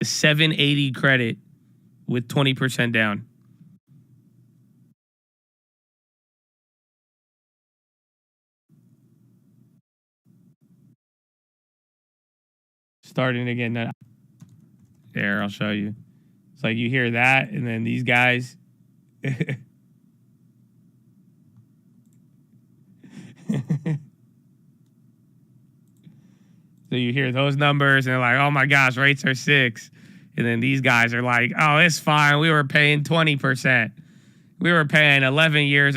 780 credit with 20% down. Starting again. There, I'll show you. It's like you hear that, and then these guys. So you hear those numbers, and they're like, oh my gosh, rates are 6. And then these guys are like, oh, it's fine. We were paying 20%. We were paying 11%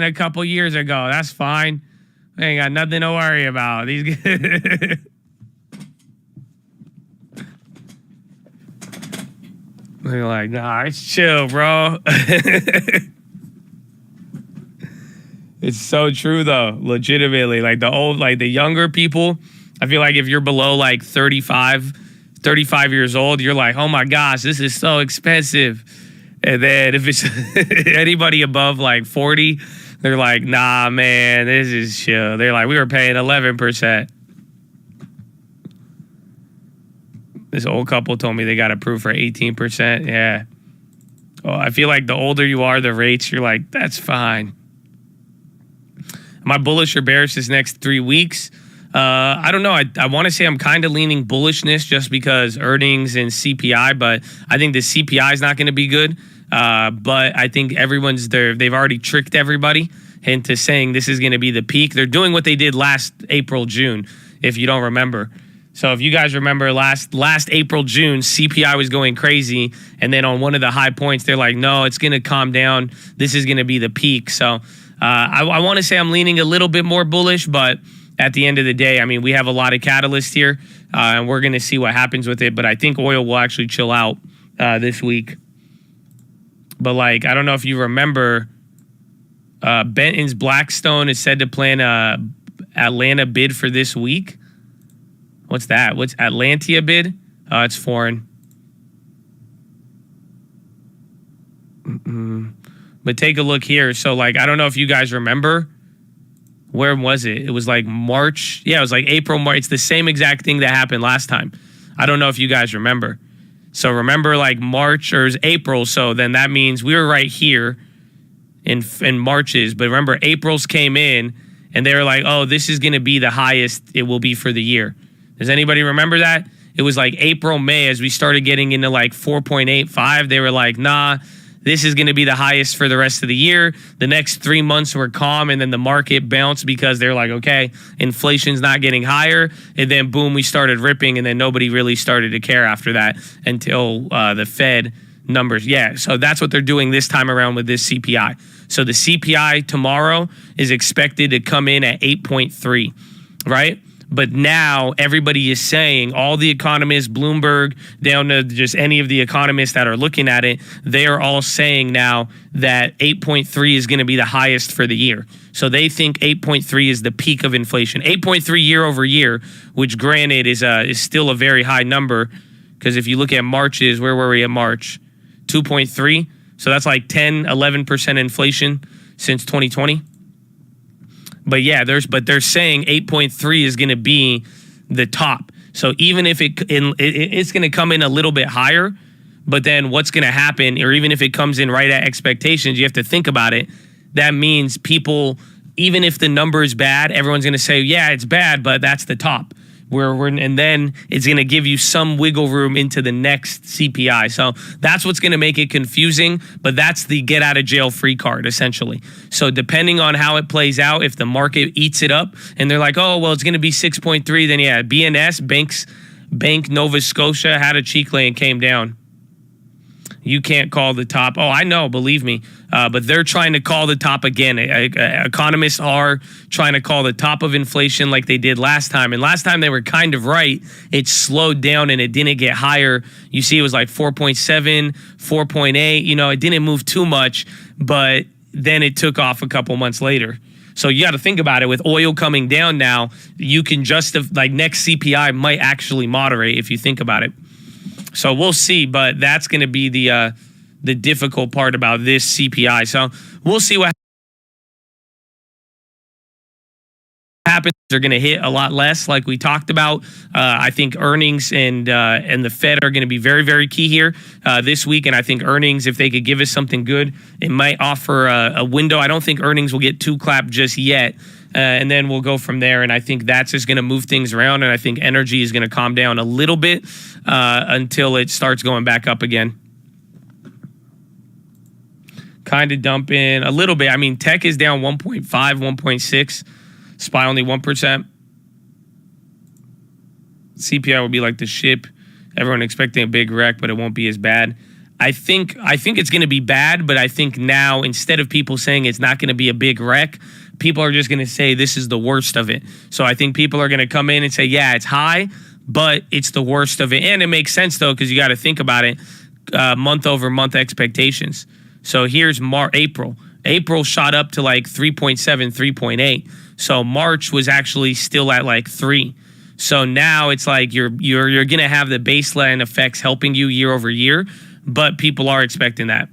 a couple years ago. That's fine. We ain't got nothing to worry about. These guys. They're like, nah, it's chill, bro. It's so true, though. Legitimately. Like the younger people, I feel like if you're below like 35 years old, you're like, oh my gosh, this is so expensive. And then if it's anybody above like 40, they're like, nah, man, this is chill. They're like, we were paying 11%. This old couple told me they got approved for 18%. Yeah. Well, I feel like the older you are, the rates, you're like, that's fine. Am I bullish or bearish this next 3 weeks? I don't know. I want to say I'm kind of leaning bullishness just because earnings and CPI, but I think the CPI is not going to be good. But I think everyone's there. They've already tricked everybody into saying this is going to be the peak. They're doing what they did last April, June, if you don't remember. So if you guys remember last April, June, CPI was going crazy. And then on one of the high points, they're like, no, it's going to calm down. This is going to be the peak. So I want to say I'm leaning a little bit more bullish, but at the end of the day, I mean, we have a lot of catalysts here, and we're going to see what happens with it. But I think oil will actually chill out this week. But, like, I don't know if you remember, Benton's Blackstone is said to plan a Atlanta bid for this week. What's that? What's Atlantia bid? It's foreign. But take a look here. So, like, I don't know if you guys remember. Where was it? It was like March. Yeah, it was like April, March. It's the same exact thing that happened last time. I don't know if you guys remember. So remember like March or it was April. So then that means we were right here in March's. But remember, April's came in and they were like, oh, this is going to be the highest it will be for the year. Does anybody remember that? It was like April, May, as we started getting into like 4.85. They were like, nah, this is going to be the highest for the rest of the year. The next 3 months were calm, and then the market bounced because they're like, okay, inflation's not getting higher. And then, boom, we started ripping, and then nobody really started to care after that until the Fed numbers. Yeah, so that's what they're doing this time around with this CPI. So the CPI tomorrow is expected to come in at 8.3, right? But now everybody is saying, all the economists, Bloomberg, down to just any of the economists that are looking at it, they are all saying now that 8.3 is going to be the highest for the year. So they think 8.3 is the peak of inflation. 8.3 year over year, which granted is still a very high number, because if you look at March's, where were we at March? 2.3. So that's like 10, 11% inflation since 2020. But yeah, they're saying 8.3 is going to be the top. So even if it's going to come in a little bit higher, but then what's going to happen, or even if it comes in right at expectations, you have to think about it. That means people, even if the number is bad, everyone's going to say, yeah, it's bad, but that's the top. And then it's going to give you some wiggle room into the next CPI. So that's what's going to make it confusing, but that's the get out of jail free card, essentially. So depending on how it plays out, if the market eats it up and they're like, oh, well, it's going to be 6.3, then yeah, BNS, Bank Nova Scotia, had a cheek lane, came down. You can't call the top. Oh, I know, believe me. But they're trying to call the top again. Economists are trying to call the top of inflation like they did last time. And last time they were kind of right. It slowed down and it didn't get higher. You see it was like 4.7, 4.8. You know, it didn't move too much, but then it took off a couple months later. So you got to think about it. With oil coming down now, you can like next CPI might actually moderate if you think about it. So we'll see, but that's going to be the difficult part about this CPI. So we'll see what happens, they're going to hit a lot less, like we talked about. I think earnings and the Fed are going to be very, very key here this week. And I think earnings, if they could give us something good, it might offer a window. I don't think earnings will get too clapped just yet. And then we'll go from there. And I think that's just going to move things around. And I think energy is going to calm down a little bit until it starts going back up again. Kind of dumping a little bit. I mean, tech is down 1.5, 1.6. SPY only 1%. CPI will be like the ship. Everyone expecting a big wreck, but it won't be as bad. I think it's going to be bad, but I think now, instead of people saying it's not going to be a big wreck, people are just going to say this is the worst of it. So I think people are going to come in and say, yeah, it's high, but it's the worst of it. And it makes sense, though, because you got to think about it, month-over-month expectations. So here's April. April shot up to like 3.7, 3.8. So March was actually still at like 3. So now it's like you're going to have the baseline effects helping you year over year, but people are expecting that.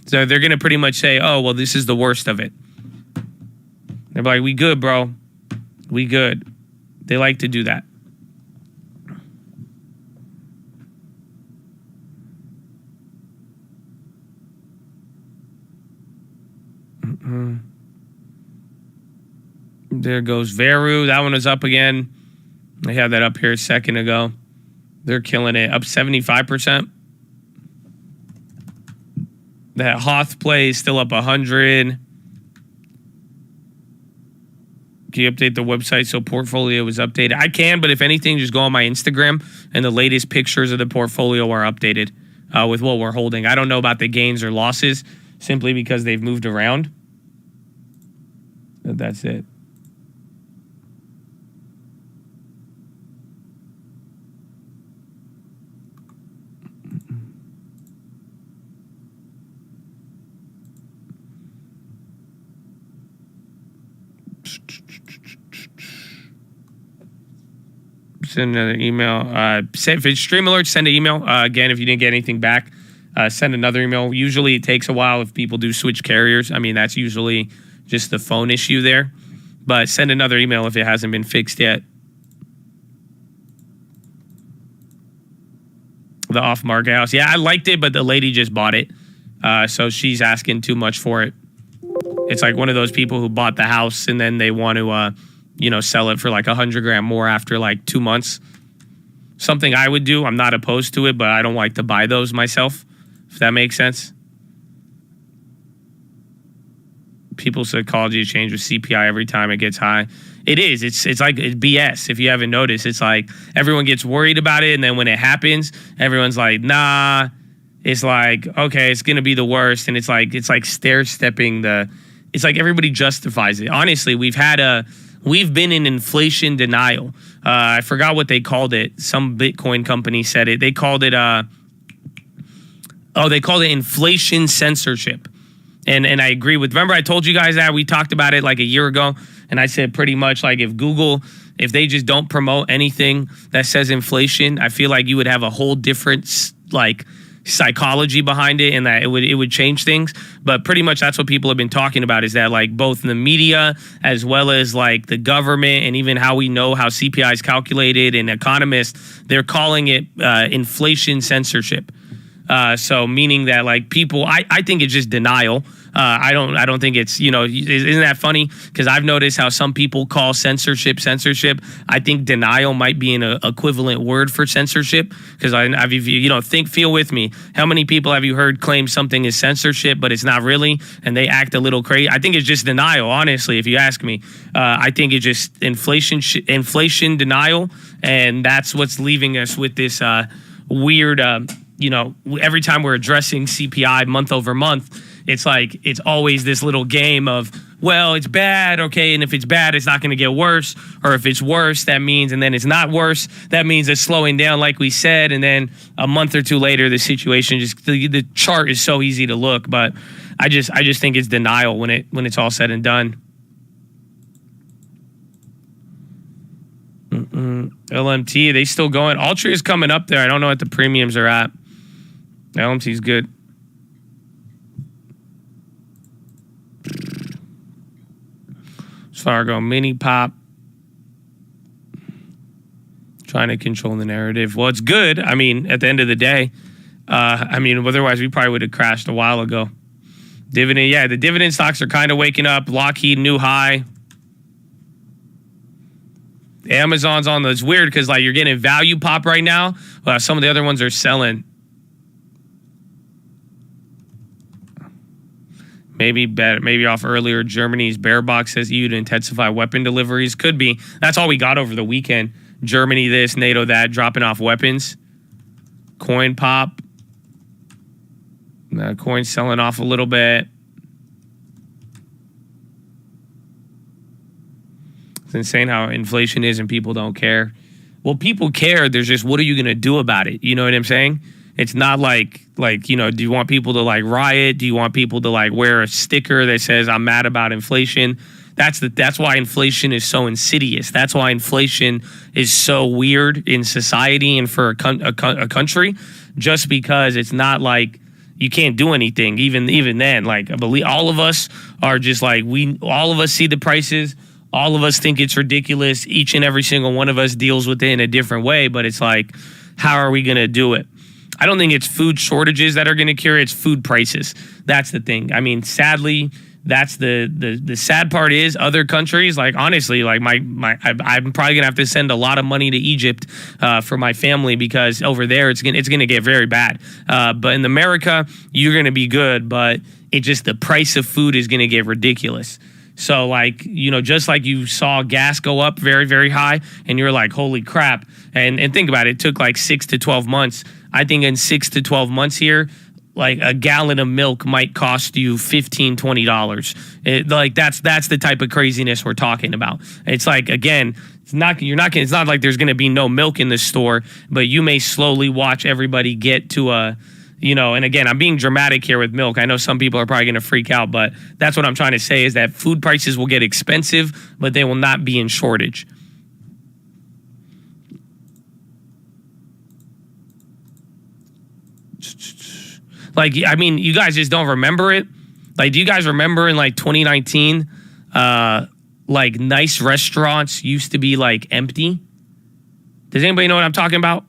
So they're going to pretty much say, oh, well, this is the worst of it. They're like, we good, bro. We good. They like to do that. There goes Veru. That one was up again. I had that up here a second ago. They're killing it. Up 75%. That Hoth play is still up 100. Can you update the website so portfolio is updated? I can, but if anything, just go on my Instagram and the latest pictures of the portfolio are updated with what we're holding. I don't know about the gains or losses simply because they've moved around. But that's it. Send another email. If it's stream alerts, send an email. Again, if you didn't get anything back, send another email. Usually it takes a while if people do switch carriers. I mean, that's usually just the phone issue there. But send another email if it hasn't been fixed yet. The off-market house. Yeah, I liked it, but the lady just bought it. So she's asking too much for it. It's like one of those people who bought the house and then they want to... sell it for like $100,000 more after like 2 months. Something I would do. I'm not opposed to it, but I don't like to buy those myself, if that makes sense. People psychology change with CPI every time it gets high. It is. It's like BS. If you haven't noticed, it's like everyone gets worried about it, and then when it happens, everyone's like, nah. It's like, okay, it's gonna be the worst, and it's like stair-stepping the. It's like everybody justifies it. Honestly, we've been in inflation denial. I forgot what they called it. Some Bitcoin company said it. They called it inflation censorship. And I agree with, remember I told you guys that we talked about it like a year ago, and I said pretty much like if Google, if they just don't promote anything that says inflation, I feel like you would have a whole different like psychology behind it, and that it would change things. But pretty much that's what people have been talking about, is that like both in the media as well as like the government and even how we know how CPI is calculated and economists, they're calling it inflation censorship. So meaning that like people, I think it's just denial. I don't think it's, isn't that funny? Because I've noticed how some people call censorship. I think denial might be an equivalent word for censorship. Because feel with me. How many people have you heard claim something is censorship, but it's not really, and they act a little crazy? I think it's just denial, honestly, if you ask me. I think it's just inflation denial, and that's what's leaving us with this weird, every time we're addressing CPI month over month, it's like it's always this little game of, well, it's bad, okay, and if it's bad, it's not going to get worse, or if it's worse, that means, and then it's not worse, that means it's slowing down, like we said, and then a month or two later, the situation just the chart is so easy to look, but I just think it's denial when it's all said and done. LMT, are they still going? Altria is coming up there. I don't know what the premiums are at. LMT's good. Fargo, mini pop. Trying to control the narrative. Well, it's good. I mean, at the end of the day, otherwise we probably would have crashed a while ago. Dividend, yeah, the dividend stocks are kind of waking up. Lockheed, new high. Amazon's on the, it's weird because like you're getting value pop right now. Some of the other ones are selling. Maybe better, maybe off earlier. Germany's bear box says EU to intensify weapon deliveries. Could be. That's all we got over the weekend. Germany this, NATO that, dropping off weapons. Coin pop. Coin selling off a little bit. It's insane how inflation is and people don't care. Well, people care. There's just, what are you going to do about it? You know what I'm saying? It's not like, do you want people to like riot? Do you want people to like wear a sticker that says I'm mad about inflation? That's why inflation is so insidious. That's why inflation is so weird in society and for a country, just because it's not like you can't do anything. Even then, like I believe all of us are just like all of us see the prices. All of us think it's ridiculous. Each and every single one of us deals with it in a different way. But it's like, how are we going to do it? I don't think it's food shortages that are going to cure it. It's food prices. That's the thing. I mean, sadly, that's the sad part is other countries, like honestly, like I'm probably gonna have to send a lot of money to Egypt for my family because over there it's gonna get very bad. But in America, you're gonna be good, but it just the price of food is gonna get ridiculous. So like, just like you saw gas go up very, very high and you're like, holy crap. And think about it, it took like 6 to 12 months. I think in 6 to 12 months here, like a gallon of milk might cost you $15, $20. That's the type of craziness we're talking about. It's like, again, it's not like there's going to be no milk in the store, but you may slowly watch everybody get to a, and again, I'm being dramatic here with milk. I know some people are probably going to freak out, but that's what I'm trying to say is that food prices will get expensive, but they will not be in shortage. Like, I mean, you guys just don't remember it. Like, do you guys remember in like 2019, like nice restaurants used to be like empty? Does anybody know what I'm talking about?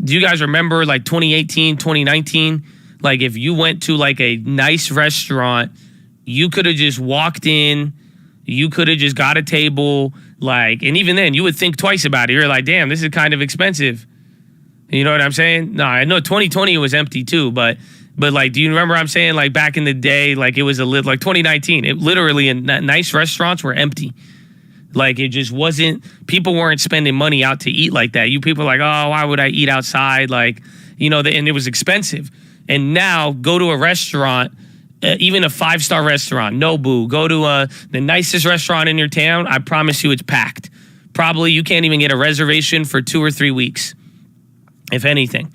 Do you guys remember like 2018, 2019? Like if you went to like a nice restaurant, you could have just walked in, you could have just got a table, like, and even then you would think twice about it. You're like, damn, this is kind of expensive. You know what I'm saying? No, I know 2020 was empty too, but like, do you remember what I'm saying? Like back in the day, like it was like 2019, it literally in nice restaurants were empty. Like it just wasn't, people weren't spending money out to eat like that. You people are like, oh, why would I eat outside? Like, and it was expensive. And now go to a restaurant, even a 5-star restaurant, Nobu, go to the nicest restaurant in your town. I promise you it's packed. Probably you can't even get a reservation for 2 or 3 weeks, if anything.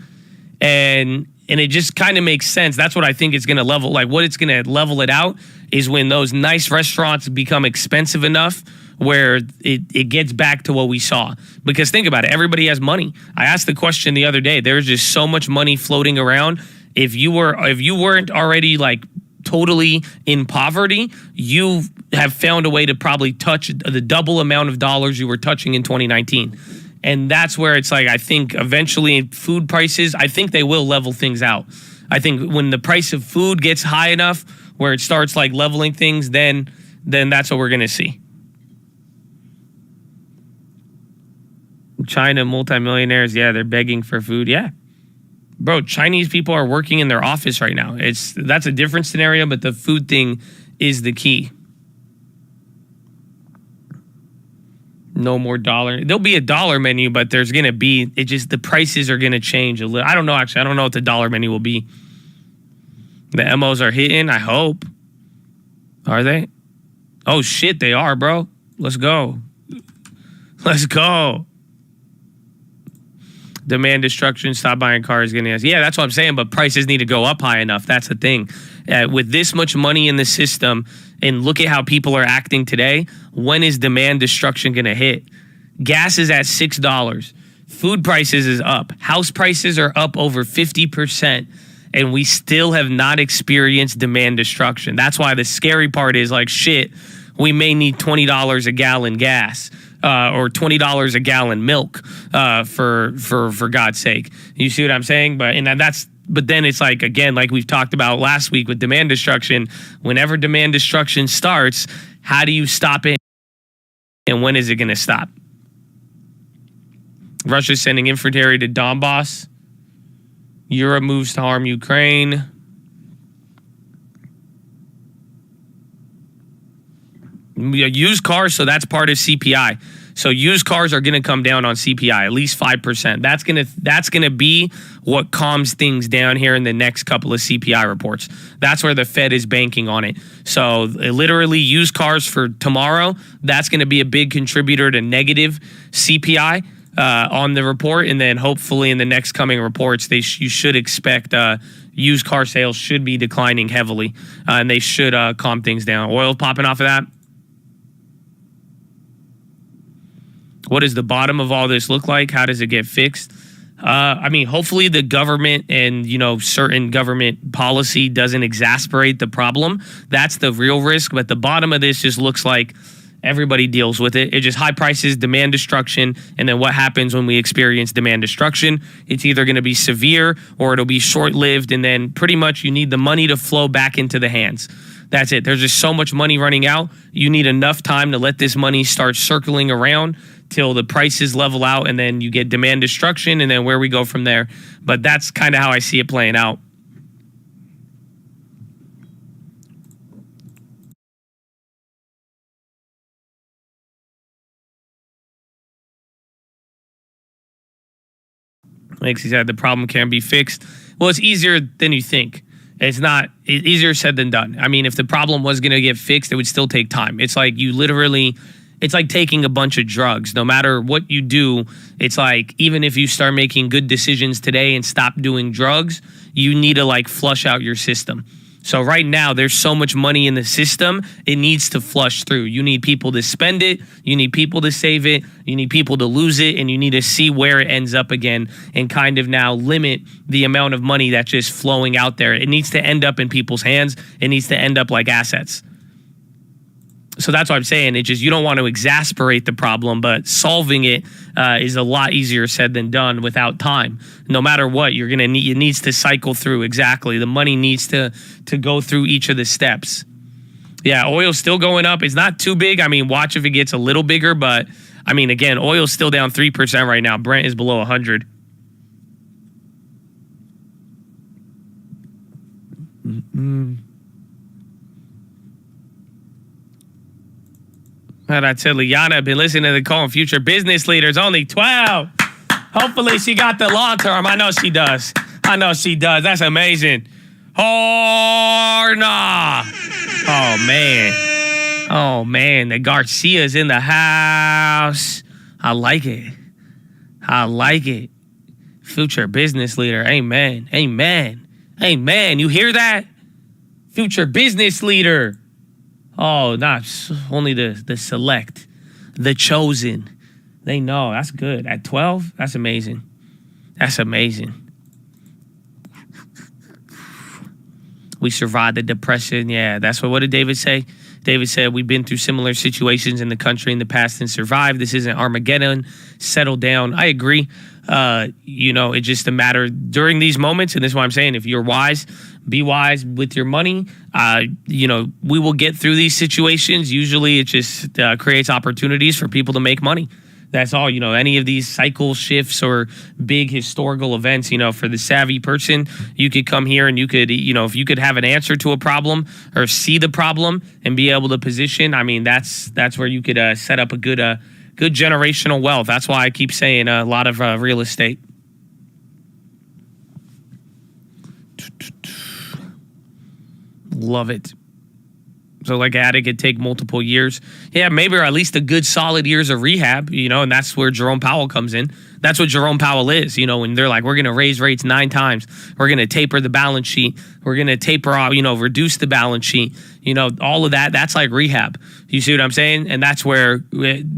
And it just kind of makes sense. That's what I think it's going to level. Like what it's going to level it out is when those nice restaurants become expensive enough where it gets back to what we saw. Because think about it, everybody has money. I asked the question the other day. There's just so much money floating around. If you weren't already like totally in poverty, you have found a way to probably touch the double amount of dollars you were touching in 2019. And that's where it's like, I think eventually food prices, I think they will level things out. I think when the price of food gets high enough where it starts like leveling things, then that's what we're going to see. China multimillionaires, yeah, they're begging for food. Yeah. Bro, Chinese people are working in their office right now. That's a different scenario, but the food thing is the key. No more dollar. There'll be a dollar menu, but there's going to be, the prices are going to change a little. I don't know, actually. I don't know what the dollar menu will be. The MOs are hitting, I hope. Are they? Oh, shit, they are, bro. Let's go. Let's go. Demand destruction, stop buying cars, getting us. Yeah, that's what I'm saying, but prices need to go up high enough. That's the thing. With this much money in the system, and look at how people are acting today, when is demand destruction going to hit? Gas is at $6. Food prices is up. House prices are up over 50%. and we still have not experienced demand destruction. That's why the scary part is like, shit, we may need $20 a gallon gas. Or $20 a gallon milk, for God's sake. You see what I'm saying? But then it's like, again, like we've talked about last week with demand destruction. Whenever demand destruction starts, how do you stop it, and when is it going to stop? Russia's sending infantry to Donbass. Europe moves to harm Ukraine. Used cars, so that's part of CPI. So used cars are going to come down on CPI, at least 5%. That's gonna be what calms things down here in the next couple of CPI reports. That's where the Fed is banking on it. So literally used cars for tomorrow, that's going to be a big contributor to negative CPI on the report. And then hopefully in the next coming reports, you should expect used car sales should be declining heavily, and they should calm things down. Oil popping off of that. What does the bottom of all this look like? How does it get fixed? I mean, hopefully the government and, certain government policy doesn't exasperate the problem. That's the real risk. But the bottom of this just looks like everybody deals with it. It's just high prices, demand destruction. And then what happens when we experience demand destruction? It's either going to be severe or it'll be short-lived. And then pretty much you need the money to flow back into the hands. That's it. There's just so much money running out. You need enough time to let this money start circling around till the prices level out, and then you get demand destruction, and then where we go from there. But that's kind of how I see it playing out. He said the problem can be fixed. Well, it's easier than you think. It's easier said than done. I mean, if the problem was going to get fixed, it would still take time. It's like it's like taking a bunch of drugs. No matter what you do, it's like even if you start making good decisions today and stop doing drugs, you need to flush out your system. So right now, there's so much money in the system, it needs to flush through. You need people to spend it. You need people to save it. You need people to lose it. And you need to see where it ends up again and kind of now limit the amount of money that's just flowing out there. It needs to end up in people's hands. It needs to end up like assets. So that's what I'm saying. It's just you don't want to exasperate the problem, but solving it is a lot easier said than done without time. No matter what, it needs to cycle through. Exactly. The money needs to go through each of the steps. Yeah, oil's still going up. It's not too big. I mean, watch if it gets a little bigger, but I mean, again, oil's still down 3% right now. Brent is below 100. And I tell Liana, I've been listening to the call on future business leaders, only 12. Hopefully she got the long term. I know she does. That's amazing. Oh, nah. Oh, man. The Garcia's in the house. I like it. Future business leader. Amen. You hear that? Future business leader. Oh, not only the select, the chosen. They know. That's good. At 12, that's amazing. We survived the depression. Yeah, what did David say? David said, we've been through similar situations in the country in the past and survived. This isn't Armageddon. Settle down. I agree. It's just a matter during these moments. And this is what I'm saying. If you're wise, be wise with your money. We will get through these situations. Usually it just creates opportunities for people to make money. That's all. Any of these cycle shifts or big historical events, for the savvy person, you could come here and you could, if you could have an answer to a problem or see the problem and be able to position, I mean, that's where you could set up a good generational wealth. That's why I keep saying a lot of real estate. Love it. So like it could take multiple years. Yeah, maybe, or at least a good solid years of rehab, and that's where Jerome Powell comes in. That's what Jerome Powell is, when they're like, we're going to raise rates 9 times. We're going to taper the balance sheet. We're going to taper off, reduce the balance sheet. All of that, that's like rehab. You see what I'm saying? And that's where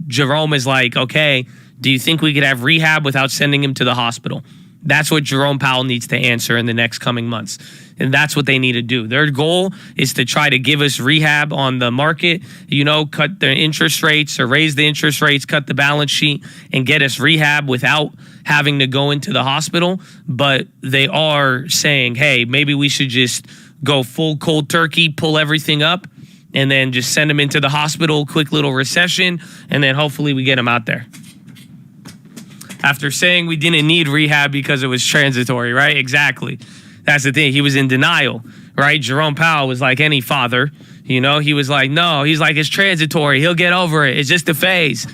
Jerome is like, okay, do you think we could have rehab without sending him to the hospital? That's what Jerome Powell needs to answer in the next coming months. And that's what they need to do. Their goal is to try to give us rehab on the market, cut the interest rates or raise the interest rates, cut the balance sheet, and get us rehab without having to go into the hospital. But they are saying, hey, maybe we should just go full cold turkey, pull everything up, and then just send them into the hospital, quick little recession, and then hopefully we get them out there. After saying we didn't need rehab because it was transitory, right? Exactly. That's the thing. He was in denial, right? Jerome Powell was like any father. He was like, no. He's like, it's transitory. He'll get over it. It's just a phase.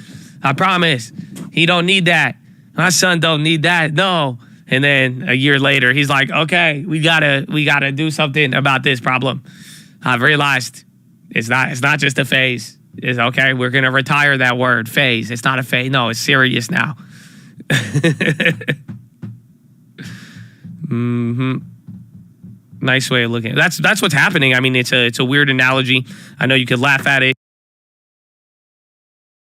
I promise. He don't need that. My son don't need that. No. And then a year later, he's like, okay, we gotta do something about this problem. I've realized it's not just a phase. It's okay. We're gonna retire that word, phase. It's not a phase. No, it's serious now. Nice way of looking at it. That's what's happening. I mean, it's a weird analogy. I know you could laugh at it.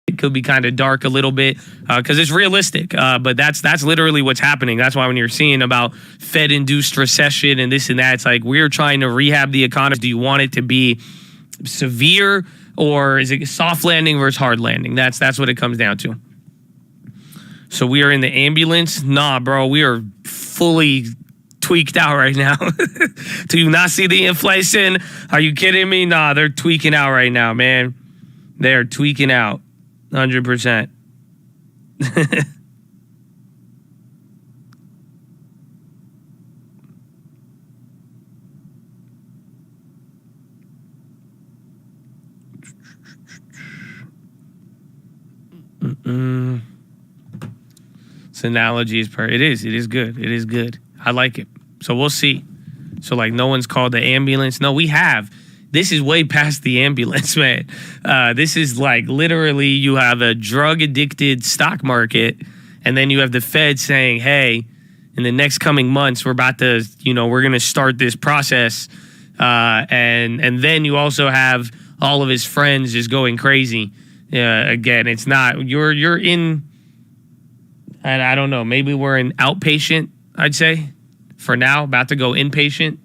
It could be kind of dark a little bit because it's realistic. But that's literally what's happening. That's why when you're seeing about Fed-induced recession and this and that, it's like we're trying to rehab the economy. Do you want it to be severe or is it soft landing versus hard landing? That's what it comes down to. So we are in the ambulance. Nah, bro, we are fully tweaked out right now. Do you not see the inflation? Are you kidding me? Nah, they're tweaking out right now, man. They are tweaking out 100%. This analogy is it is good. It is good. I like it. So we'll see. So like no one's called the ambulance. No, we have. This is way past the ambulance, man. This is like literally you have a drug addicted stock market and then you have the Fed saying, hey, in the next coming months, we're about to, we're going to start this process. And then you also have all of his friends just going crazy. Again, it's not, you're in, and I don't know, maybe we're in outpatient, I'd say, for now, about to go inpatient.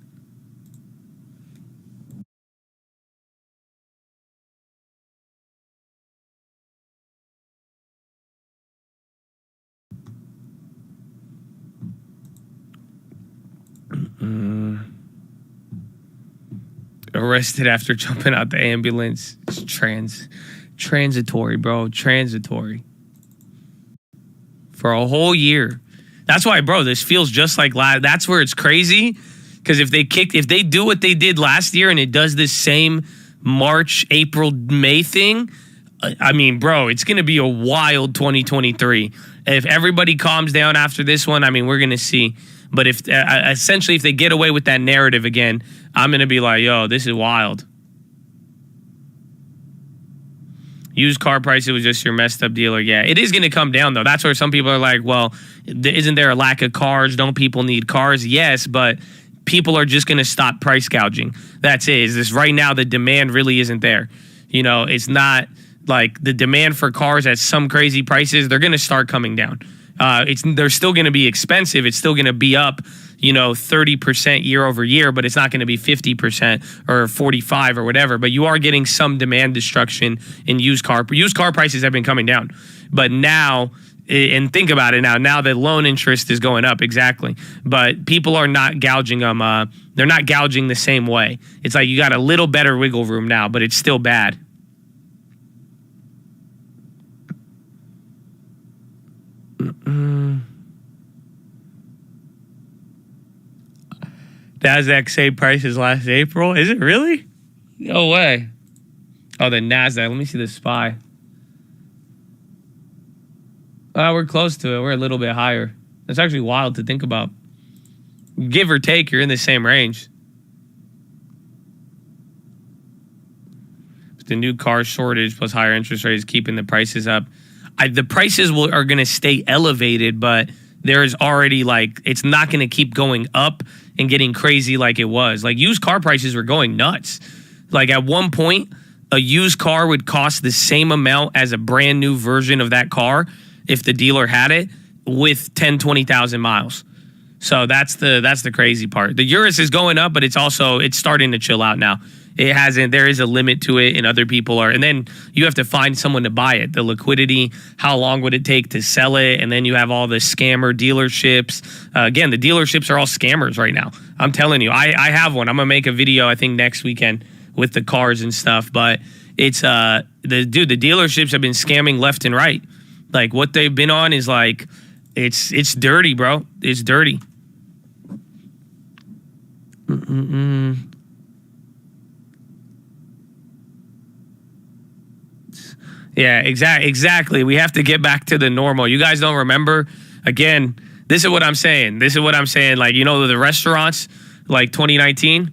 Arrested after jumping out the ambulance. It's transitory, bro. Transitory. For a whole year. That's why, bro, this feels just like last. That's where it's crazy. Because if they do what they did last year and it does this same March, April, May thing, I mean, bro, it's going to be a wild 2023. If everybody calms down after this one, I mean, we're going to see. But if essentially if they get away with that narrative again, I'm going to be like, yo, this is wild. Used car prices was just your messed up dealer. Yeah, it is going to come down, though. That's where some people are like, well, isn't there a lack of cars? Don't people need cars? Yes, but people are just going to stop price gouging. That's it. Is this right now the demand really isn't there. It's not like the demand for cars at some crazy prices. They're going to start coming down. They're still going to be expensive. It's still going to be up, 30% year over year, but it's not going to be 50% or 45 or whatever. But you are getting some demand destruction in used car. Used car prices have been coming down. But now, and think about it now the loan interest is going up, exactly. But people are not gouging them. They're not gouging the same way. It's like you got a little better wiggle room now, but it's still bad. NASDAQ same prices last April. Is it really? No way. Oh, the NASDAQ. Let me see the SPY. We're close to it. We're a little bit higher. That's actually wild to think about. Give or take, you're in the same range. But the new car shortage plus higher interest rates keeping the prices up. The prices are going to stay elevated, but there is already it's not going to keep going up and getting crazy like it was. Like used car prices were going nuts. Like at one point, a used car would cost the same amount as a brand new version of that car if the dealer had it with 10, 20,000 miles. So that's the crazy part. The Urus is going up, but it's starting to chill out now. It hasn't. There is a limit to it, and other people are. And then you have to find someone to buy it. The liquidity. How long would it take to sell it? And then you have all the scammer dealerships. Again, the dealerships are all scammers right now. I'm telling you. I have one. I'm gonna make a video I think next weekend with the cars and stuff. But it's the dealerships have been scamming left and right. Like what they've been on is like it's dirty, bro. It's dirty. Yeah, exactly. We have to get back to the normal. You guys don't remember? Again, this is what I'm saying. Like, you know, the restaurants, like 2019,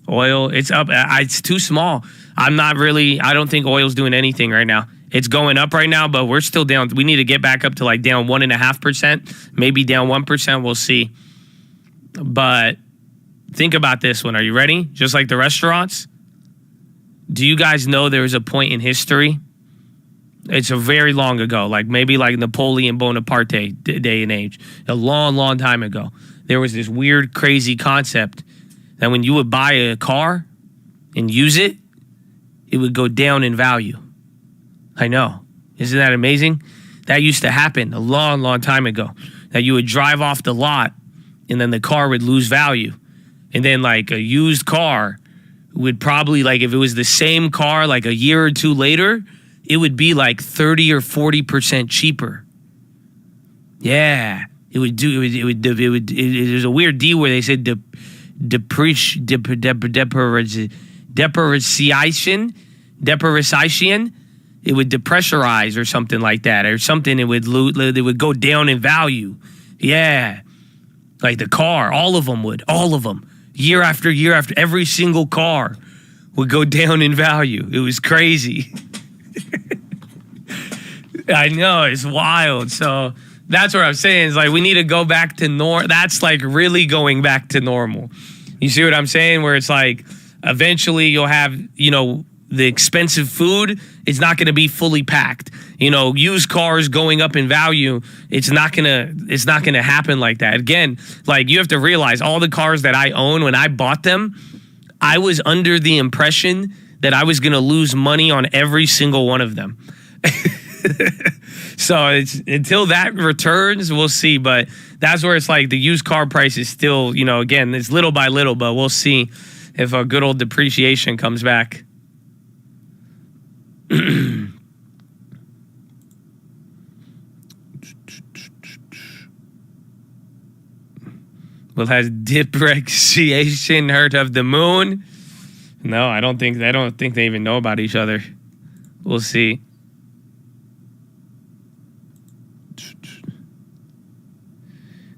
oil, it's up. It's too small. I don't think oil's doing anything right now. It's going up right now, but we're still down. We need to get back up to like down 1.5%, maybe down 1%. We'll see. But think about this one. Are you ready? Just like the restaurants. Do you guys know there was a point in history? It's a very long ago, like maybe like Napoleon Bonaparte day and age. A long, long time ago. There was this weird, crazy concept that when you would buy a car and use it, it would go down in value. I know. Isn't that amazing? That used to happen a long, long time ago. That you would drive off the lot and then the car would lose value. And then like a used car would probably, like if it was the same car like a year or two later, it would be like 30 or 40% cheaper. Yeah. It was a weird deal where they said depreciation. It would depressurize or something like that, or something. It would go down in value. Yeah, like the car, all of them, year after year after, every single car would go down in value. It was crazy. I know, it's wild. So that's what I'm saying. Is like we need to go back to normal. That's like really going back to normal. You see what I'm saying? Where it's like eventually you'll have, you know, the expensive food is not going to be fully packed. You know, used cars going up in value, it's not going to happen like that. Again, like you have to realize all the cars that I own, when I bought them, I was under the impression that I was going to lose money on every single one of them. So it's until that returns, we'll see. But that's where it's like the used car price is still, you know, again, it's little by little, but we'll see if a good old depreciation comes back. Well, has depreciation heard of the moon? No, I don't think they even know about each other. We'll see.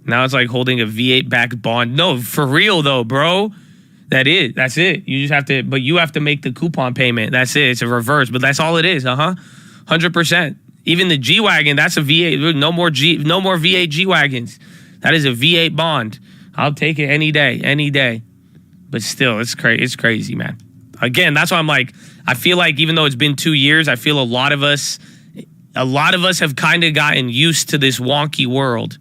Now it's like holding a V8 back bond. No, for real though, bro. That's it. You just have to, but you have to make the coupon payment. That's it. It's a reverse, but that's all it is. 100%. Even the G-Wagon, that's a V8. No more V8 G-Wagons. That is a V8 bond. I'll take it any day. But still, it's crazy, man. Again, that's why I'm like, I feel like even though it's been 2 years, I feel a lot of us have kind of gotten used to this wonky world.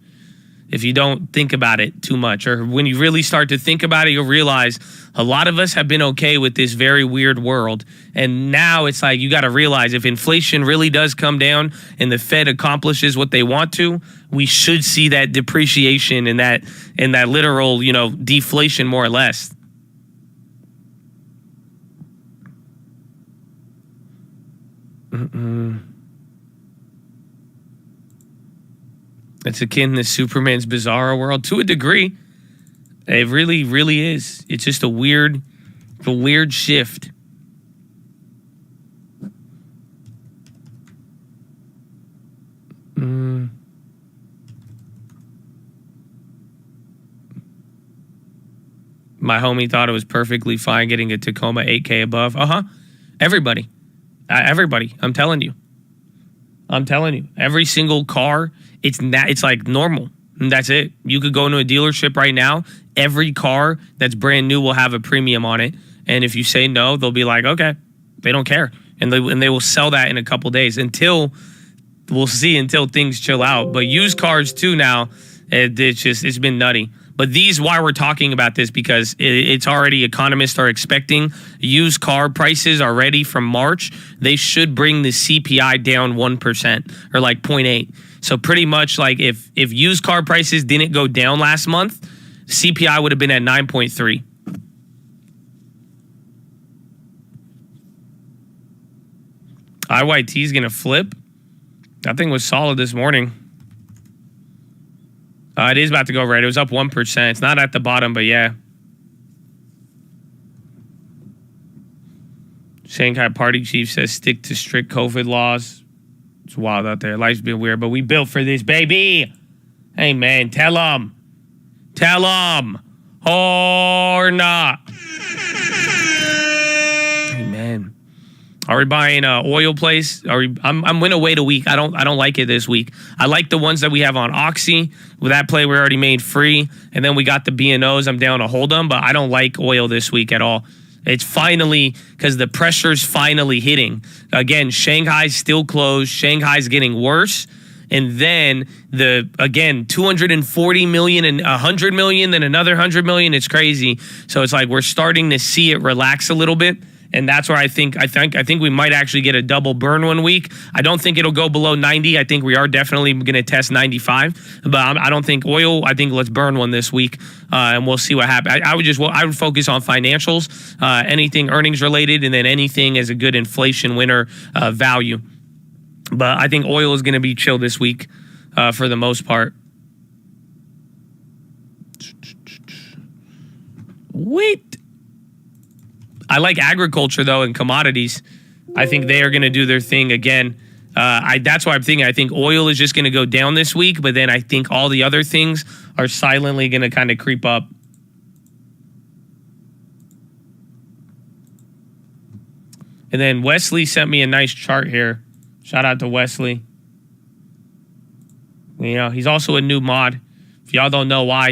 If you don't think about it too much, or when you really start to think about it, you'll realize a lot of us have been okay with this very weird world. And now it's like, you got to realize if inflation really does come down and the Fed accomplishes what they want to, we should see that depreciation and that literal, you know, deflation more or less. It's akin to Superman's Bizarro World to a degree. It really, really is. It's just a weird shift. My homie thought it was perfectly fine getting a Tacoma 8K above. Everybody. I'm telling you. Every single car, it's like normal. And that's it. You could go into a dealership right now. Every car that's brand new will have a premium on it. And if you say no, they'll be like, okay, they don't care. And they will sell that in a couple days until things chill out. But used cars too now, It's been nutty. But why we're talking about this, because it's already, economists are expecting used car prices already from March. They should bring the CPI down 1% or like 0.8. So pretty much like if used car prices didn't go down last month, CPI would have been at 9.3. IYT is going to flip. That thing was solid this morning. It is about to go red. It was up 1%. It's not at the bottom, but yeah. Shanghai Party Chief says stick to strict COVID laws. It's wild out there. Life's been weird, but we built for this, baby. Hey, man, tell them. Tell them. Or not. Hey, man. Are we buying oil place? I'm gonna wait a week. I don't like it this week. I like the ones that we have on Oxy. With that play, we already made free, and then we got the B&Os. I'm down to hold them, but I don't like oil this week at all. It's finally, because the pressure's finally hitting. Again, Shanghai's still closed. Shanghai's getting worse. And then 240 million and 100 million, then another 100 million. It's crazy. So it's like we're starting to see it relax a little bit. And that's where I think we might actually get a double burn one week. I don't think it'll go below 90. I think we are definitely going to test 95. But I don't think oil. I think let's burn one this week, and we'll see what happens. I would focus on financials, anything earnings related, and then anything as a good inflation winner value. But I think oil is going to be chill this week for the most part. Wait. I like agriculture, though, and commodities. I think they are going to do their thing again. That's why I'm thinking I think oil is just going to go down this week, but then I think all the other things are silently going to kind of creep up. And then Wesley sent me a nice chart here. Shout out to Wesley. You know, he's also a new mod. If y'all don't know why,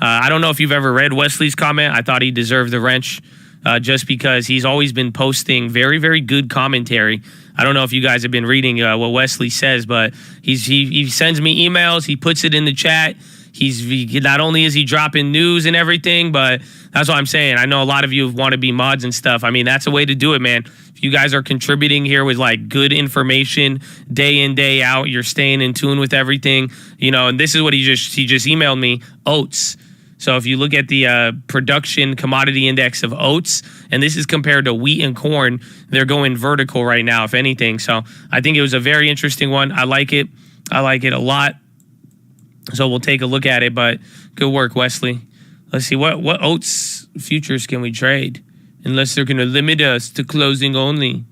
I don't know if you've ever read Wesley's comment. I thought he deserved the wrench. Just because he's always been posting very, very good commentary. I don't know if you guys have been reading what Wesley says, but he sends me emails. He puts it in the chat. Not only is he dropping news and everything, but that's what I'm saying. I know a lot of you want to be mods and stuff. I mean, that's a way to do it, man. If you guys are contributing here with like good information day in, day out, you're staying in tune with everything, and this is what he just emailed me, oats. So if you look at the production commodity index of oats, and this is compared to wheat and corn, they're going vertical right now, if anything. So I think it was a very interesting one. I like it. I like it a lot. So we'll take a look at it, but good work, Wesley. Let's see, what oats futures can we trade? Unless they're going to limit us to closing only.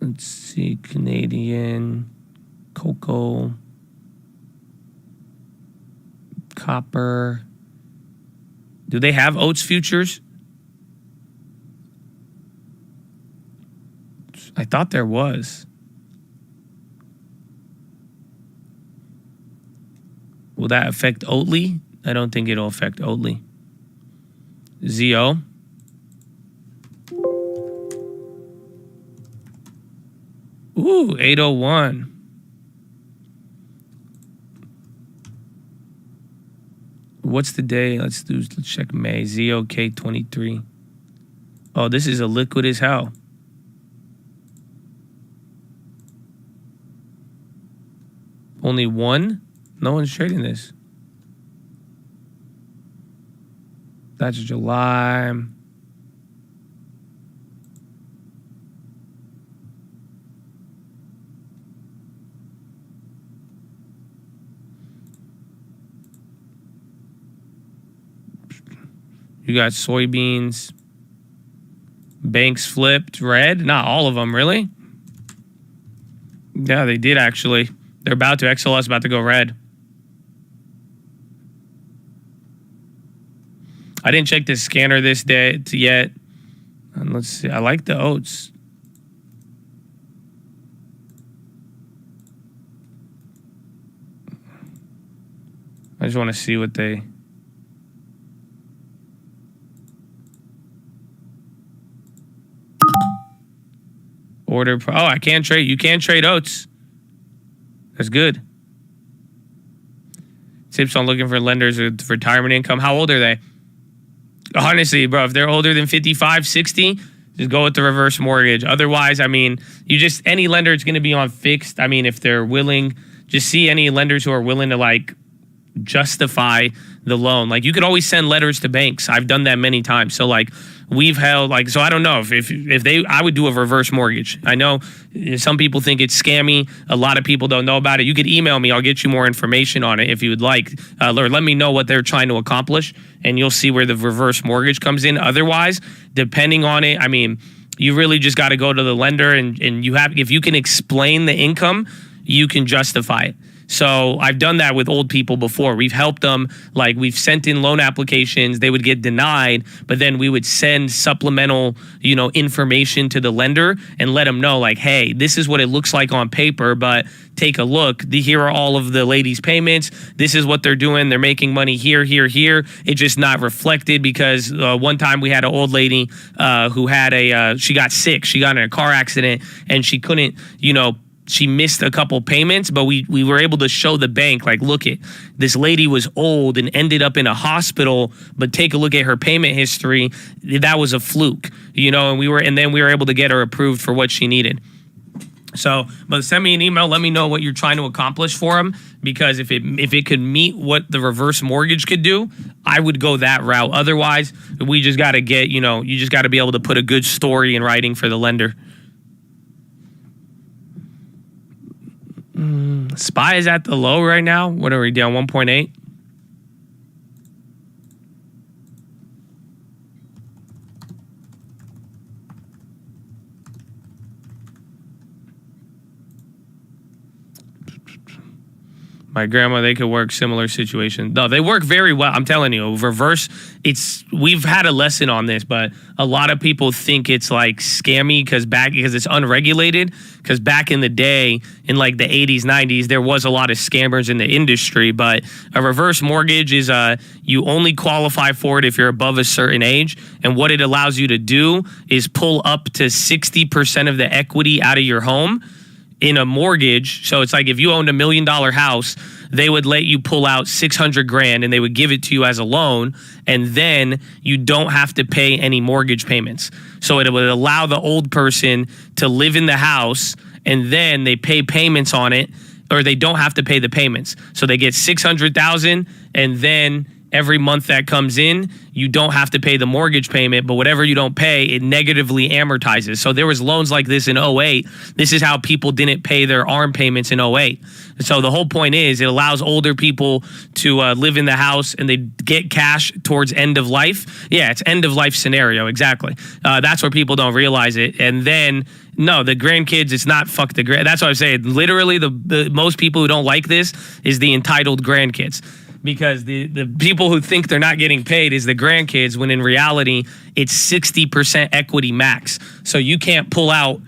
Let's see, Canadian, cocoa, copper. Do they have oats futures? I thought there was. Will that affect Oatly? I don't think it'll affect Oatly. ZO. Ooh, 801. What's the day? Let's check May. ZOK23. Oh, this is a liquid as hell. Only one? No one's trading this. That's July. You got soybeans. Banks flipped red. Not all of them, really. Yeah, they did actually. They're about to. XLS is about to go red. I didn't check the scanner this day yet. And let's see. I like the oats. I just want to see what they... Order... Oh, I can't trade. You can't trade oats. That's good. Tips on looking for lenders with retirement income. How old are they? Honestly, bro, if they're older than 55, 60, just go with the reverse mortgage. Otherwise, I mean, any lender is going to be on fixed. I mean, if they're willing, just see any lenders who are willing to like justify the loan. Like, you could always send letters to banks. I've done that many times. So like, we've held like, so I don't know I would do a reverse mortgage. I know some people think it's scammy. A lot of people don't know about it. You could email me. I'll get you more information on it if you would like, or let me know what they're trying to accomplish, and you'll see where the reverse mortgage comes in. Otherwise, depending on it, I mean, you really just got to go to the lender, and if you can explain the income, you can justify it. So I've done that with old people before. We've helped them, like we've sent in loan applications, they would get denied, but then we would send supplemental, information to the lender and let them know like, hey, this is what it looks like on paper, but take a look. Here are all of the ladies' payments. This is what they're doing. They're making money here, here, here. It's just not reflected because one time we had an old lady who had she got sick. She got in a car accident and she couldn't, she missed a couple payments, but we were able to show the bank, like, look it, this lady was old and ended up in a hospital, but take a look at her payment history. That was a fluke, and then we were able to get her approved for what she needed. So, but send me an email. Let me know what you're trying to accomplish for them, because if it could meet what the reverse mortgage could do, I would go that route. Otherwise, we just got to get, you just got to be able to put a good story in writing for the lender. SPY is at the low right now. What are we down? 1.8. My grandma, they could work similar situations. No, they work very well. I'm telling you, reverse. We've had a lesson on this, but a lot of people think it's like scammy because it's unregulated. Because back in the day, in like the 80s, 90s, there was a lot of scammers in the industry. But a reverse mortgage is you only qualify for it if you're above a certain age. And what it allows you to do is pull up to 60% of the equity out of your home in a mortgage. So it's like if you owned $1 million house, they would let you pull out $600,000 and they would give it to you as a loan, and then you don't have to pay any mortgage payments. So it would allow the old person to live in the house, and then they pay payments on it, or they don't have to pay the payments. So they get $600,000, and then every month that comes in, you don't have to pay the mortgage payment, but whatever you don't pay, it negatively amortizes. So there was loans like this in 2008. This is how people didn't pay their ARM payments in 2008. So the whole point is it allows older people to live in the house, and they get cash towards end of life. Yeah, it's end of life scenario, exactly. That's where people don't realize it. And then, no, the grandkids, it's not fuck the grand. That's what I'm saying. Literally, the most people who don't like this is the entitled grandkids. Because the people who think they're not getting paid is the grandkids, when in reality it's 60% equity max. So you can't pull out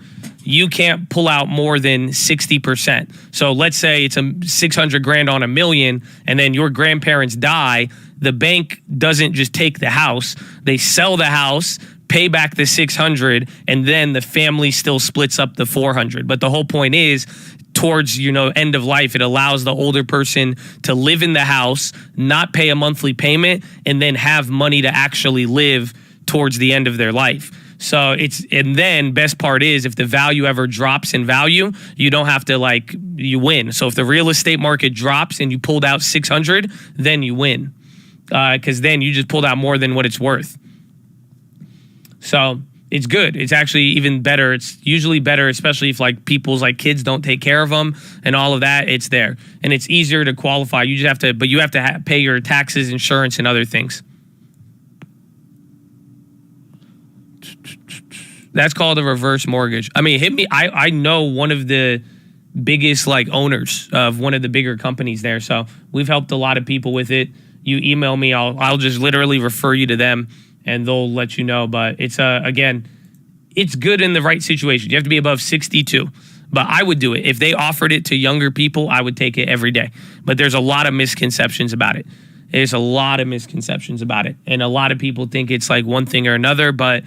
more than 60%. So let's say it's $600,000 on $1 million, and then your grandparents die. The bank doesn't just take the house; they sell the house, pay back the 600, and then the family still splits up the 400. But the whole point is, towards end of life, it allows the older person to live in the house, not pay a monthly payment, and then have money to actually live towards the end of their life. So and then best part is, if the value ever drops in value, you don't have to you win. So if the real estate market drops and you pulled out 600, then you win, because then you just pulled out more than what it's worth. So it's good. It's actually even better. It's usually better, especially if people's kids don't take care of them and all of that. It's there, and it's easier to qualify. You just have to, but you have to pay your taxes, insurance, and other things. That's called a reverse mortgage. I mean, hit me. I know one of the biggest owners of one of the bigger companies there, so we've helped a lot of people with it. You email me, I'll just literally refer you to them, and they'll let you know. But it's again, it's good in the right situation. You have to be above 62. But I would do it. If they offered it to younger people, I would take it every day. But there's a lot of misconceptions about it. There's a lot of misconceptions about it. And a lot of people think it's one thing or another. But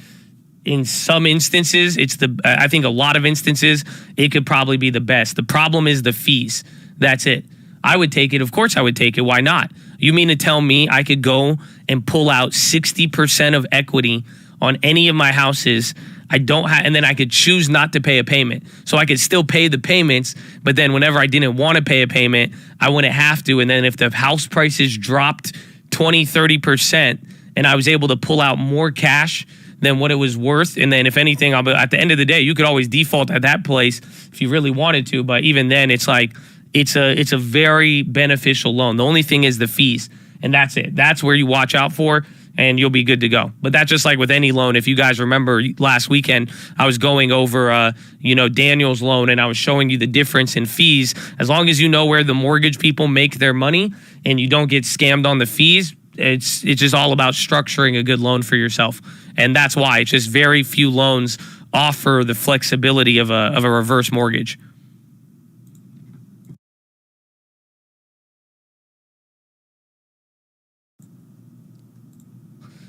in some instances, I think a lot of instances, it could probably be the best. The problem is the fees. That's it. I would take it. Of course I would take it. Why not? You mean to tell me I could go and pull out 60% of equity on any of my houses I don't have, and then I could choose not to pay a payment. So I could still pay the payments, but then whenever I didn't want to pay a payment, I wouldn't have to. And then if the house prices dropped 20, 30%, and I was able to pull out more cash than what it was worth, and then if anything, at the end of the day, you could always default at that place if you really wanted to. But even then, it's like it's a very beneficial loan. The only thing is the fees, and that's it. That's where you watch out for, and you'll be good to go. But that's just like with any loan. If you guys remember last weekend, I was going over, Daniel's loan, and I was showing you the difference in fees. As long as you know where the mortgage people make their money and you don't get scammed on the fees, it's just all about structuring a good loan for yourself. And that's why it's just very few loans offer the flexibility of a reverse mortgage.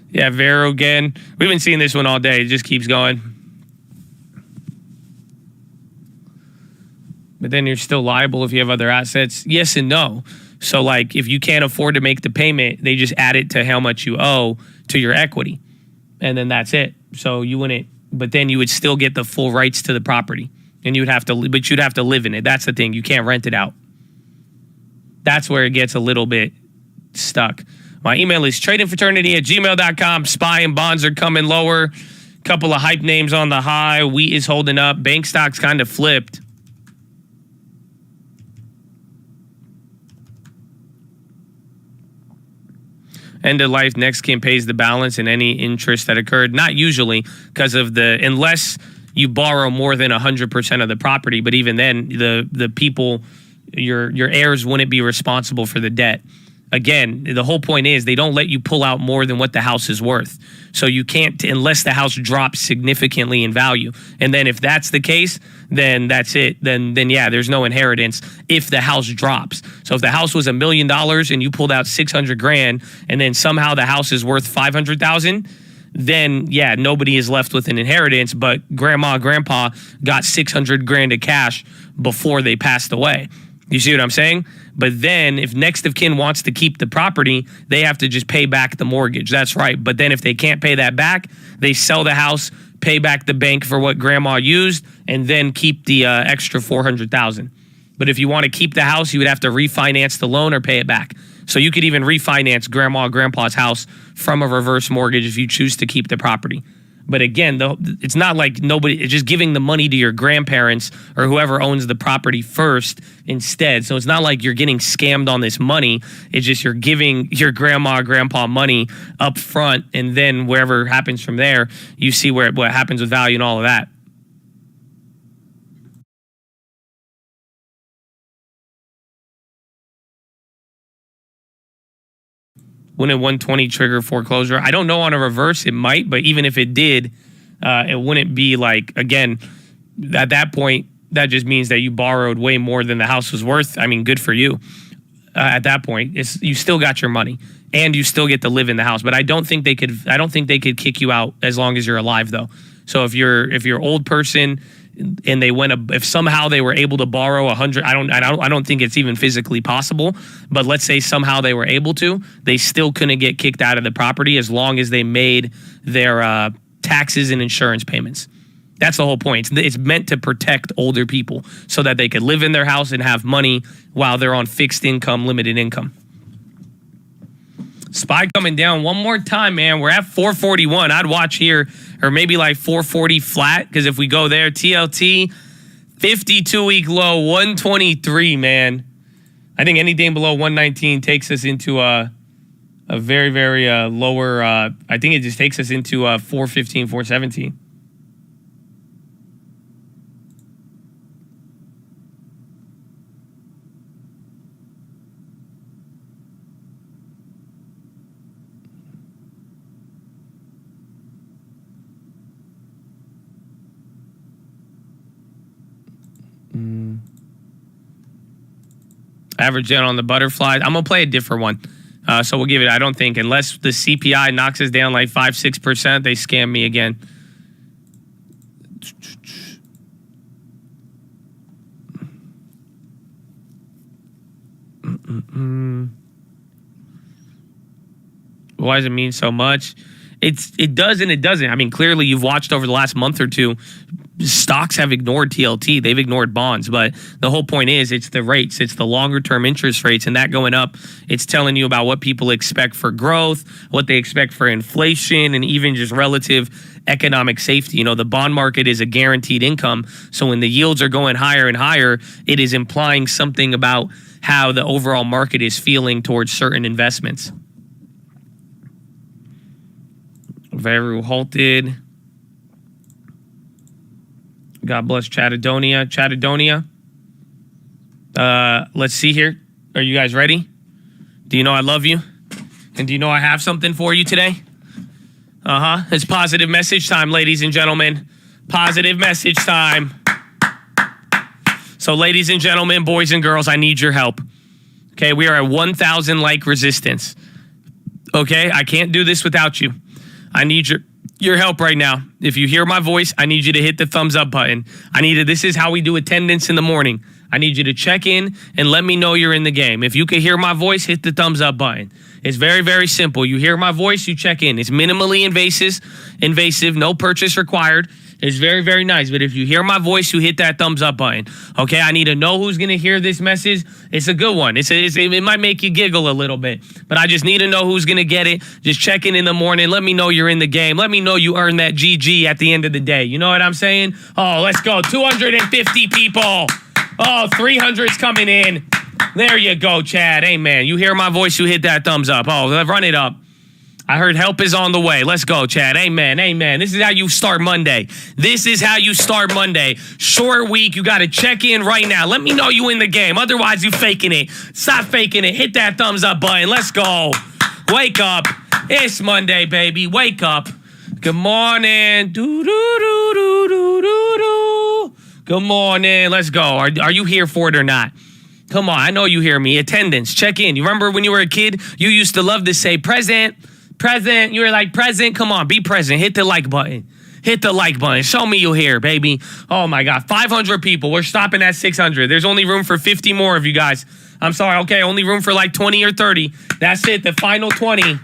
Yeah, Vero again. We've been seeing this one all day. It just keeps going. But then you're still liable if you have other assets. Yes and no. So, like, if you can't afford to make the payment, they just add it to how much you owe to your equity. And then that's it. So you wouldn't, but then you would still get the full rights to the property. And you'd have to live in it. That's the thing. You can't rent it out. That's where it gets a little bit stuck. My email is tradingfraternity@gmail.com. SPY and bonds are coming lower. Couple of hype names on the high. Wheat is holding up. Bank stocks kind of flipped. End of life, next kin pays the balance and any interest that occurred. Not usually, because of unless you borrow more than 100% of the property. But even then, the people, your heirs wouldn't be responsible for the debt. Again, the whole point is they don't let you pull out more than what the house is worth. So you can't, unless the house drops significantly in value. And then if that's the case, then that's it. Then yeah, there's no inheritance if the house drops. So if the house was $1 million and you pulled out 600 grand, and then somehow the house is worth 500,000, then yeah, nobody is left with an inheritance, but grandma, grandpa got 600 grand of cash before they passed away. You see what I'm saying? But then if next of kin wants to keep the property, they have to just pay back the mortgage. That's right. But then if they can't pay that back, they sell the house, pay back the bank for what grandma used, and then keep the extra 400,000. But if you want to keep the house, you would have to refinance the loan or pay it back. So you could even refinance grandma or grandpa's house from a reverse mortgage if you choose to keep the property. But again, it's not like it's just giving the money to your grandparents or whoever owns the property first instead. So it's not like you're getting scammed on this money. It's just you're giving your grandma or grandpa money up front, and then wherever happens from there, you see what happens with value and all of that. Wouldn't 120 trigger foreclosure? I don't know on a reverse. It might, but even if it did, it wouldn't be like, again, at that point, that just means that you borrowed way more than the house was worth. I mean, good for you. At that point, you still got your money and you still get to live in the house. But I don't think they could kick you out as long as you're alive, though. So if you're old person and if somehow they were able to borrow 100, I don't think it's even physically possible, but let's say somehow they were able to, they still couldn't get kicked out of the property as long as they made their taxes and insurance payments. That's the whole point. It's meant to protect older people so that they could live in their house and have money while they're on fixed income, limited income. SPY coming down one more time, man. We're at 441. I'd watch here, or maybe like 440 flat, because if we go there, TLT, 52-week low, 123, man. I think anything below 119 takes us into a very, very lower, I think it just takes us into 415, 417. Average in on the butterflies. I'm going to play a different one. So we'll give it, I don't think, unless the CPI knocks us down like 5-6%, they scam me again. Why does it mean so much? It does and it doesn't. I mean, clearly you've watched over the last month or two, stocks have ignored TLT. They've ignored bonds. But the whole point is it's the rates. It's the longer term interest rates. And that going up, it's telling you about what people expect for growth, what they expect for inflation, and even just relative economic safety. You know, the bond market is a guaranteed income. So when the yields are going higher and higher, it is implying something about how the overall market is feeling towards certain investments. Veru halted. God bless Chattadonia. Let's see here. Are you guys ready? Do you know I love you? And do you know I have something for you today? It's positive message time, ladies and gentlemen. Positive message time. So, ladies and gentlemen, boys and girls, I need your help. Okay, we are at 1,000 like resistance. Okay, I can't do this without you. I need your help right now. If you hear my voice, I need you to hit the thumbs up button. This is how we do attendance in the morning. I need you to check in and let me know you're in the game. If you can hear my voice, hit the thumbs up button. It's very, very simple. You hear my voice, you check in. It's minimally invasive, no purchase required. It's very, very nice. But if you hear my voice, you hit that thumbs up button. Okay, I need to know who's going to hear this message. It's a good one. It might make you giggle a little bit. But I just need to know who's going to get it. Just check in the morning. Let me know you're in the game. Let me know you earned that GG at the end of the day. You know what I'm saying? Oh, let's go. 250 people. Oh, 300's coming in. There you go, Chad. Amen. You hear my voice, you hit that thumbs up. Oh, run it up. I heard help is on the way. Let's go, Chad. Amen. Amen. This is how you start Monday. Short week. You got to check in right now. Let me know you in the game. Otherwise, you faking it. Stop faking it. Hit that thumbs up button. Let's go. Wake up. It's Monday, baby. Wake up. Good morning. Do-do-do-do-do-do-do. Good morning. Let's go. Are you here for it or not? Come on. I know you hear me. Attendance. Check in. You remember when you were a kid, you used to love to say present. You were like, present. Come on, be present. Hit the like button. Show me you here, baby. Oh my God, 500 people. We're stopping at 600. There's only room for 50 more of you guys. I'm sorry. Okay, only room for like 20 or 30. That's it. The final 20.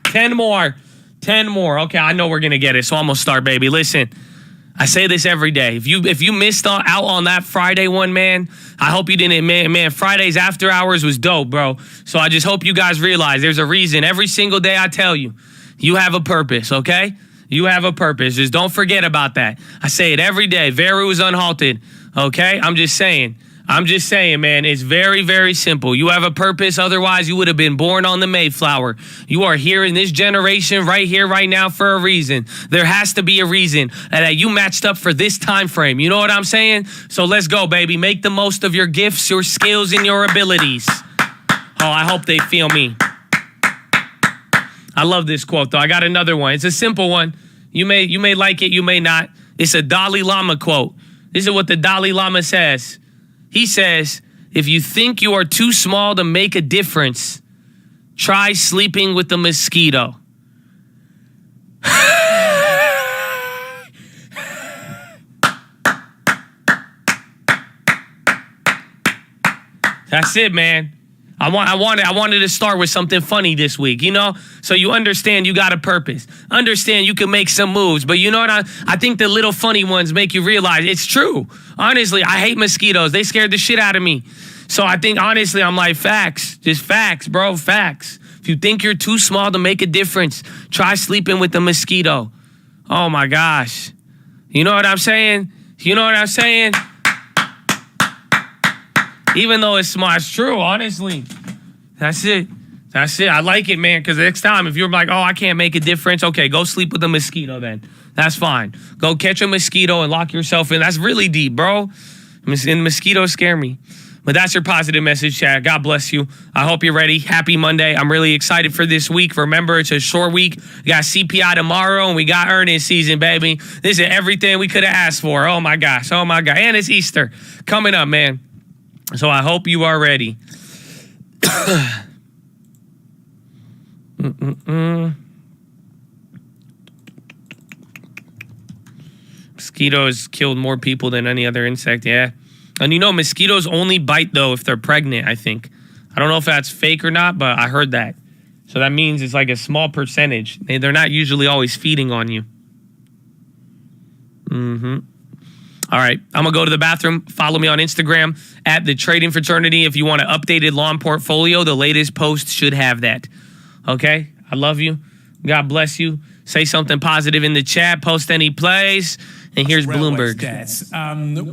10 more. Okay, I know we're gonna get it, so I'm gonna start, baby. Listen. I say this every day. If you missed out on that Friday one, man, I hope you didn't. Man, Friday's after hours was dope, bro. So I just hope you guys realize there's a reason. Every single day I tell you, you have a purpose, okay? You have a purpose. Just don't forget about that. I say it every day. Veru is unhalted, okay? I'm just saying, man, it's very, very simple. You have a purpose. Otherwise, you would have been born on the Mayflower. You are here in this generation right here, right now for a reason. There has to be a reason that you matched up for this time frame. You know what I'm saying? So let's go, baby. Make the most of your gifts, your skills, and your abilities. Oh, I hope they feel me. I love this quote, though. I got another one. It's a simple one. You may like it. You may not. It's a Dalai Lama quote. This is what the Dalai Lama says. He says, if you think you are too small to make a difference, try sleeping with a mosquito. That's it, man. I wanted to start with something funny this week, you know? So you understand you got a purpose. Understand you can make some moves. But you know what? I think the little funny ones make you realize it's true. Honestly, I hate mosquitoes. They scared the shit out of me. So I think, honestly, I'm like, facts. Just facts, bro. Facts. If you think you're too small to make a difference, try sleeping with a mosquito. Oh, my gosh. You know what I'm saying? Even though it's smart, it's true, honestly. That's it. I like it, man, because next time, if you're like, oh, I can't make a difference, okay, go sleep with a mosquito then. That's fine. Go catch a mosquito and lock yourself in. That's really deep, bro. And mosquitoes scare me. But that's your positive message, Chad. God bless you. I hope you're ready. Happy Monday. I'm really excited for this week. Remember, it's a short week. We got CPI tomorrow, and we got earnings season, baby. This is everything we could have asked for. Oh, my gosh. And it's Easter coming up, man. So I hope you are ready. Mosquitoes killed more people than any other insect. Yeah, And you know, mosquitoes only bite, though, if they're pregnant, I think. I don't know if that's fake or not, but I heard that. So that means it's like a small percentage. They're not usually always feeding on you. All right, I'm going to go to the bathroom. Follow me on Instagram at The Trading Fraternity. If you want an updated long portfolio, the latest post should have that. Okay? I love you. God bless you. Say something positive in the chat. Post any plays. And here's Bloomberg. Debt,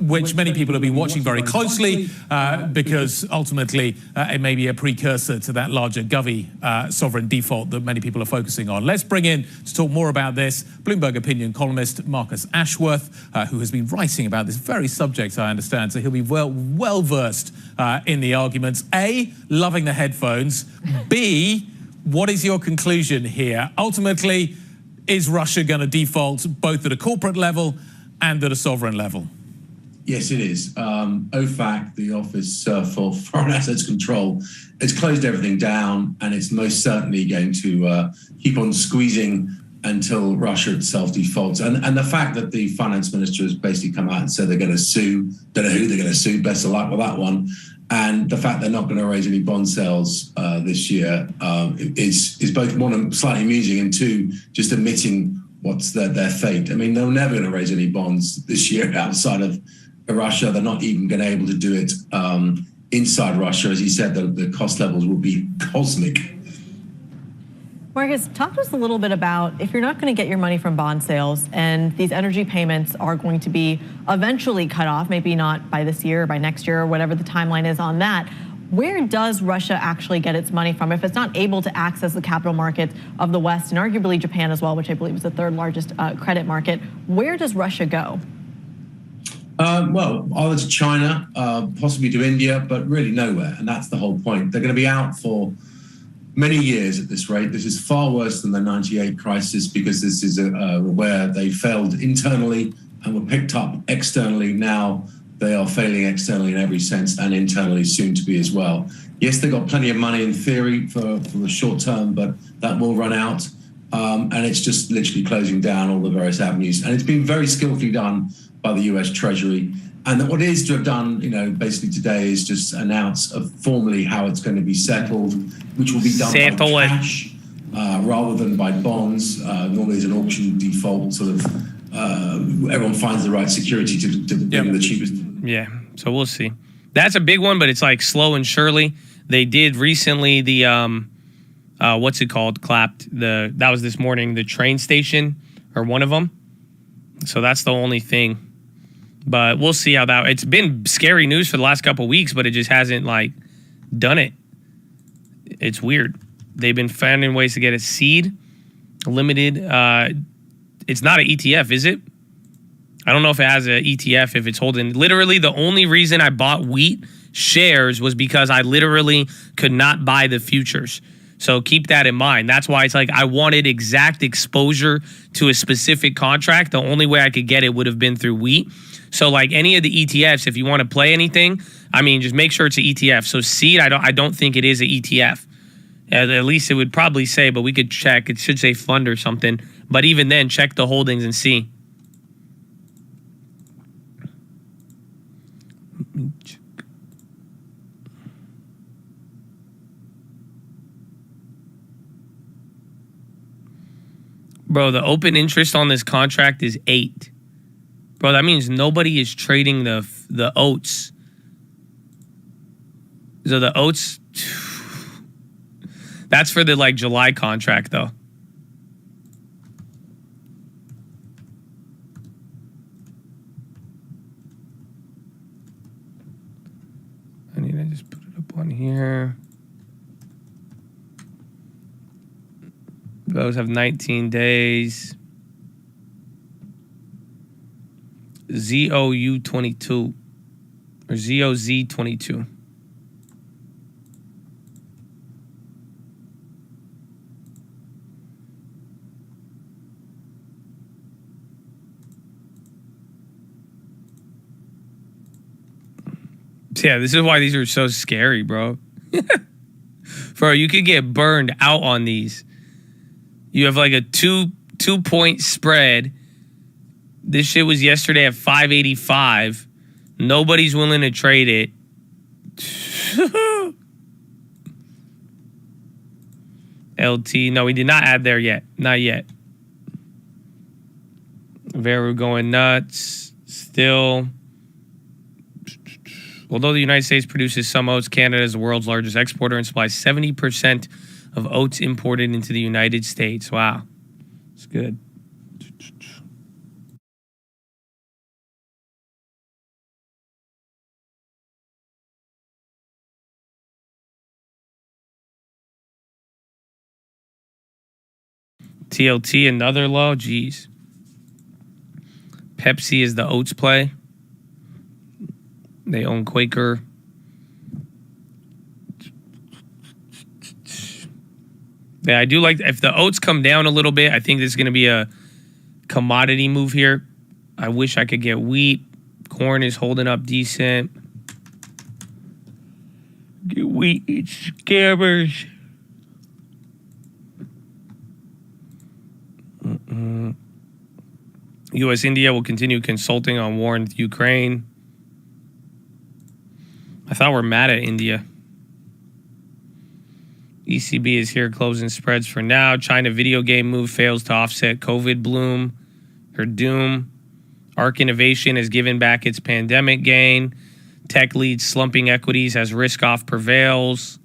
which many people have been watching very closely because ultimately it may be a precursor to that larger Govy sovereign default that many people are focusing on. Let's bring in to talk more about this Bloomberg opinion columnist Marcus Ashworth, who has been writing about this very subject, I understand. So he'll be well versed in the arguments. A, loving the headphones. B, what is your conclusion here? Ultimately, is Russia going to default both at a corporate level and at a sovereign level? Yes, it is. OFAC, the Office for Foreign Assets Control, it's closed everything down, and it's most certainly going to keep on squeezing until Russia itself defaults. And the fact that the finance minister has basically come out and said they're going to sue, don't know who they're going to sue, best of luck with that one. And the fact they're not going to raise any bond sales this year is both, one, slightly amusing, and two, just admitting what's their fate. I mean, they're never going to raise any bonds this year outside of Russia. They're not even going to be able to do it inside Russia. As he said, the cost levels will be cosmic. Marcus, talk to us a little bit about if you're not going to get your money from bond sales and these energy payments are going to be eventually cut off, maybe not by this year or by next year or whatever the timeline is on that, where does Russia actually get its money from if it's not able to access the capital markets of the West and arguably Japan as well, which I believe is the third largest credit market? Where does Russia go? Well, either to China, possibly to India, but really nowhere. And that's the whole point. They're going to be out for many years at this rate. This is far worse than the 98 crisis because this is where they failed internally and were picked up externally. Now they are failing externally in every sense and internally soon to be as well. Yes, they've got plenty of money in theory for the short term, but that will run out. And it's just literally closing down all the various avenues. And it's been very skillfully done by the US Treasury. And what it is to have done, basically today is just announce formally how it's going to be settled, which will be done by cash rather than by bonds. Normally there's an auction default, sort of everyone finds the right security to bring the cheapest. Yeah, so we'll see. That's a big one, but it's like slow and surely. They did recently the, what's it called, clapped. That was this morning, the train station, or one of them. So that's the only thing. But we'll see how that. It's been scary news for the last couple of weeks, but it just hasn't done it. It's weird. They've been finding ways to get a seed limited. It's not an ETF, is it? I don't know if it has an ETF. If it's holding. Literally, the only reason I bought wheat shares was because I literally could not buy the futures. So keep that in mind. That's why it's I wanted exact exposure to a specific contract. The only way I could get it would have been through wheat. So any of the ETFs, if you want to play anything, just make sure it's an ETF. So seed, I don't think it is an ETF. At least it would probably say, but we could check. It should say fund or something. But even then, check the holdings and see. Bro, the open interest on this contract is 8. Bro, that means nobody is trading the oats. So the oats, that's for the July contract though. I need to just put it up on here. Those have 19 days. ZOU22 or ZOZ22. Yeah, this is why these are so scary, bro. Bro, you could get burned out on these. You have a 2-point spread. This shit was yesterday at 585. Nobody's willing to trade it. LT. No, we did not add there yet. Not yet. Veru going nuts. Still. Although the United States produces some oats, Canada is the world's largest exporter and supplies 70% of oats imported into the United States. Wow. It's good. TLT, another low. Jeez. Pepsi is the oats play. They own Quaker. Yeah, I do like, if the oats come down a little bit, I think there's going to be a commodity move here. I wish I could get wheat. Corn is holding up decent. Get wheat, it's scammers. U.S.-India will continue consulting on war in Ukraine. I thought we're mad at India. ECB is here closing spreads for now. China video game move fails to offset COVID bloom or doom. ARK Innovation has given back its pandemic gain. Tech leads slumping equities as risk off prevails.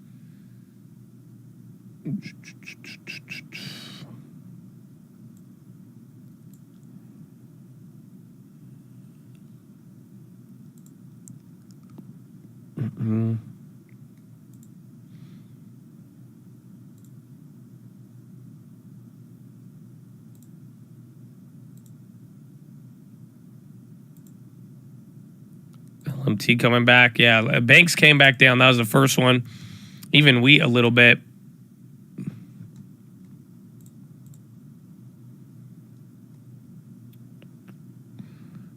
LMT coming back. Yeah, banks came back down. That was the first one. Even wheat a little bit.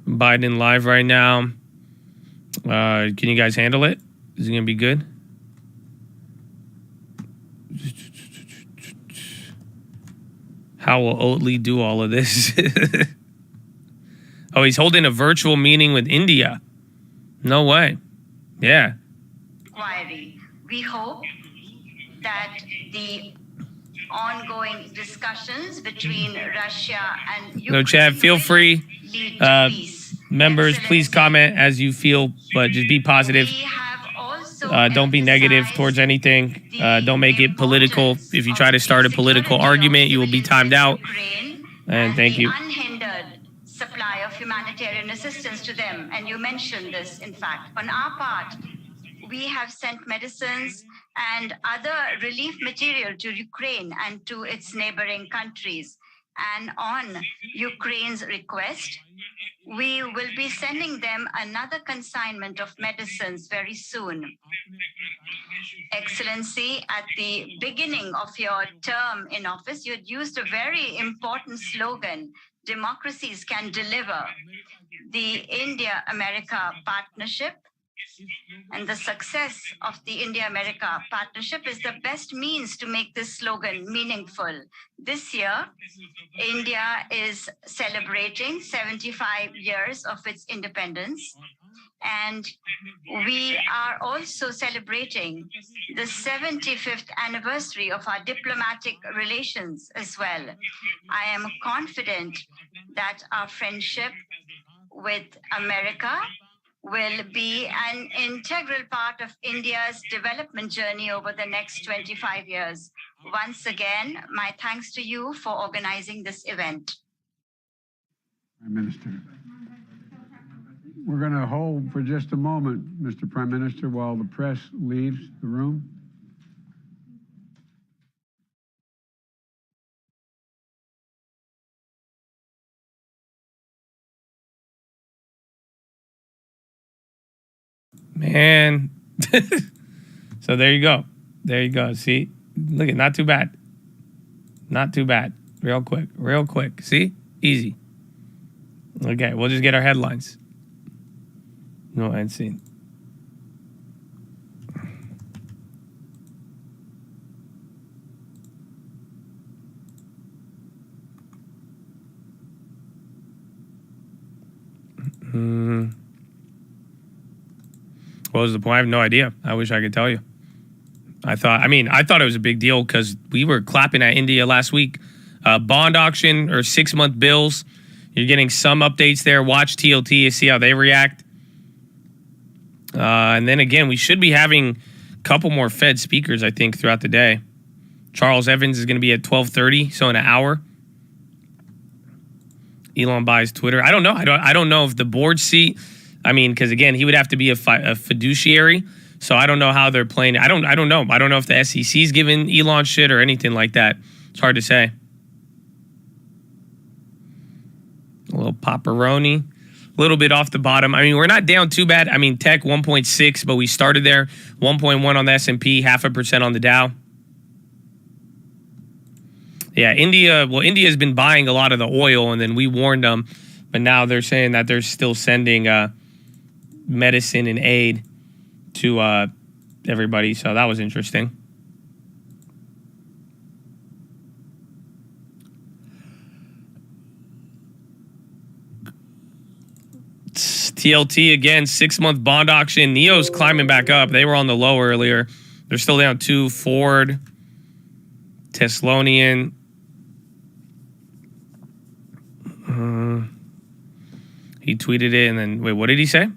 Biden live right now. Can you guys handle it? Is it going to be good? How will Oatly do all of this? Oh, he's holding a virtual meeting with India. No way. Yeah. Inquiry. We hope that the ongoing discussions between Russia and Ukraine. No, Chad, feel free. Members, please comment as you feel, but just be positive. Don't be negative towards anything. Don't make it political. If you try to start a political argument, you will be timed out. And thank you. Unhindered supply of humanitarian assistance to them. And you mentioned this, in fact. On our part, we have sent medicines and other relief material to Ukraine and to its neighboring countries. And on Ukraine's request, we will be sending them another consignment of medicines very soon. Excellency, at the beginning of your term in office, you had used a very important slogan, democracies can deliver. The India-America partnership and the success of the India-America partnership is the best means to make this slogan meaningful. This year, India is celebrating 75 years of its independence. And we are also celebrating the 75th anniversary of our diplomatic relations as well. I am confident that our friendship with America will be an integral part of India's development journey over the next 25 years. Once again, my thanks to you for organizing this event. Prime Minister. We're going to hold for just a moment, Mr. Prime Minister, while the press leaves the room. Man. So there you go. There you go. See? Look at, not too bad. Not too bad. Real quick. Real quick. See? Easy. Okay, we'll just get our headlines. No end scene. What was the point? I have no idea. I wish I could tell you. I thought it was a big deal because we were clapping at India last week. Bond auction or 6-month bills. You're getting some updates there. Watch TLT to see how they react. And then again, we should be having a couple more Fed speakers, I think, throughout the day. Charles Evans is going to be at 12:30, so in an hour. Elon buys Twitter. I don't know. I don't know if the board seat. I mean, because again, he would have to be a fiduciary. So I don't know how they're playing. I don't know. I don't know if the SEC's giving Elon shit or anything like that. It's hard to say. A little pepperoni. A little bit off the bottom. I mean, we're not down too bad. I mean, tech 1.6, but we started there. 1.1 on the S&P, 0.5% on the Dow. Yeah, India has been buying a lot of the oil, and then we warned them. But now they're saying that they're still sending medicine and aid to everybody. So that was interesting. TLT again, 6-month bond auction. NEO's climbing back up. They were on the low earlier. They're still down 2. Ford, Thessalonian. He tweeted it and then, wait, what did he say?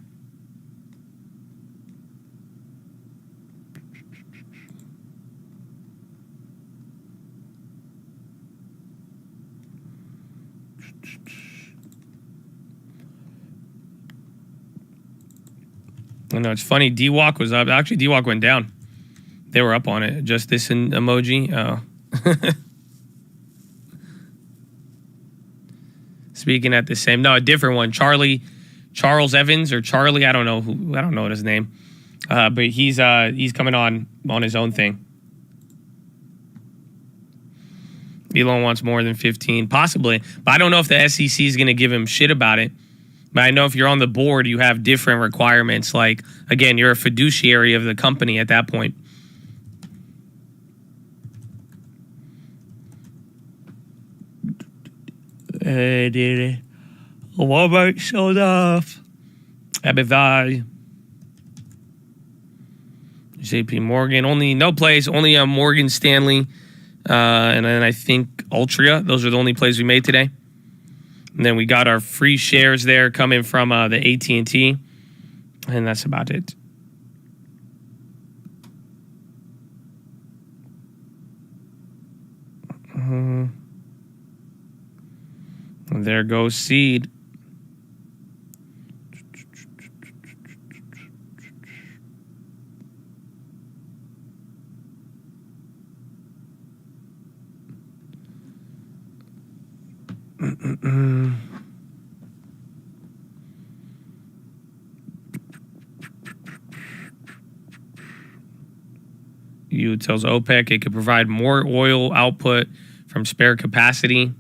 I know, it's funny. DWalk was up. Actually, DWalk went down. They were up on it. Just this emoji. Oh. Speaking at the same. No, a different one. Charles Evans or Charlie. I don't know what his name. But he's coming on his own thing. Elon wants more than 15, possibly. But I don't know if the SEC is going to give him shit about it. But I know if you're on the board, you have different requirements. Like, again, you're a fiduciary of the company at that point. Walmart sold off. Abivai. JP Morgan. Only no plays. Only Morgan Stanley. And then I think Altria. Those are the only plays we made today. And then we got our free shares there coming from the AT&T. And that's about it. And there goes Seed. EU tells OPEC it could provide more oil output from spare capacity.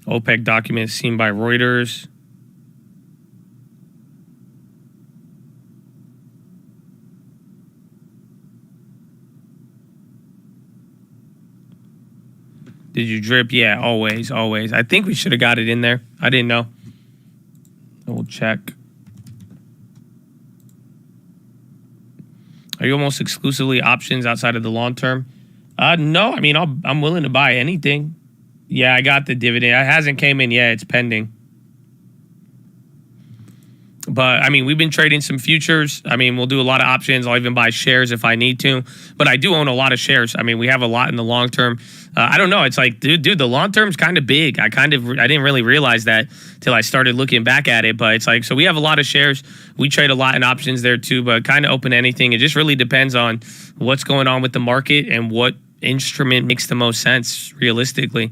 OPEC document seen by Reuters. Did you drip? Yeah, always. I think we should have got it in there. I didn't know. We'll check. Are you almost exclusively options outside of the long term? No, I mean, I'm willing to buy anything. Yeah, I got the dividend. It hasn't came in yet. It's pending. But, I mean, we've been trading some futures. I mean, we'll do a lot of options. I'll even buy shares if I need to. But I do own a lot of shares. I mean, we have a lot in the long term. I don't know. It's like, dude, the long term's kind of big. I didn't really realize that till I started looking back at it. But it's like, so we have a lot of shares. We trade a lot in options there too, but kind of open to anything. It just really depends on what's going on with the market and what instrument makes the most sense realistically.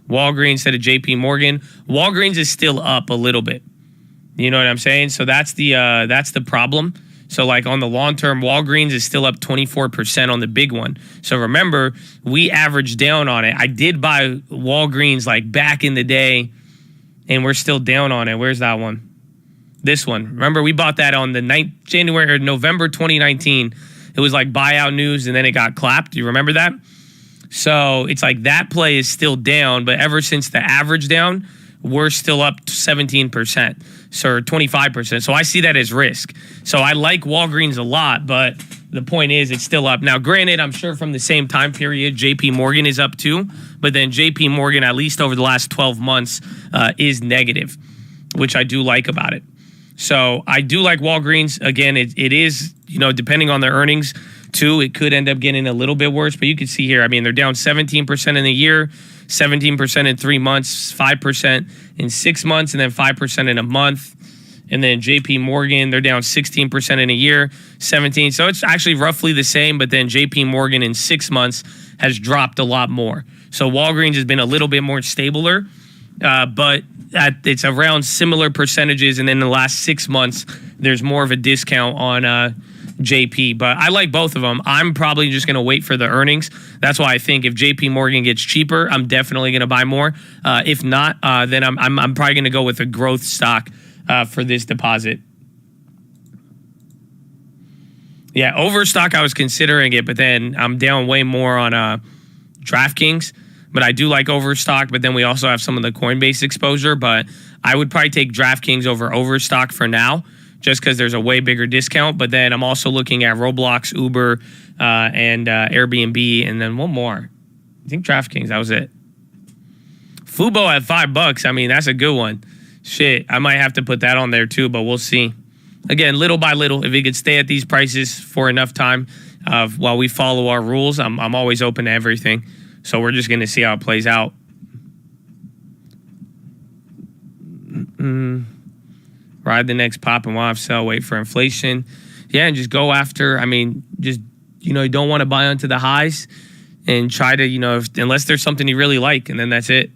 Walgreens instead of JP Morgan. Walgreens is still up a little bit. You know what I'm saying? So that's the problem. So like on the long term, Walgreens is still up 24% on the big one. So remember, we averaged down on it. I did buy Walgreens like back in the day, and we're still down on it. Where's that one? This one. Remember, we bought that on the November 2019. It was like buyout news, and then it got clapped. Do you remember that? So it's like that play is still down, but ever since the average down, we're still up 17%. So 25%. So I see that as risk. So I like Walgreens a lot, but the point is it's still up. Now, granted, I'm sure from the same time period, JP Morgan is up too, but then JP Morgan, at least over the last 12 months, is negative, which I do like about it. So I do like Walgreens. Again, it is, depending on their earnings too, it could end up getting a little bit worse, but you can see here, I mean, they're down 17% in a year, 17% in 3 months, 5% in 6 months, and then 5% in a month. And then JP Morgan, they're down 16% in a year, 17. So it's actually roughly the same, but then JP Morgan in 6 months has dropped a lot more. So Walgreens has been a little bit more stabler, but it's around similar percentages. And then in the last 6 months, there's more of a discount on JP. But I like both of them. I'm probably just going to wait for the earnings. That's why I think if JP Morgan gets cheaper, I'm definitely going to buy more. If not, then I'm probably going to go with a growth stock for this deposit. Yeah, Overstock, I was considering it, but then I'm down way more on DraftKings. But I do like Overstock, but then we also have some of the Coinbase exposure. But I would probably take DraftKings over Overstock for now, just because there's a way bigger discount. But then I'm also looking at Roblox, Uber, and Airbnb, and then one more. I think DraftKings, that was it. Fubo at $5. I mean, that's a good one. Shit, I might have to put that on there too, but we'll see. Again, little by little, if it could stay at these prices for enough time while we follow our rules, I'm always open to everything. So we're just going to see how it plays out. Ride the next pop and one-off sell, wait for inflation. Yeah, and just go after, I mean, just, you don't want to buy onto the highs and try to, unless there's something you really like, and then that's it.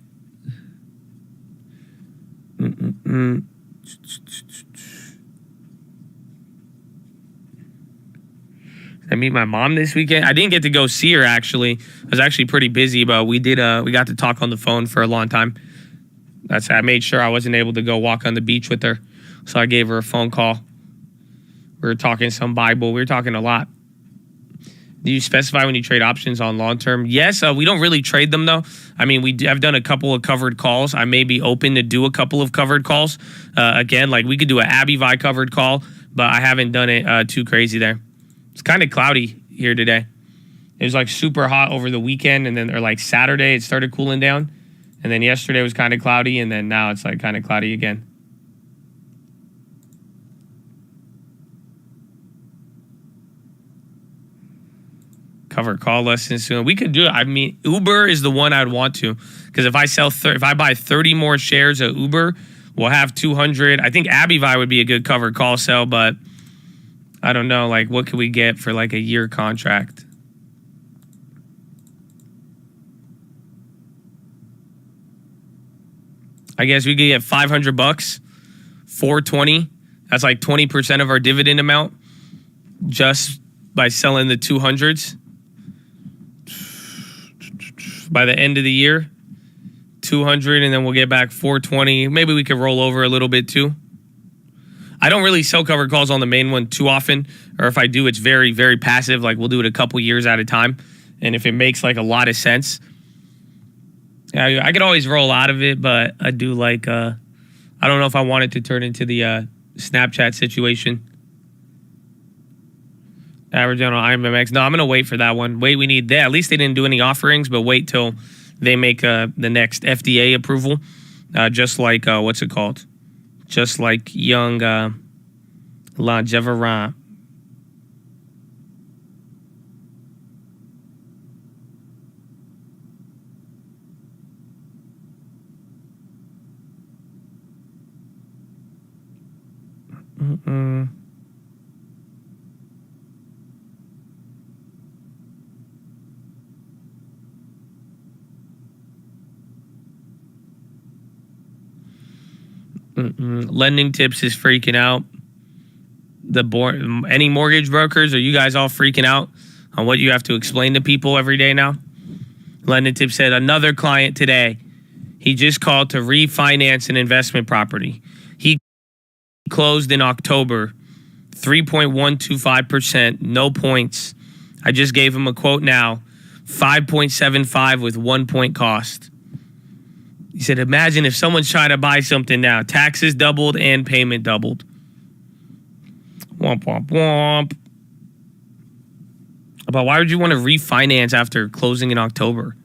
I meet my mom this weekend. I didn't get to go see her, actually. I was actually pretty busy, but we got to talk on the phone for a long time. I made sure I wasn't able to go walk on the beach with her, so I gave her a phone call. We were talking some Bible. We were talking a lot. Do you specify when you trade options on long term? Yes, we don't really trade them though. I mean, I've done a couple of covered calls. I may be open to do a couple of covered calls. Again, like we could do an AbbVie covered call, but I haven't done it too crazy there. It's kind of cloudy here today. It was like super hot over the weekend, and then or like Saturday it started cooling down, and then yesterday was kind of cloudy, and then now it's like kind of cloudy again. Cover call lessons soon. We could do it. I mean, Uber is the one I'd want to, because if I buy 30 more shares of Uber, we'll have 200. I think AbbVie would be a good cover call sell, but I don't know. Like, what could we get for like a year contract? I guess we could get $500, $420. That's like 20% of our dividend amount just by selling the 200s. By the end of the year, 200, and then we'll get back 420. Maybe we could roll over a little bit too. I don't really sell covered calls on the main one too often, or if I do, it's very, very passive. Like we'll do it a couple years at a time, and if it makes like a lot of sense, I could always roll out of it. But I do like, I don't know if I want it to turn into the Snapchat situation. Average on IMMX. No, I'm going to wait for that one. We need that. At least they didn't do any offerings, but wait till they make the next FDA approval. Just like, what's it called? Just like young Longeveron. Lending Tips is freaking out. Any mortgage brokers, are you guys all freaking out on what you have to explain to people every day now? Lending Tips said another client today, he just called to refinance an investment property. He closed in October, 3.125%, no points. I just gave him a quote now, 5.75 with 1 point cost. He said, imagine if someone's trying to buy something now. Taxes doubled and payment doubled. Womp, womp, womp. But why would you want to refinance after closing in October?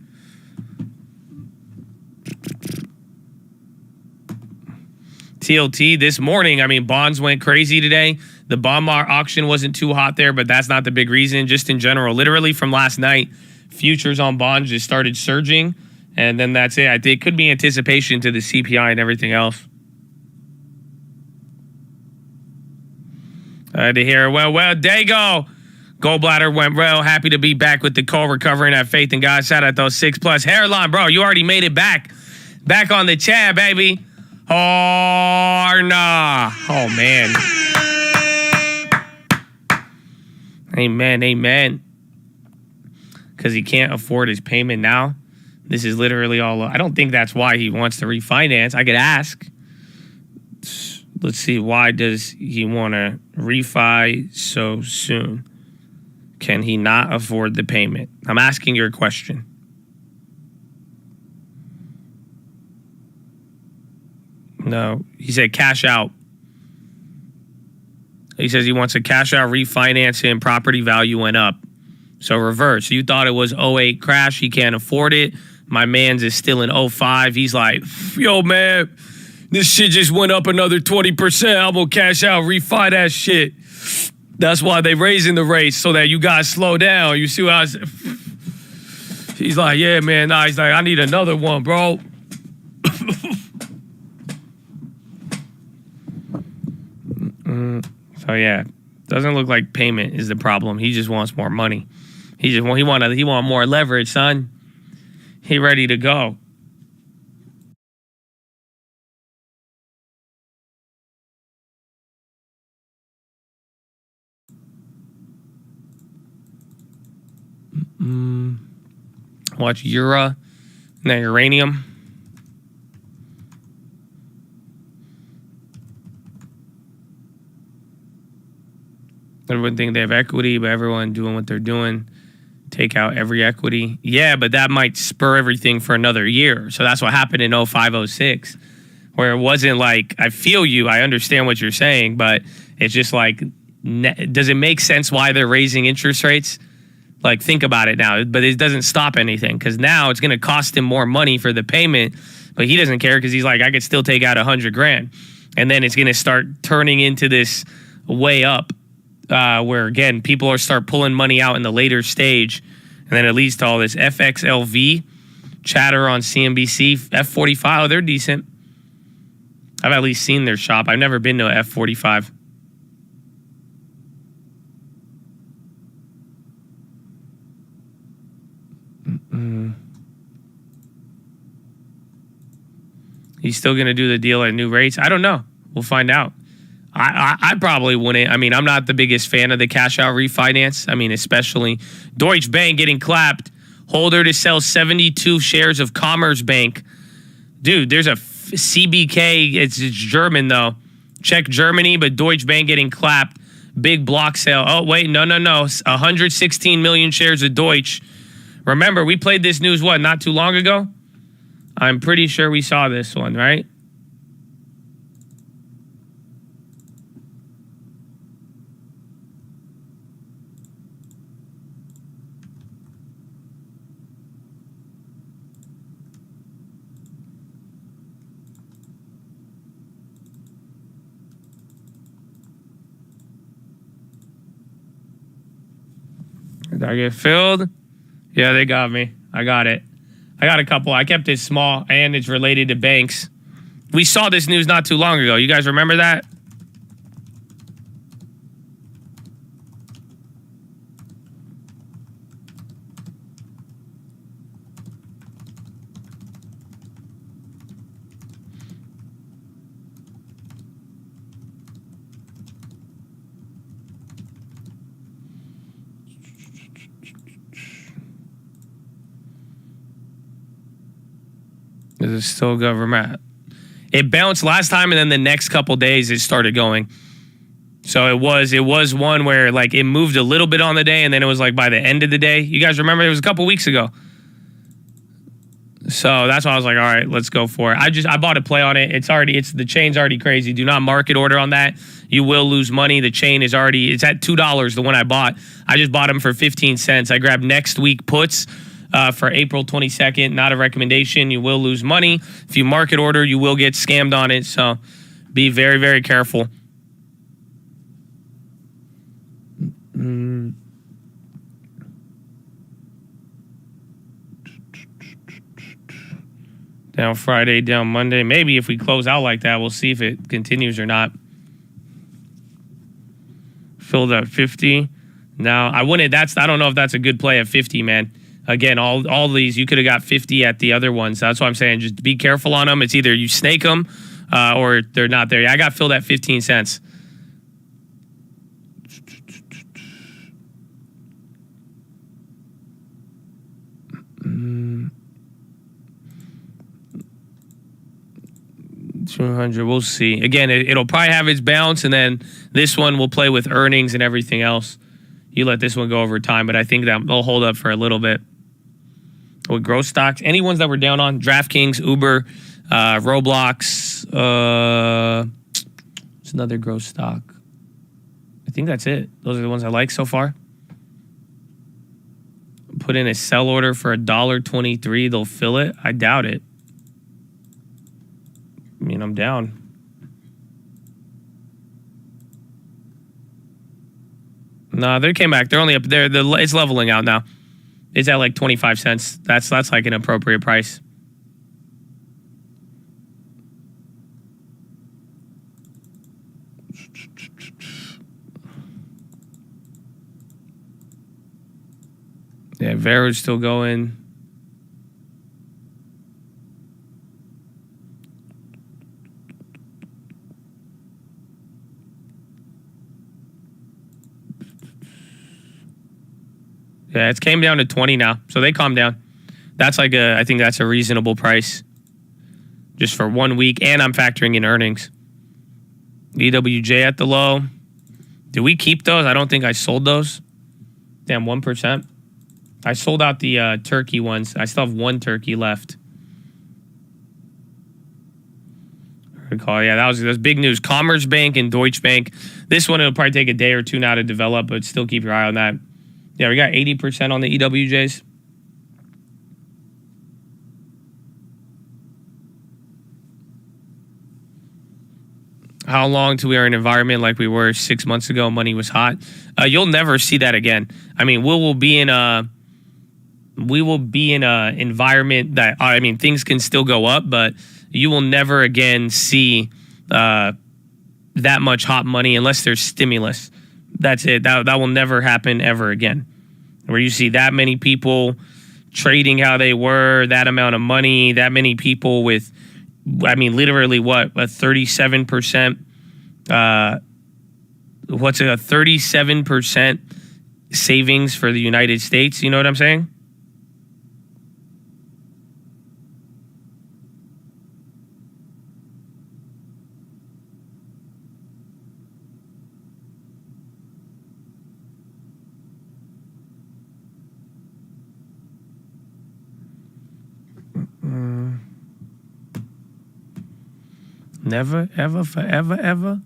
TLT this morning, I mean, bonds went crazy today. The bond auction wasn't too hot there, but that's not the big reason. Just in general, literally from last night, futures on bonds just started surging. And then that's it. I think it could be anticipation to the CPI and everything else. I had to hear, well, Dago. Gallbladder went well. Happy to be back with the call, recovering that faith in God. Shout out those 6+ hairline, bro. You already made it back. Back on the chat, baby. Oh, nah. Oh, man. Amen, amen. Because he can't afford his payment now. This is literally all. I don't think that's why he wants to refinance. I could ask. Let's see. Why does he want to refi so soon? Can he not afford the payment? I'm asking your question. No, he said cash out. He says he wants to cash out, refinance it, and property value went up. So reverse. You thought it was '08 crash. He can't afford it. My man's is still in '05. He's like, yo, man, this shit just went up another 20%. I'm going to cash out, refi that shit. That's why they raising the rates so that you guys slow down. You see what I was... He's like, yeah, man. Nah, he's like, I need another one, bro. So yeah, doesn't look like payment is the problem. He just wants more money. He want more leverage, son. He ready to go. Watch Ura and then uranium. Everyone think they have equity, but everyone doing what they're doing. Take out every equity. Yeah, but that might spur everything for another year. So that's what happened in 05, 06, where it wasn't like, I feel you, I understand what you're saying, but it's just like, does it make sense why they're raising interest rates? Like, think about it now, but it doesn't stop anything because now it's going to cost him more money for the payment, but he doesn't care because he's like, I could still take out $100,000. And then it's going to start turning into this way up. Where again people are start pulling money out in the later stage, and then it leads to all this FXLV chatter on CNBC. F45, oh, they're decent. I've at least seen their shop. I've never been to a F45. He's still gonna do the deal at new rates? I don't know. We'll find out. I probably wouldn't. I mean, I'm not the biggest fan of the cash out refinance. I mean, especially Deutsche Bank getting clapped. Holder to sell 72 shares of Commerzbank. Dude, there's a CBK. It's German, though. Check Germany, but Deutsche Bank getting clapped. Big block sale. Oh, wait, no. 116 million shares of Deutsche. Remember, we played this news, not too long ago? I'm pretty sure we saw this one, right? Did I get filled? Yeah, they got me. I got it. I got a couple. I kept it small, and it's related to banks. We saw this news not too long ago. You guys remember that? Is it still government? It bounced last time, and then the next couple days it started going. So it was one where like it moved a little bit on the day, and then it was like by the end of the day. You guys remember? It was a couple weeks ago. So that's why I was like, all right, let's go for it. I bought a play on it. The chain's already crazy. Do not market order on that. You will lose money. The chain it's at $2, the one I bought. I just bought them for 15 cents. I grabbed next week puts for April 22nd. Not a recommendation. You will lose money. If you market order, you will get scammed on it. So be very, very careful. Down Friday, down Monday. Maybe if we close out like that, we'll see if it continues or not. Filled at 50. Now, I don't know if that's a good play at 50, man. Again, all these, you could have got 50 at the other ones. That's what I'm saying. Just be careful on them. It's either you snake them or they're not there. I got filled at 15 cents. $200. We'll see. Again, it'll probably have its bounce, and then this one will play with earnings and everything else. You let this one go over time, but I think that they'll hold up for a little bit. With growth stocks, any ones that we're down on, DraftKings, Uber, Roblox, it's another growth stock. I think that's it. Those are the ones I like so far. Put in a sell order for $1.23. They'll fill it. I doubt it. I mean, I'm down. No, they came back. They're only up there. It's leveling out now. It's at like 25 cents. That's like an appropriate price. Yeah, Vera's still going. Yeah, it's came down to 20 now, so they calmed down. That's I think that's a reasonable price, just for 1 week, and I'm factoring in earnings. EWJ at the low. Did we keep those? I don't think I sold those. Damn, 1%. I sold out the turkey ones. I still have one turkey left. Recall, yeah, that was big news. Commerce Bank and Deutsche Bank. This one, it'll probably take a day or two now to develop, but still keep your eye on that. Yeah, we got 80% on the EWJs. How long till we are in an environment like we were 6 months ago? Money was hot. You'll never see that again. I mean, we will be in a environment that, I mean, things can still go up, but you will never again see that much hot money unless there's stimulus. That's it. That will never happen ever again. Where you see that many people trading how they were, that amount of money, that many people with, I mean, literally what, a 37%, what's a 37% savings for the United States? You know what I'm saying? Never, ever, forever, ever.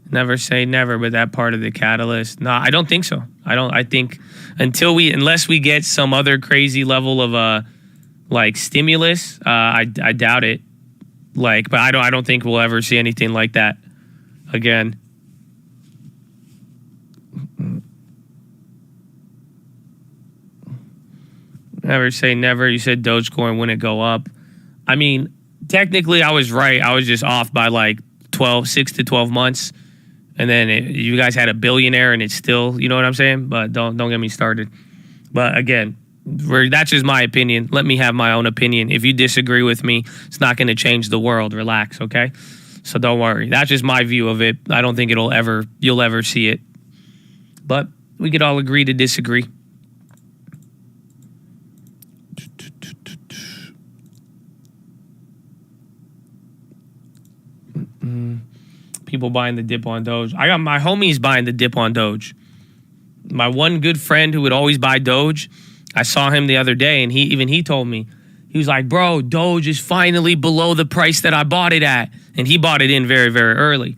Never say never, but that part of the catalyst. No, I don't think so. I think unless we get some other crazy level of like stimulus, I doubt it. But I don't think we'll ever see anything like that again. Never say never. You said Dogecoin wouldn't go up. I mean, technically, I was right. I was just off by like 6 to 12 months. And then you guys had a billionaire and it's still, you know what I'm saying? But don't get me started. But again, that's just my opinion. Let me have my own opinion. If you disagree with me, it's not going to change the world. Relax, okay? So don't worry. That's just my view of it. I don't think you'll ever see it. But we could all agree to disagree. People buying the dip on Doge. I got my homies buying the dip on Doge. My one good friend who would always buy Doge, I saw him the other day, and he told me, he was like, bro, Doge is finally below the price that I bought it at. And he bought it in very, very early.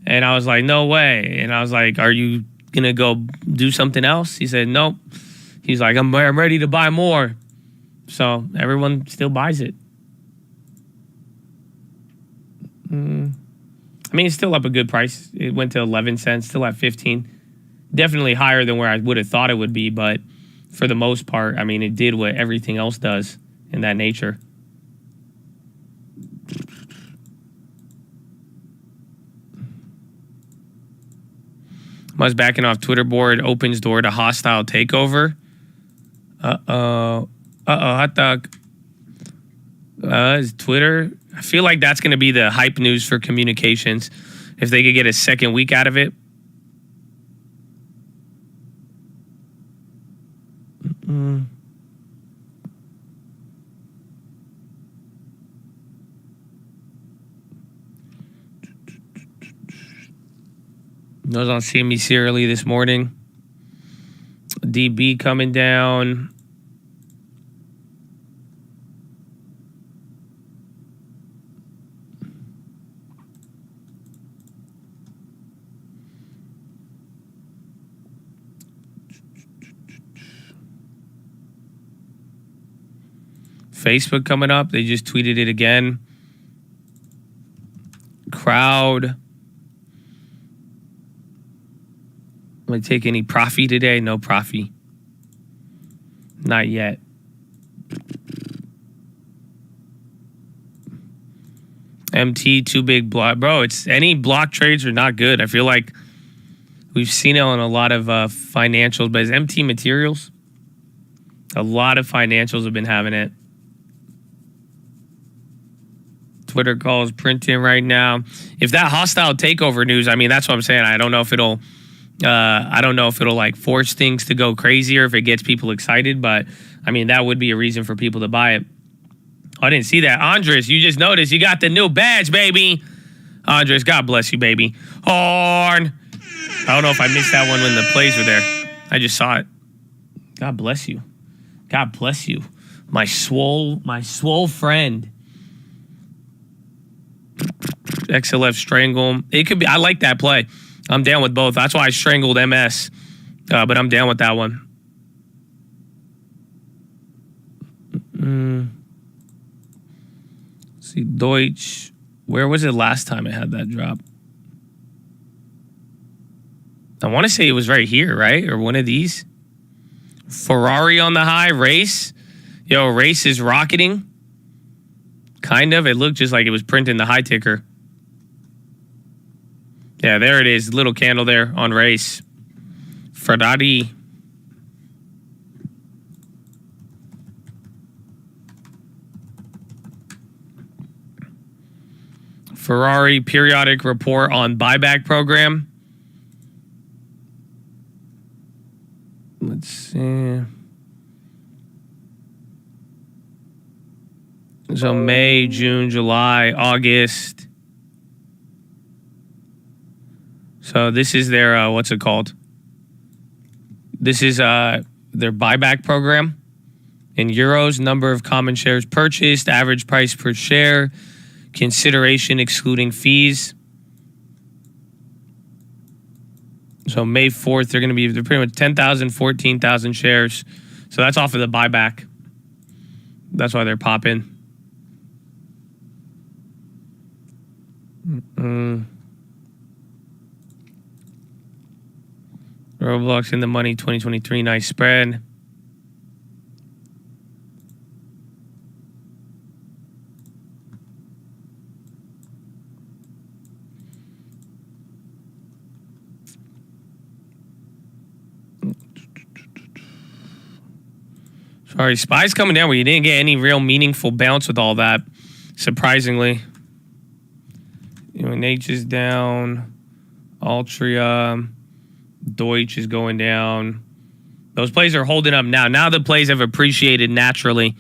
And I was like, no way. And I was like, are you going to go do something else? He said, nope. He's like, I'm ready to buy more. So everyone still buys it. I mean, it's still up a good price. It went to 11 cents, still at 15. Definitely higher than where I would have thought it would be. But for the most part, I mean, it did what everything else does in that nature. Must backing off Twitter board opens door to hostile takeover. Hot dog. Is Twitter? I feel like that's going to be the hype news for communications. If they could get a second week out of it. Those on CNBC early this morning. DB coming down. Facebook coming up. They just tweeted it again. Crowd. Am I take any profit today? No profit. Not yet. MT, too big block. Bro, it's any block trades are not good. I feel like we've seen it on a lot of financials, but it's MT materials. A lot of financials have been having it. Twitter calls printing right now. If that hostile takeover news, I mean, that's what I'm saying. I don't know if it'll like force things to go crazy or if it gets people excited, but I mean, that would be a reason for people to buy it. Oh, I didn't see that. Andres, you just noticed you got the new badge, baby. Andres, God bless you, baby. Horn. I don't know if I missed that one when the plays were there. I just saw it. God bless you. God bless you. My swole friend. XLF strangle. It could be. I like that play. I'm down with both. That's why I strangled MS. But I'm down with that one. See, Deutsch. Where was it last time I had that drop? I want to say it was right here, right? Or one of these. Ferrari on the high. Race. Yo, Race is rocketing. Kind of. It looked just like it was printing the high ticker. Yeah, there it is. Little candle there on Race. Ferrari. Ferrari periodic report on buyback program. Let's see. So May, June, July, August. So this is their, what's it called? This is their buyback program. In euros, number of common shares purchased, average price per share, consideration excluding fees. So May 4th, they're pretty much 10,000, 14,000 shares. So that's off of the buyback. That's why they're popping. Roblox in the money 2023, nice spread. Sorry, SPY's coming down where you didn't get any real meaningful bounce with all that, surprisingly. UNH is down. Altria. Deutsch is going down. Those plays are holding up now. Now the plays have appreciated naturally.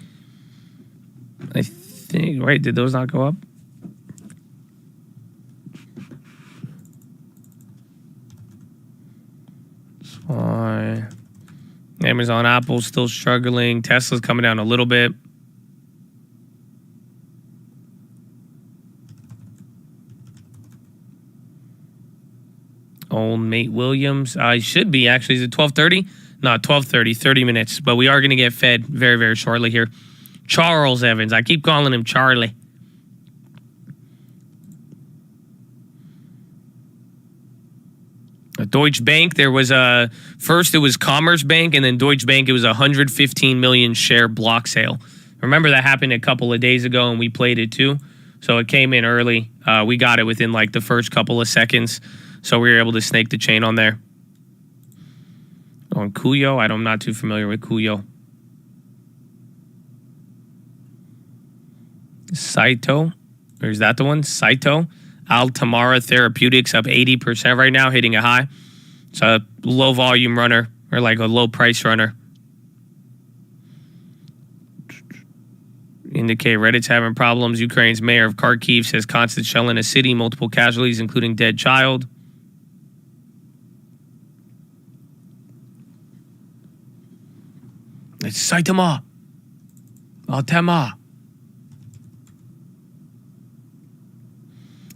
I think, wait, did those not go up? SPY. Amazon, Apple still struggling. Tesla's coming down a little bit. Old Mate Williams. I should be actually. Is it 12:30? Not 12:30. 30 minutes. But we are going to get fed very, very shortly here. Charles Evans. I keep calling him Charlie. Deutsche Bank. There was first it was Commerce Bank, and then Deutsche Bank. It was 115 million share block sale. Remember that happened a couple of days ago, and we played it too. So it came in early. We got it within like the first couple of seconds. So we were able to snake the chain on there. On Kuyo, I'm not too familiar with Kuyo. Saito, or is that the one? Saito. Altamara Therapeutics up 80% right now, hitting a high. It's a low volume runner, or like a low price runner. Indicate Reddit's having problems. Ukraine's mayor of Kharkiv says constant shell in a city, multiple casualties, including dead child. It's Saitama. Altama.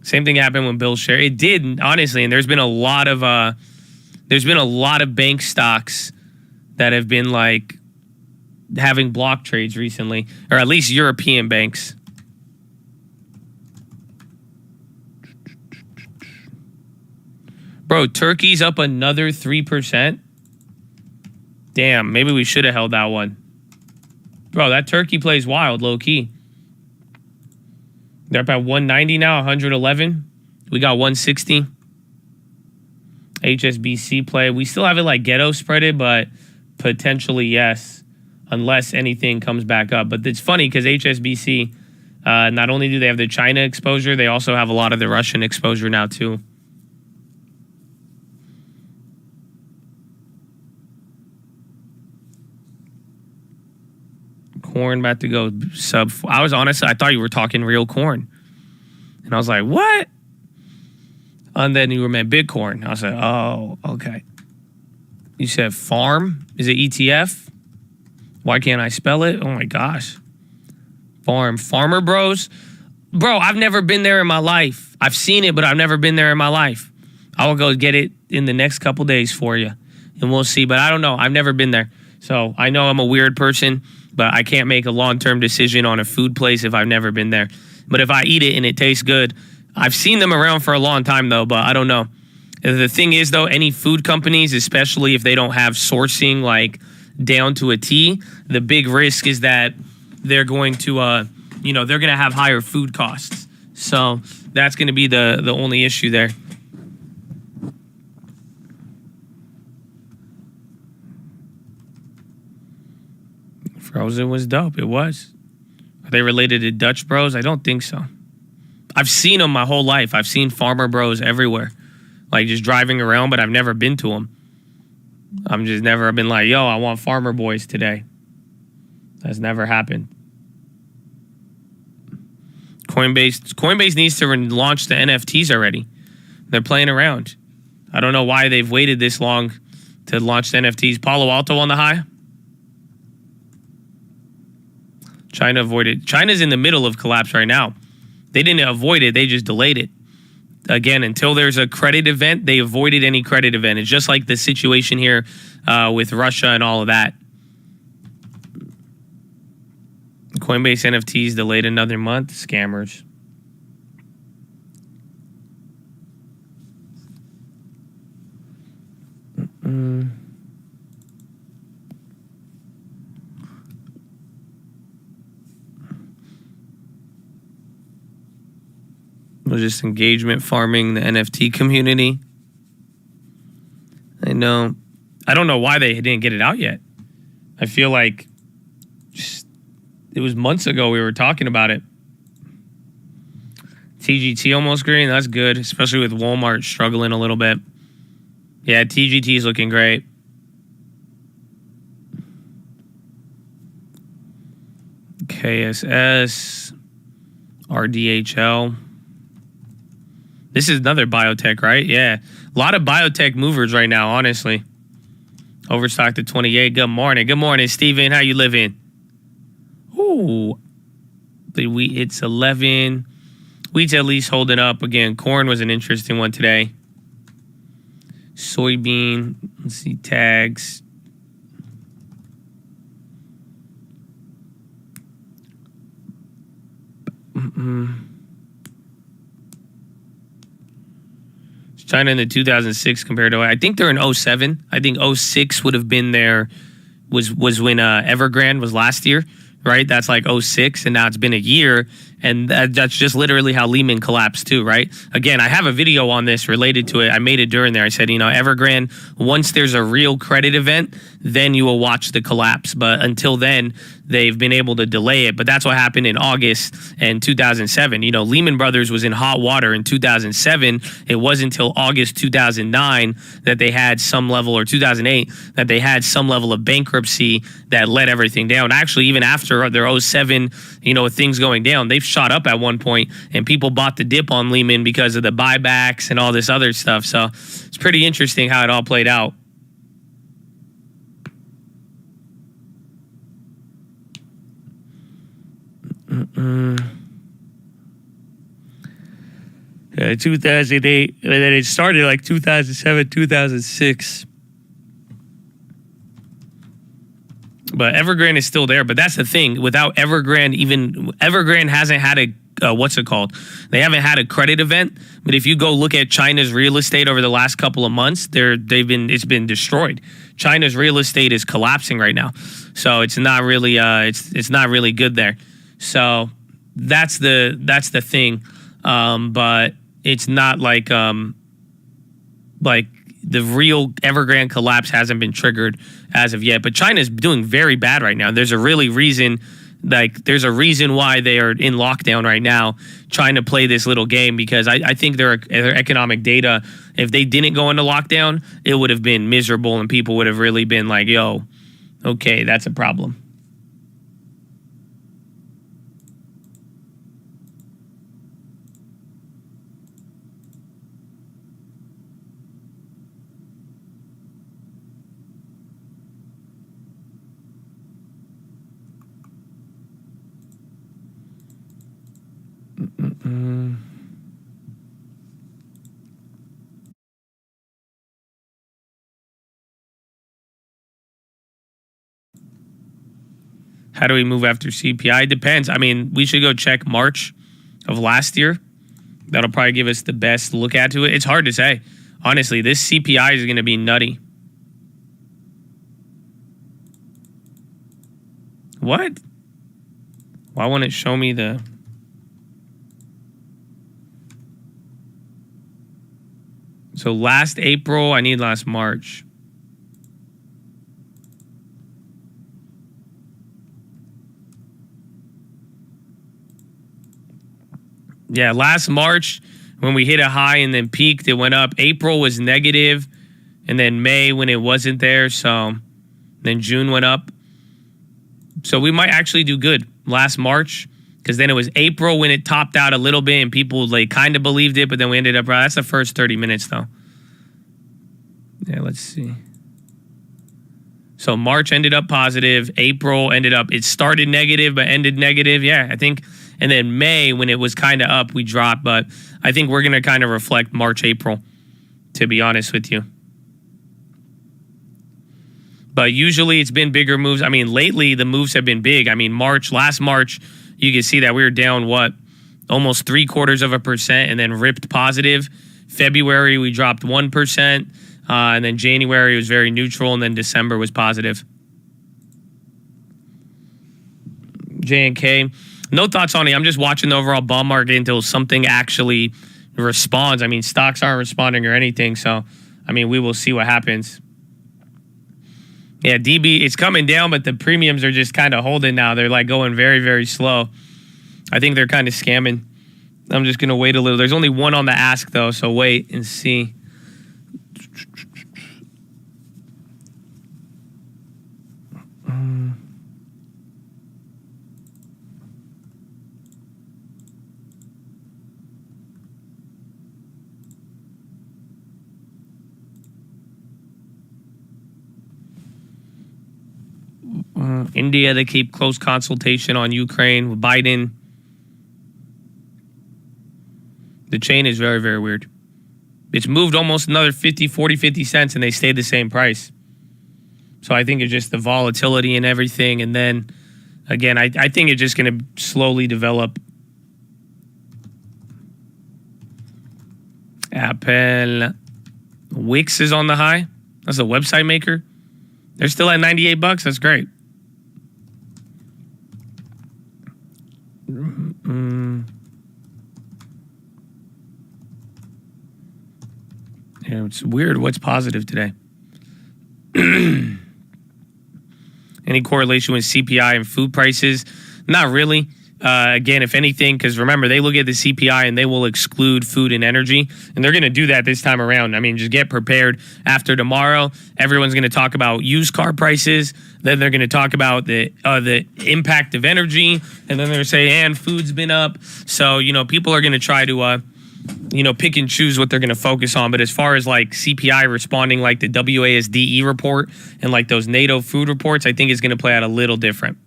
Same thing happened when Bill share. It did, honestly, and there's been a lot of bank stocks that have been like having block trades recently, or at least European banks. Bro, Turkey's up another 3%. Damn, maybe we should have held that one. Bro, that Turkey plays wild, low key. They're up at 190 now, 111. We got 160. HSBC play. We still have it like ghetto spreaded, but potentially yes, unless anything comes back up. But it's funny because HSBC, not only do they have the China exposure, they also have a lot of the Russian exposure now too. Corn about to go sub. I thought you were talking real corn. And I was like, what? And then you were meant Bitcoin. I was like, oh, okay. You said farm? Is it ETF? Why can't I spell it? Oh my gosh. Farmer Bros? Bro, I've never been there in my life. I've seen it, but I've never been there in my life. I will go get it in the next couple days for you. And we'll see. But I don't know. I've never been there. So I know I'm a weird person, but I can't make a long-term decision on a food place if I've never been there. But if I eat it and it tastes good, I've seen them around for a long time though, but I don't know. The thing is though, any food companies, especially if they don't have sourcing like down to a T, the big risk is that they're going to, they're going to have higher food costs. So that's going to be the only issue there. Frozen was dope. It was. Are they related to Dutch Bros? I don't think so. I've seen them my whole life. I've seen Farmer Bros everywhere. Like just driving around, but I've never been to them. I'm just never been like, yo, I want Farmer Boys today. That's never happened. Coinbase needs to launch the NFTs already. They're playing around. I don't know why they've waited this long to launch the NFTs. Palo Alto on the high. China avoided. China's in the middle of collapse right now. They didn't avoid it. They just delayed it. Again, until there's a credit event, they avoided any credit event. It's just like the situation here with Russia and all of that. Coinbase NFTs delayed another month. Scammers. Was just engagement farming the NFT community. I know. I don't know why they didn't get it out yet. I feel like it was months ago we were talking about it. TGT almost green. That's good, especially with Walmart struggling a little bit. Yeah, TGT is looking great. KSS, RDHL. This is another biotech, right? Yeah. A lot of biotech movers right now, honestly. Overstocked at 28. Good morning. Good morning, Steven. How you living? Ooh. It's 11. Wheat's at least holding up. Again, corn was an interesting one today. Soybean. Let's see, tags. China in the 2006 compared to, I think they're in 07. I think 06 would have been there, was when Evergrande was last year, right? That's like 06, and now it's been a year, and that's just literally how Lehman collapsed too, right? Again, I have a video on this related to it. I made it during there. I said, Evergrande, once there's a real credit event, then you will watch the collapse. But until then, they've been able to delay it. But that's what happened in August and 2007. Lehman Brothers was in hot water in 2007. It wasn't until August 2009 that they had some level, or 2008, that they had some level of bankruptcy that let everything down. Actually, even after their 07, things going down, they've shot up at one point, and people bought the dip on Lehman because of the buybacks and all this other stuff. So it's pretty interesting how it all played out. Yeah, 2008, and then it started like 2007, 2006. But Evergrande is still there. But that's the thing. Without Evergrande, Evergrande hasn't had a what's it called? They haven't had a credit event. But if you go look at China's real estate over the last couple of months, it's been destroyed. China's real estate is collapsing right now. So it's not really it's not really good there. So that's the thing. But it's not like the real Evergrande collapse hasn't been triggered as of yet. But China's doing very bad right now. There's a reason why they are in lockdown right now, trying to play this little game, because I think their economic data, if they didn't go into lockdown, it would have been miserable, and people would have really been like, yo, okay, that's a problem. How do we move after CPI? Depends. I mean, we should go check March of last year. That'll probably give us the best look at to it. It's hard to say. Honestly, this CPI is going to be nutty. What? Why won't it show me the... So last April, I need last March. Yeah, last March, when we hit a high and then peaked, it went up. April was negative, and then May when it wasn't there. So then June went up. So we might actually do good last March, because then it was April when it topped out a little bit and people kind of believed it, but then we ended up, that's the first 30 minutes though. Yeah, let's see. So March ended up positive. April it started negative but ended negative. Yeah, I think. And then May, when it was kind of up, we dropped. But I think we're going to kind of reflect March, April, to be honest with you. But usually it's been bigger moves. I mean, lately the moves have been big. I mean, last March, you can see that we were down, almost 0.75%, and then ripped positive. February, we dropped 1%. And then January was very neutral, and then December was positive. J&K. No thoughts on it. I'm just watching the overall bond market until something actually responds. I mean, stocks aren't responding or anything. So, I mean, we will see what happens. Yeah, DB, it's coming down, but the premiums are just kind of holding now. They're going very, very slow. I think they're kind of scamming. I'm just going to wait a little. There's only one on the ask, though, so wait and see. India, they keep close consultation on Ukraine with Biden. The chain is very, very weird. It's moved almost another 50 cents, and they stayed the same price. So I think it's just the volatility and everything. And then, again, I think it's just going to slowly develop. Apple. Wix is on the high. That's a website maker. They're still at $98. That's great. Yeah, it's weird what's positive today. Any correlation with CPI and food prices? Not really. Again, if anything, because remember, they look at the CPI and they will exclude food and energy. And they're going to do that this time around. I mean, just get prepared. After tomorrow, everyone's going to talk about used car prices. Then they're going to talk about the impact of energy. And then they're going to say, and food's been up. So, people are going to try to, pick and choose what they're going to focus on. But as far as like CPI responding like the WASDE report and like those NATO food reports, I think it's going to play out a little different.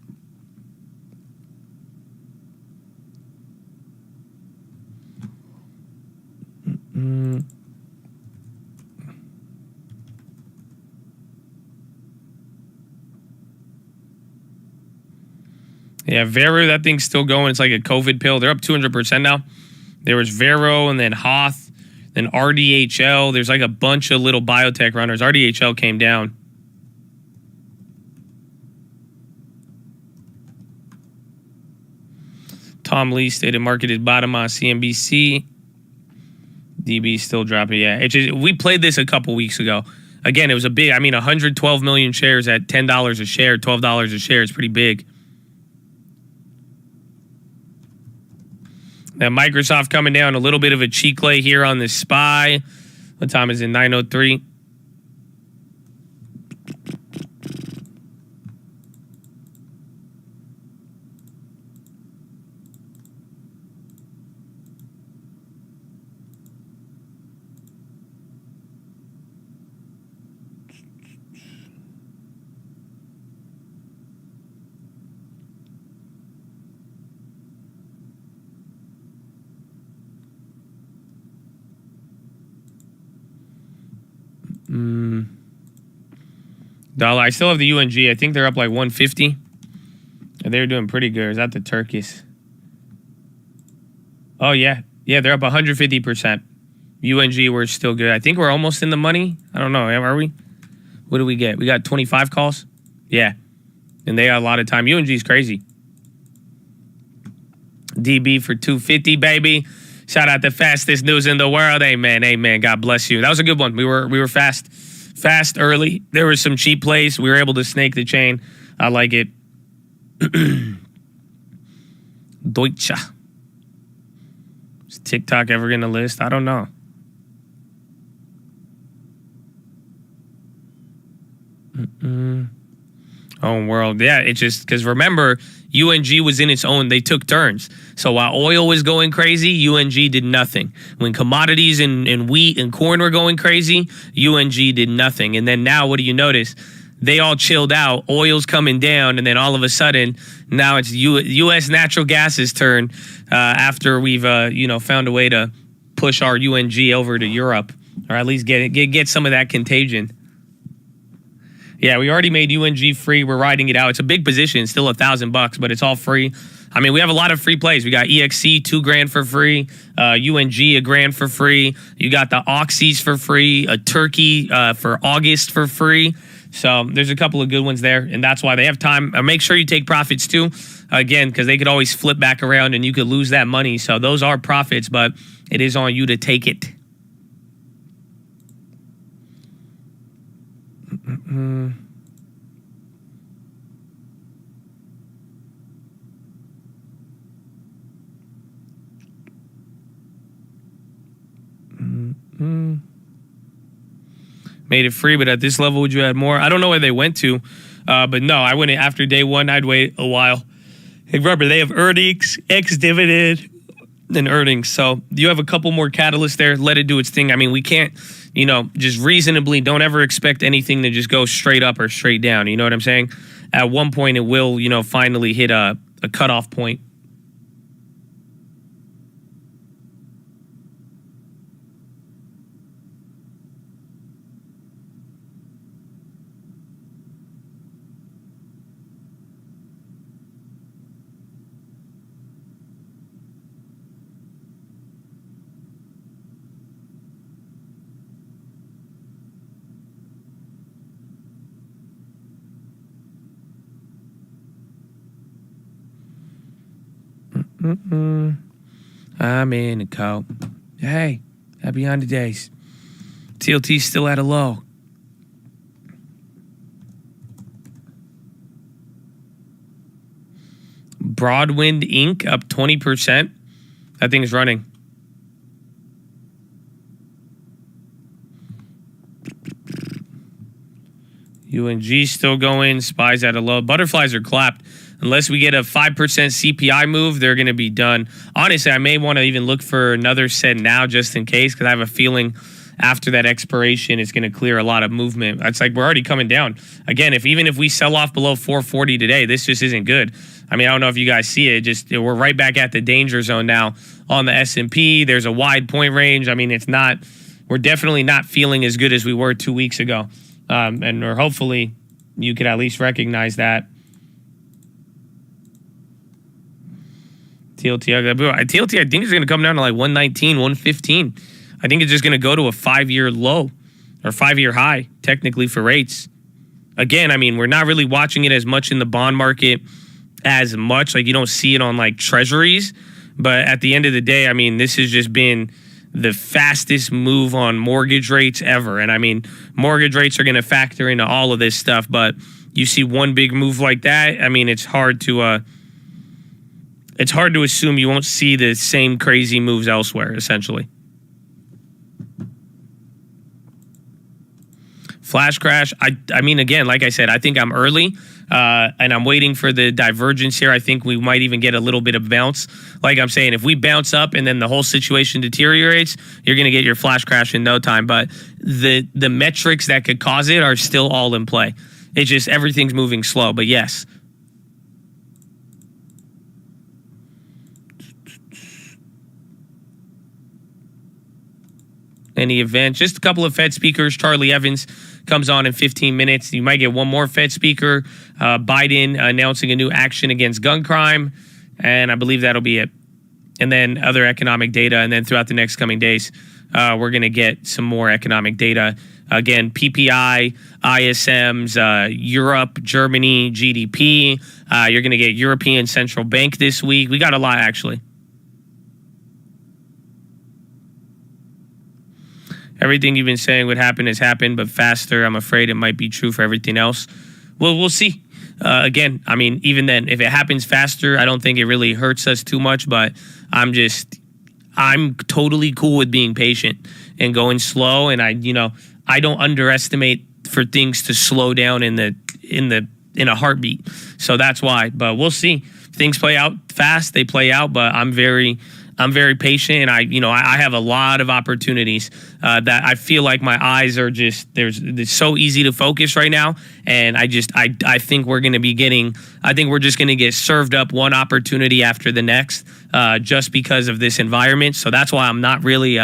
Yeah, Vero, that thing's still going. It's like a COVID pill. They're up 200% now. There was Vero and then Hoth, then RDHL. There's like a bunch of little biotech runners. RDHL came down. Tom Lee stated marketed bottom on CNBC. DB still dropping. Yeah, we played this a couple weeks ago. Again, it was a big, 112 million shares at $10 a share, $12 a share. It's pretty big. Now, Microsoft coming down, a little bit of a cheek lay here on this SPY. What time is it? 9:03. Dollar. I still have the UNG. I think they're up like 150. They're doing pretty good. Is that the Turkish? Oh, yeah. Yeah, they're up 150%. UNG, we're still good. I think we're almost in the money. I don't know. Are we? What do we get? We got 25 calls? Yeah. And they got a lot of time. UNG is crazy. DB for 250, baby. Shout out to fastest news in the world. Amen. Amen. God bless you. That was a good one. We were fast early. There was some cheap plays. We were able to snake the chain. I like it. Deutsche. Is TikTok ever going to list? I don't know. Own world. Yeah, it's just because remember, UNG was in its own. They took turns. So while oil was going crazy, UNG did nothing. When commodities and wheat and corn were going crazy, UNG did nothing. And then now, what do you notice? They all chilled out. Oil's coming down, and then all of a sudden, now it's U.S. natural gas's turn after we've found a way to push our UNG over to Europe, or at least get some of that contagion. Yeah, we already made UNG free. We're riding it out. It's a big position, still $1,000, but it's all free. I mean, we have a lot of free plays. We got EXC, $2,000 for free. UNG, $1,000 for free. You got the Oxys for free. A Turkey for August for free. So there's a couple of good ones there, and that's why they have time. Make sure you take profits too, again, because they could always flip back around and you could lose that money. So those are profits, but it is on you to take it. Made it free, but at this level, would you add more? I don't know where they went to, but no, I wouldn't. After day one, I'd wait a while. Hey, remember, they have earnings, ex-dividend, and earnings. So you have a couple more catalysts there. Let it do its thing. I mean, we can't, just reasonably don't ever expect anything to just go straight up or straight down. You know what I'm saying? At one point, it will, finally hit a cutoff point. I'm in a coat. Hey, happy holidays. TLT's still at a low. Broadwind Inc. up 20%. That thing's running. UNG still going. Spies at a low. Butterflies are clapped. Unless we get a 5% CPI move, they're going to be done. Honestly, I may want to even look for another set now just in case, because I have a feeling after that expiration, it's going to clear a lot of movement. It's like we're already coming down. Again, even if we sell off below 440 today, this just isn't good. I mean, I don't know if you guys see it. We're right back at the danger zone now on the S&P. There's a wide point range. I mean, we're definitely not feeling as good as we were 2 weeks ago. Or hopefully you could at least recognize that. TLT, I think is going to come down to like 119, 115. I think it's just going to go to a 5-year low or 5-year high, technically, for rates. Again, I mean, we're not really watching it as much in the bond market as much. Like, you don't see it on like treasuries. But at the end of the day, I mean, this has just been the fastest move on mortgage rates ever. And I mean, mortgage rates are going to factor into all of this stuff. But you see one big move like that, I mean, it's hard to assume you won't see the same crazy moves elsewhere, essentially. Flash crash. I mean, again, like I said, I think I'm early and I'm waiting for the divergence here. I think we might even get a little bit of bounce. Like I'm saying, if we bounce up and then the whole situation deteriorates, you're going to get your flash crash in no time. But the metrics that could cause it are still all in play. It's just everything's moving slow. But yes. Any event, just a couple of Fed speakers. Charlie Evans comes on in 15 minutes. You might get one more Fed speaker. Biden announcing a new action against gun crime. And I believe that'll be it. And then other economic data. And then throughout the next coming days, we're going to get some more economic data. Again, PPI, ISMs, Europe, Germany, GDP. You're going to get European Central Bank this week. We got a lot, actually. Everything you've been saying would happen has happened, but faster. I'm afraid it might be true for everything else. Well, we'll see. Again, I mean, even then, if it happens faster, I don't think it really hurts us too much, but I'm totally cool with being patient and going slow. And I don't underestimate for things to slow down in a heartbeat. So that's why, but we'll see. Things play out fast. They play out, but I'm very patient, and I have a lot of opportunities that I feel like my eyes are it's so easy to focus right now, and I think we're going to be we're just going to get served up one opportunity after the next, just because of this environment. So that's why I'm not really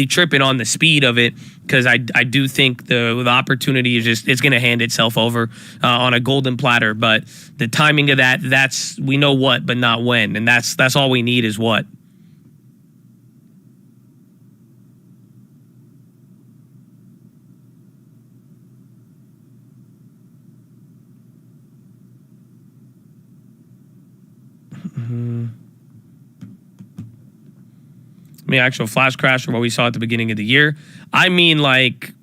tripping on the speed of it, because I do think the opportunity is it's going to hand itself over on a golden platter. But the timing of that's we know what, but not when, and that's all we need is what. Actual flash crash or what we saw at the beginning of the year. I mean, like,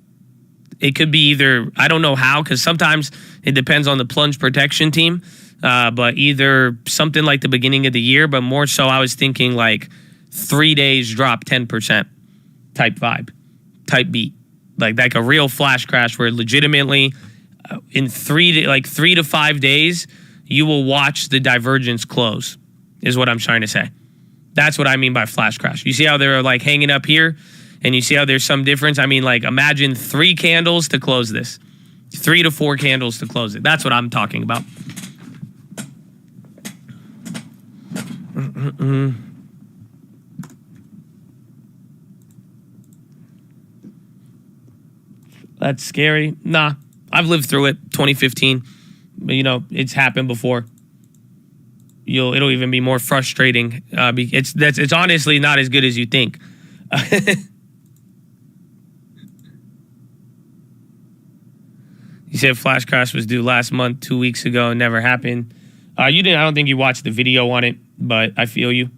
it could be either, I don't know how, because sometimes it depends on the plunge protection team, but either something like the beginning of the year, but more so I was thinking like 3 days drop 10% type vibe, type beat. Like a real flash crash where legitimately in 3 to 5 days, you will watch the divergence close, is what I'm trying to say. That's what I mean by flash crash. You see how they're like hanging up here? and you see how there's some difference. I mean, like, imagine 3 candles to close this. 3 to 4 candles to close it. That's what I'm talking about. That's scary. Nah, I've lived through it. 2015. You know, it's happened before. It'll even be more frustrating. It's honestly not as good as you think. You said flash crash was due last month, 2 weeks ago, never happened. You didn't. I don't think you watched the video on it, but I feel you.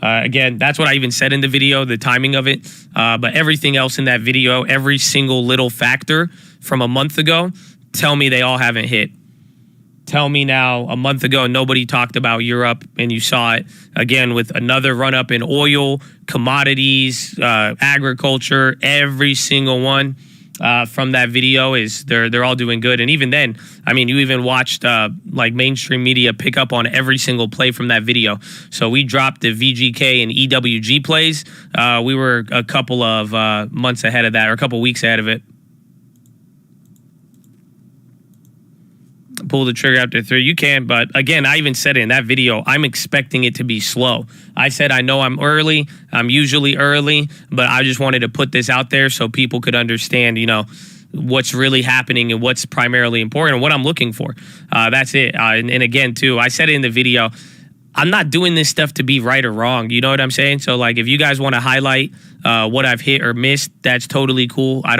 Again, that's what I even said in the video, the timing of it. But everything else in that video, every single little factor from a month ago, tell me they all haven't hit. Tell me now, a month ago, nobody talked about Europe, and you saw it again with another run up in oil, commodities, agriculture, every single one. From that video is they're all doing good. And even then, I mean, you even watched like mainstream media pick up on every single play from that video. So we dropped the VGK and EWG plays. We were a couple of months ahead of that, or a couple weeks ahead of it. Pull the trigger after 3. You can, but again, I even said it in that video, I'm expecting it to be slow. I said, I know I'm early. I'm usually early, but I just wanted to put this out there so people could understand, you know, what's really happening and what's primarily important and what I'm looking for. That's it. And again, too, I said it in the video, I'm not doing this stuff to be right or wrong. You know what I'm saying? So, like, if you guys want to highlight what I've hit or missed, that's totally cool. I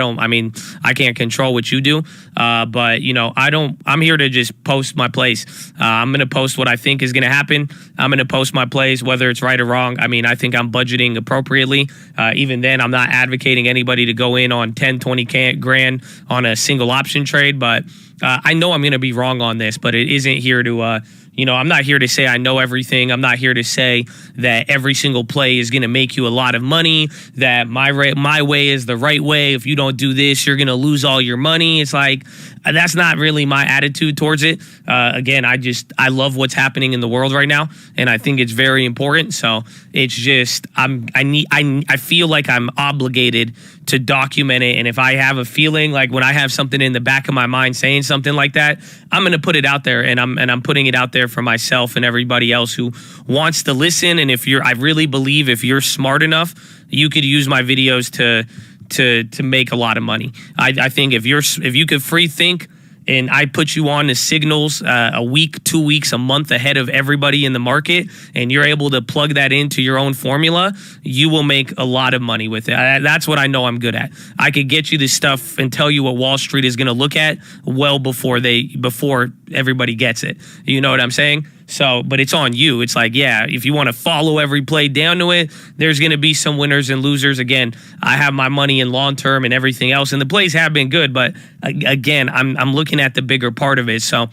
can't control what you do. But, you know, I'm here to just post my plays. I'm going to post what I think is going to happen. I'm going to post my plays, whether it's right or wrong. I mean, I think I'm budgeting appropriately. Even then, I'm not advocating anybody to go in on 10, 20 grand on a single option trade. But I know I'm going to be wrong on this, but it isn't here to... You know, I'm not here to say I know everything. I'm not here to say that every single play is going to make you a lot of money, that my way is the right way. If you don't do this, you're going to lose all your money. It's like, that's not really my attitude towards it. Again, I love what's happening in the world right now, and I think it's very important. So it's just, I feel like I'm obligated to document it. And if I have a feeling, like when I have something in the back of my mind saying something like that, I'm going to put it out there, and I'm putting it out there for myself and everybody else who wants to listen. And I really believe if you're smart enough, you could use my videos to make a lot of money. I think if you could free think, and I put you on the signals a week, 2 weeks, a month ahead of everybody in the market, and you're able to plug that into your own formula, you will make a lot of money with it. That's what I know I'm good at. I could get you this stuff and tell you what Wall Street is going to look at well before everybody gets it. You know what I'm saying? So, but it's on you. It's like, yeah, if you want to follow every play down to it, there's going to be some winners and losers. Again, I have my money in long term and everything else, and the plays have been good. But again, I'm looking at the bigger part of it. So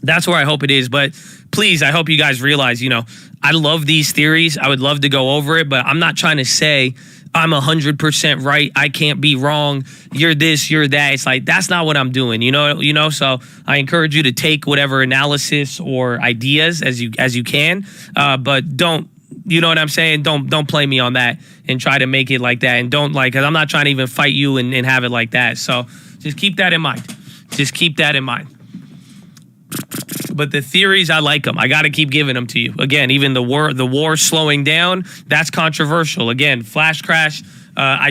that's where I hope it is. But please, I hope you guys realize, you know, I love these theories. I would love to go over it, but I'm not trying to say I'm 100% right. I can't be wrong. You're this, you're that. It's like, that's not what I'm doing, you know? So I encourage you to take whatever analysis or ideas as you can, but don't, you know what I'm saying? Don't play me on that and try to make it like that. And don't cause I'm not trying to even fight you and have it like that. So just keep that in mind. Just keep that in mind. But the theories, I like them. I got to keep giving them to you. Again, even the war slowing down, that's controversial. Again, flash crash. I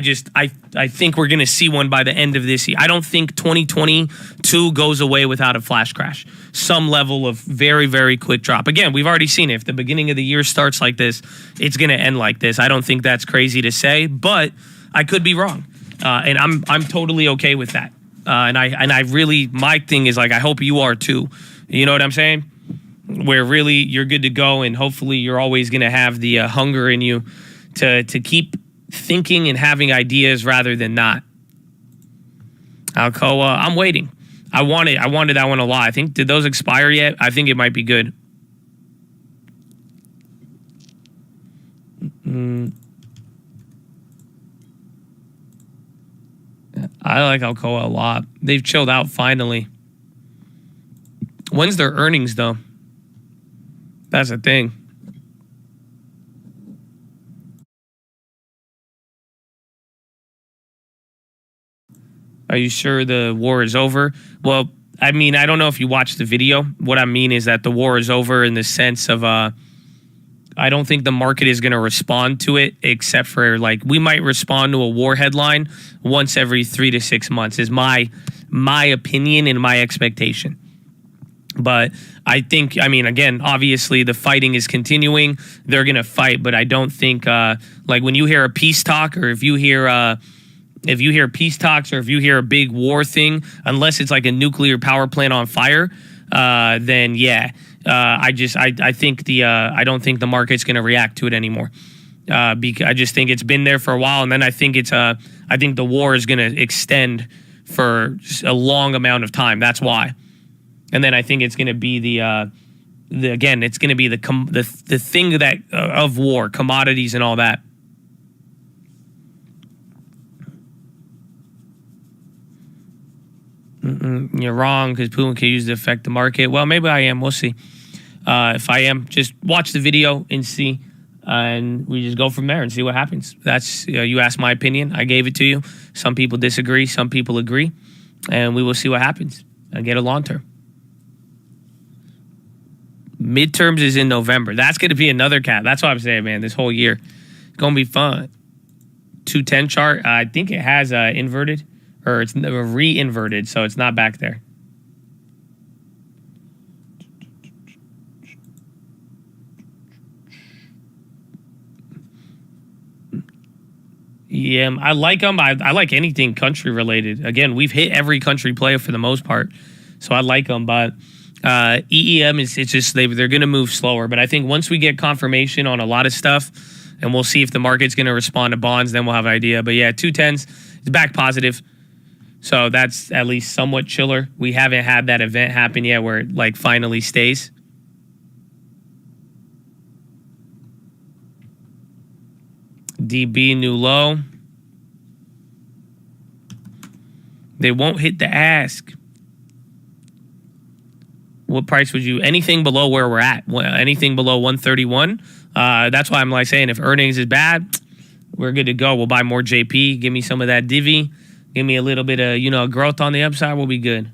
think we're going to see one by the end of this year. I don't think 2022 goes away without a flash crash. Some level of very, very quick drop. Again, we've already seen it. If the beginning of the year starts like this, it's going to end like this. I don't think that's crazy to say, but I could be wrong. And I'm totally okay with that. And I really, my thing is like, I hope you are too. You know what I'm saying? Where really you're good to go, and hopefully you're always going to have the hunger in you to keep thinking and having ideas rather than not. Alcoa, I'm waiting. I wanted that one a lot. I think, did those expire yet? I think it might be good. I like Alcoa a lot. They've chilled out finally. When's their earnings, though? That's the thing. Are you sure the war is over? Well, I mean, I don't know if you watched the video. What I mean is that the war is over in the sense of I don't think the market is going to respond to it, except for like we might respond to a war headline once every 3 to 6 months is my opinion and my expectation. But I think, I mean, again, obviously the fighting is continuing. They're going to fight, but I don't think like when you hear a peace talk or if you hear peace talks or if you hear a big war thing, unless it's like a nuclear power plant on fire, then yeah. I think I don't think the market's going to react to it anymore. Because I just think it's been there for a while, and then I think I think the war is going to extend for a long amount of time. That's why. And then I think it's going to be it's going to be the thing that of war, commodities and all that. You're wrong because Putin can use it to affect the market. Well, maybe I am. We'll see. If I am, just watch the video and see, and we just go from there and see what happens. That's you asked my opinion. I gave it to you. Some people disagree. Some people agree, and we will see what happens and get a long term. Midterms is in November. That's going to be another cap. That's what I'm saying, man. This whole year, it's going to be fun. 210 chart. I think it has inverted. Or it's re-inverted, so it's not back there. Yeah, I like them. I like anything country related. Again, we've hit every country play for the most part, so I like them. But EEM it's just they're going to move slower. But I think once we get confirmation on a lot of stuff, and we'll see if the market's going to respond to bonds, then we'll have an idea. But yeah, 210s is back positive. So that's at least somewhat chiller. We haven't had that event happen yet where it like finally stays. DB new low. They won't hit the ask. What price would you? Anything below where we're at. Anything below 131. That's why I'm like saying if earnings is bad, we're good to go. We'll buy more JP. Give me some of that divvy. Give me a little bit of, growth on the upside. We'll be good.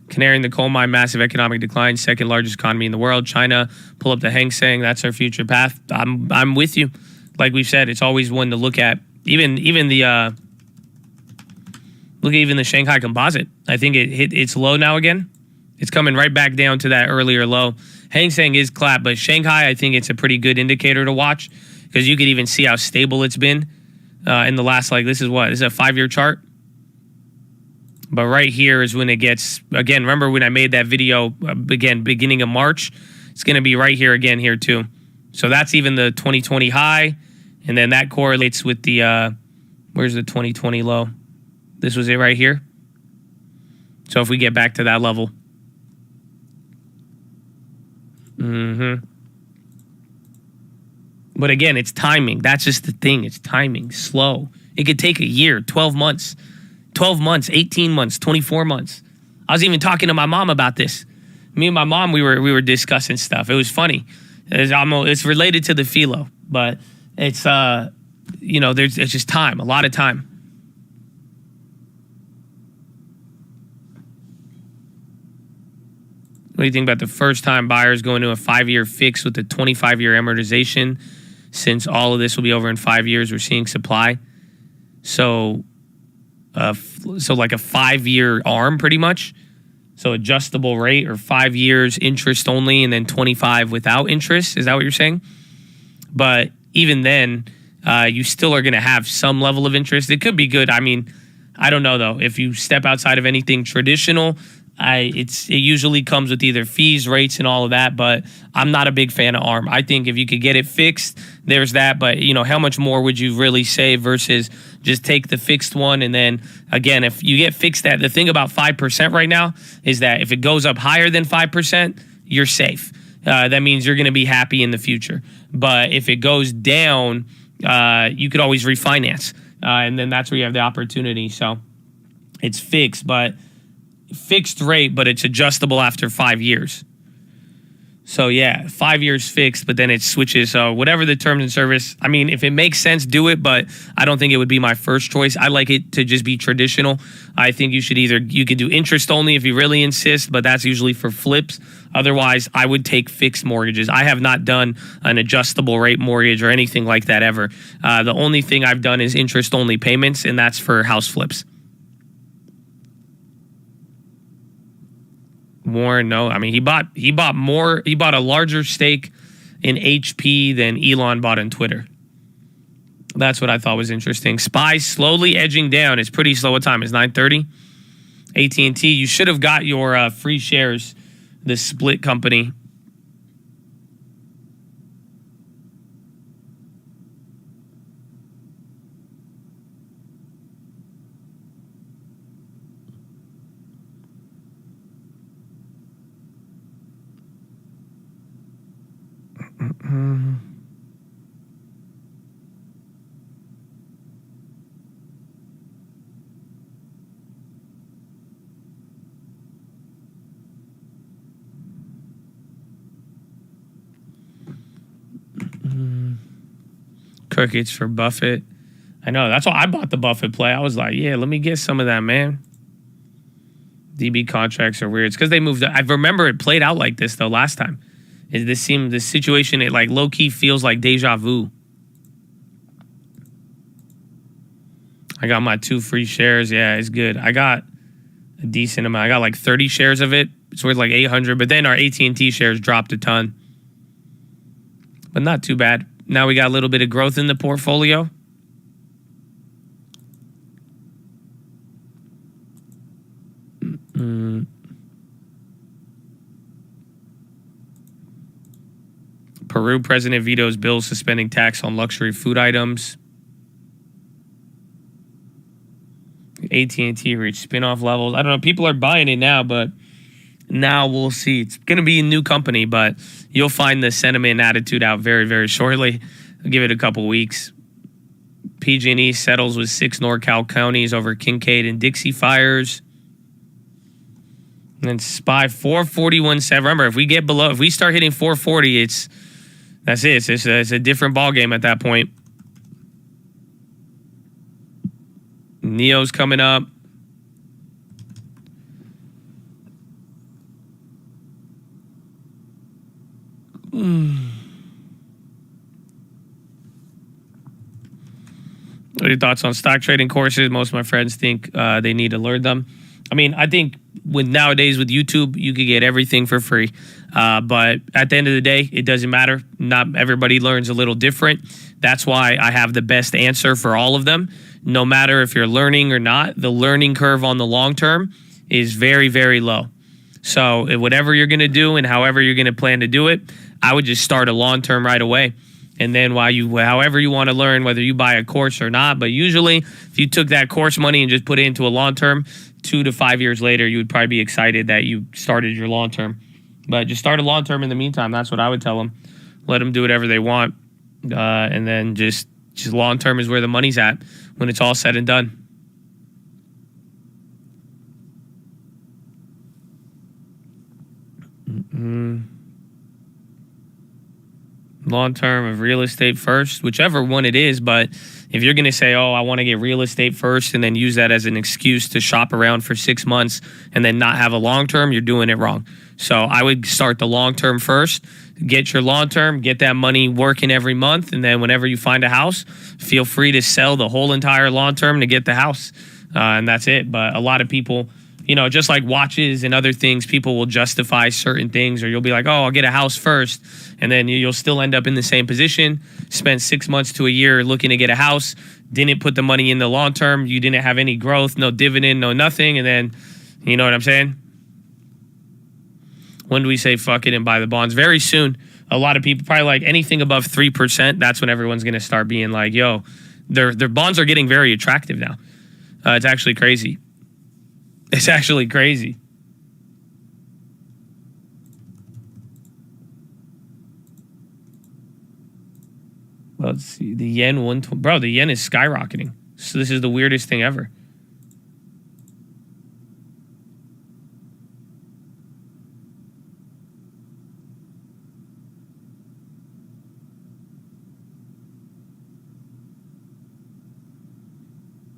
Canary in the coal mine, massive economic decline, second largest economy in the world. China, pull up the Hang Seng. That's our future path. I'm with you. Like we've said, it's always one to look at. Even the even the Shanghai Composite. I think it hit its low now again. It's coming right back down to that earlier low. Hang Seng is clap, but Shanghai, I think it's a pretty good indicator to watch because you could even see how stable it's been. In the last, this is a 5-year chart. But right here is when it gets, again, remember when I made that video, beginning of March? It's going to be right here again here too. So that's even the 2020 high. And then that correlates with the, where's the 2020 low? This was it right here. So if we get back to that level. But again, it's timing. That's just the thing. It's timing. Slow. It could take a year, 12 months, 18 months, 24 months. I was even talking to my mom about this. Me and my mom, we were discussing stuff. It was funny. It's related to the philo, but it's it's just time, a lot of time. What do you think about the first-time buyers going to a 5-year fix with a 25-year amortization? Since all of this will be over in 5 years, we're seeing supply. So like a 5-year arm, pretty much. So adjustable rate or 5 years interest only, and then 25 without interest. Is that what you're saying? But even then, you still are going to have some level of interest. It could be good. I mean, I don't know though. If you step outside of anything traditional, it usually comes with either fees, rates, and all of that, but I'm not a big fan of ARM. I think if you could get it fixed, there's that, but how much more would you really save versus just take the fixed one? And then again, if you get fixed the thing about 5% right now is that if it goes up higher than 5%, you're safe. That means you're going to be happy in the future. But if it goes down, you could always refinance. And then that's where you have the opportunity. So it's fixed, but fixed rate, but it's adjustable after 5 years. So yeah, 5 years fixed, but then it switches. So whatever the terms and service, I mean, if it makes sense, do it, but I don't think it would be my first choice. I like it to just be traditional. I think you could do interest only if you really insist, but that's usually for flips. Otherwise, I would take fixed mortgages. I have not done an adjustable rate mortgage or anything like that ever. The only thing I've done is interest only payments, and that's for house flips. Warren, no. I mean, he bought a larger stake in HP than Elon bought in Twitter. That's what I thought was interesting. SPY slowly edging down. It's pretty slow. What time? It's 9:30. AT&T, you should have got your free shares, the split company. Crickets for Buffett. I know. That's why I bought the Buffett play. I was like, yeah, let me get some of that, man. DB contracts are weird. It's because they moved. I remember it played out like this, though, last time. This situation, it like low-key feels like deja vu. I got my 2 free shares. Yeah, it's good. I got a decent amount. I got like 30 shares of it. It's worth like 800. But then our AT&T shares dropped a ton. But not too bad. Now we got a little bit of growth in the portfolio. Peru president vetoes bill suspending tax on luxury food items. AT&T reached spin-off levels. I don't know. People are buying it now, but now we'll see. It's going to be a new company, but you'll find the sentiment and attitude out very, very shortly. I'll give it a couple weeks. PG&E settles with 6 NorCal counties over Kincaid and Dixie fires. And then SPY 441.7. Remember, if we start hitting 440, that's it. It's a different ball game at that point. Neo's coming up. What are your thoughts on stock trading courses? Most of my friends think they need to learn them. I mean, I think nowadays with YouTube, you could get everything for free. But at the end of the day, it doesn't matter. Not everybody learns a little different. That's why I have the best answer for all of them. No matter if you're learning or not, the learning curve on the long term is very, very low. So whatever you're going to do and however you're going to plan to do it, I would just start a long term right away. And then however you want to learn, whether you buy a course or not. But usually, if you took that course money and just put it into a long term, 2 to 5 years later, you would probably be excited that you started your long term. But just start a long term in the meantime. That's what I would tell them. Let them do whatever they want. And then just long term is where the money's at when it's all said and done. Long term of real estate first, whichever one it is. But if you're going to say, oh, I want to get real estate first and then use that as an excuse to shop around for 6 months and then not have a long term, you're doing it wrong. So I would start the long term first, get your long term, get that money working every month. And then whenever you find a house, feel free to sell the whole entire long term to get the house. And that's it. But a lot of people, just like watches and other things, people will justify certain things, or you'll be like, oh, I'll get a house first. And then you'll still end up in the same position, spent 6 months to a year looking to get a house, didn't put the money in the long term. You didn't have any growth, no dividend, no nothing. And then, you know what I'm saying? When do we say fuck it and buy the bonds? Very soon. A lot of people, probably like anything above 3%, that's when everyone's going to start being like, yo, their bonds are getting very attractive now. It's actually crazy. It's actually crazy. Let's see. The yen, bro, the yen is skyrocketing. So this is the weirdest thing ever.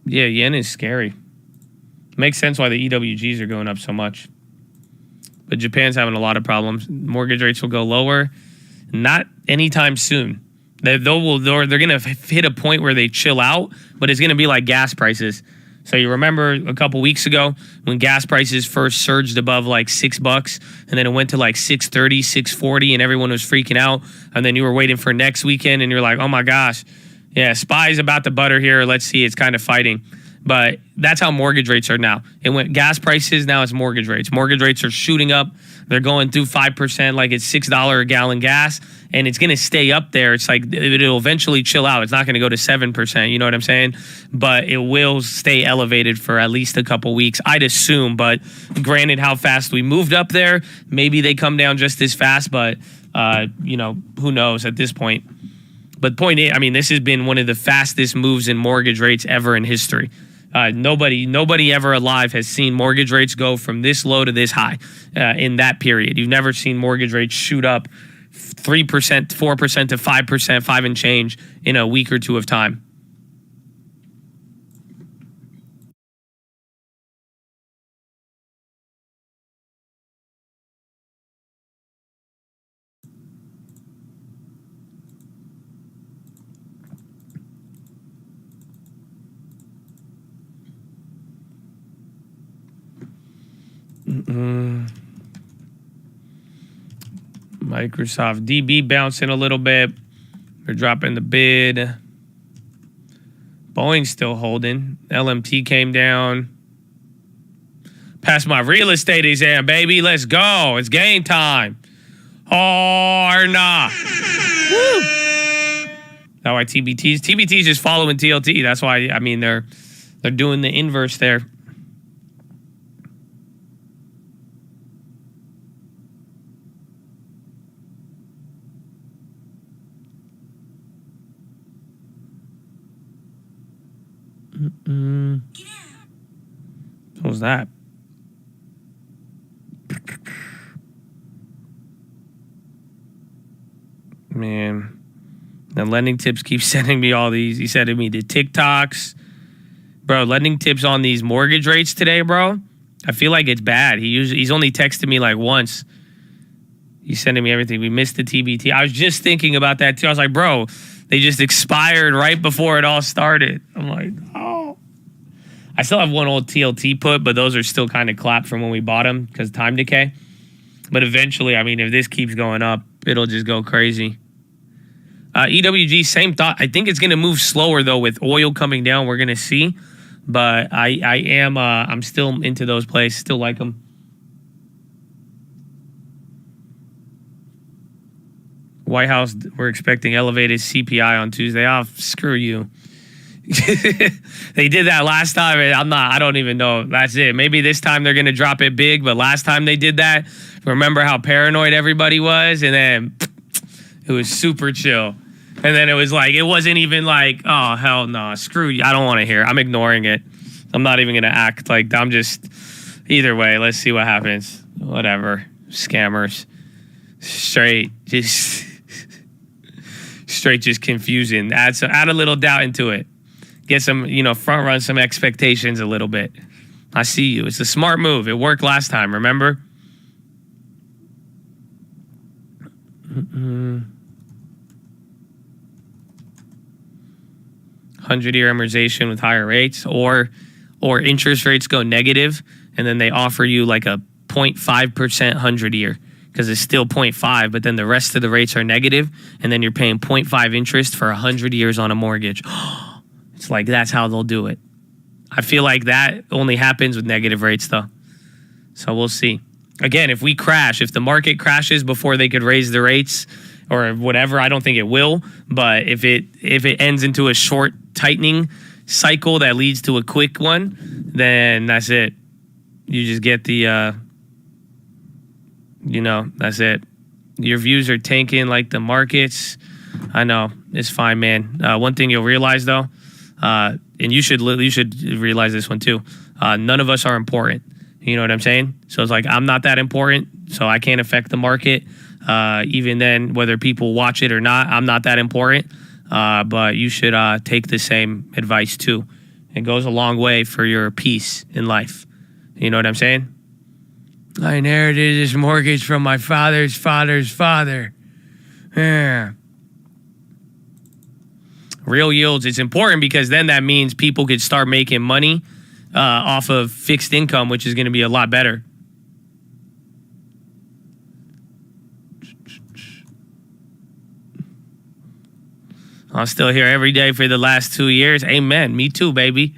Yeah, yen is scary. Makes sense why the EWGs are going up so much. But Japan's having a lot of problems. Mortgage rates will go lower. Not anytime soon. They're going to hit a point where they chill out, but it's going to be like gas prices. So you remember a couple weeks ago when gas prices first surged above like $6, and then it went to like $6.30, $6.40, and everyone was freaking out. And then you were waiting for next weekend, and you're like, oh my gosh, yeah, SPY's about to butter here. Let's see, it's kind of fighting. But that's how mortgage rates are now. It went gas prices, now it's mortgage rates. Mortgage rates are shooting up. They're going through 5%, like it's $6 a gallon gas, and it's going to stay up there. It's like it'll eventually chill out. It's not going to go to 7%, you know what I'm saying? But it will stay elevated for at least a couple weeks, I'd assume. But granted, how fast we moved up there, maybe they come down just as fast, but, who knows at this point. But point is, I mean, this has been one of the fastest moves in mortgage rates ever in history. Nobody ever alive has seen mortgage rates go from this low to this high in that period. You've never seen mortgage rates shoot up 3%, 4% to 5%, 5 and change in a week or two of time. Microsoft DB bouncing a little bit. They're dropping the bid. Boeing's still holding. LMT came down. Passed my real estate exam, baby. Let's go. It's game time. Or not. Woo. That's why TBT's just following TLT. That's why, I mean, they're doing the inverse there. What was that? Man, the Lending Tips keeps sending me all these. He sending me the TikToks. Bro, Lending Tips on these mortgage rates today, bro. I feel like it's bad. He's only texted me like once. He's sending me everything. We missed the TBT. I was just thinking about that too. I was like, bro, they just expired right before it all started. I'm like, oh. I still have one old TLT put, but those are still kind of clapped from when we bought them because time decay. But eventually, I mean, if this keeps going up, it'll just go crazy. EWG, same thought. I think it's going to move slower, though, with oil coming down. We're going to see. But I'm still into those plays. Still like them. White House, we're expecting elevated CPI on Tuesday. Oh, screw you. They did that last time, and I don't even know. That's it. Maybe this time they're going to drop it big, but last time they did that, remember how paranoid everybody was? And then it was super chill. And then it was like, it wasn't even like, oh, hell no, screw you. I don't want to hear. I'm ignoring it. I'm not even going to act like I'm just, either way, let's see what happens. Whatever. Scammers. Straight just confusing. Add a little doubt into it. Get some, front run some expectations a little bit. I see you. It's a smart move. It worked last time, remember? 100-year amortization with higher rates, or interest rates go negative, and then they offer you like a 0.5% 100-year. Because it's still 0.5, but then the rest of the rates are negative, and then you're paying 0.5 interest for 100 years on a mortgage. It's like, that's how they'll do it. I feel like that only happens with negative rates, though. So we'll see. Again, if the market crashes before they could raise the rates or whatever, I don't think it will. But if it ends into a short tightening cycle that leads to a quick one, then that's it. You just get the... that's it. Your views are tanking like the markets. I know. It's fine, man. One thing you'll realize, though, and you should realize this one, too. None of us are important. You know what I'm saying? So it's like, I'm not that important, so I can't affect the market. Even then, whether people watch it or not, I'm not that important. But you should take the same advice, too. It goes a long way for your peace in life. You know what I'm saying? I inherited this mortgage from my father's father's father. Yeah. Real yields, it's important because then that means people could start making money off of fixed income, which is going to be a lot better. I'm still here every day for the last 2 years. Amen. Me too, baby.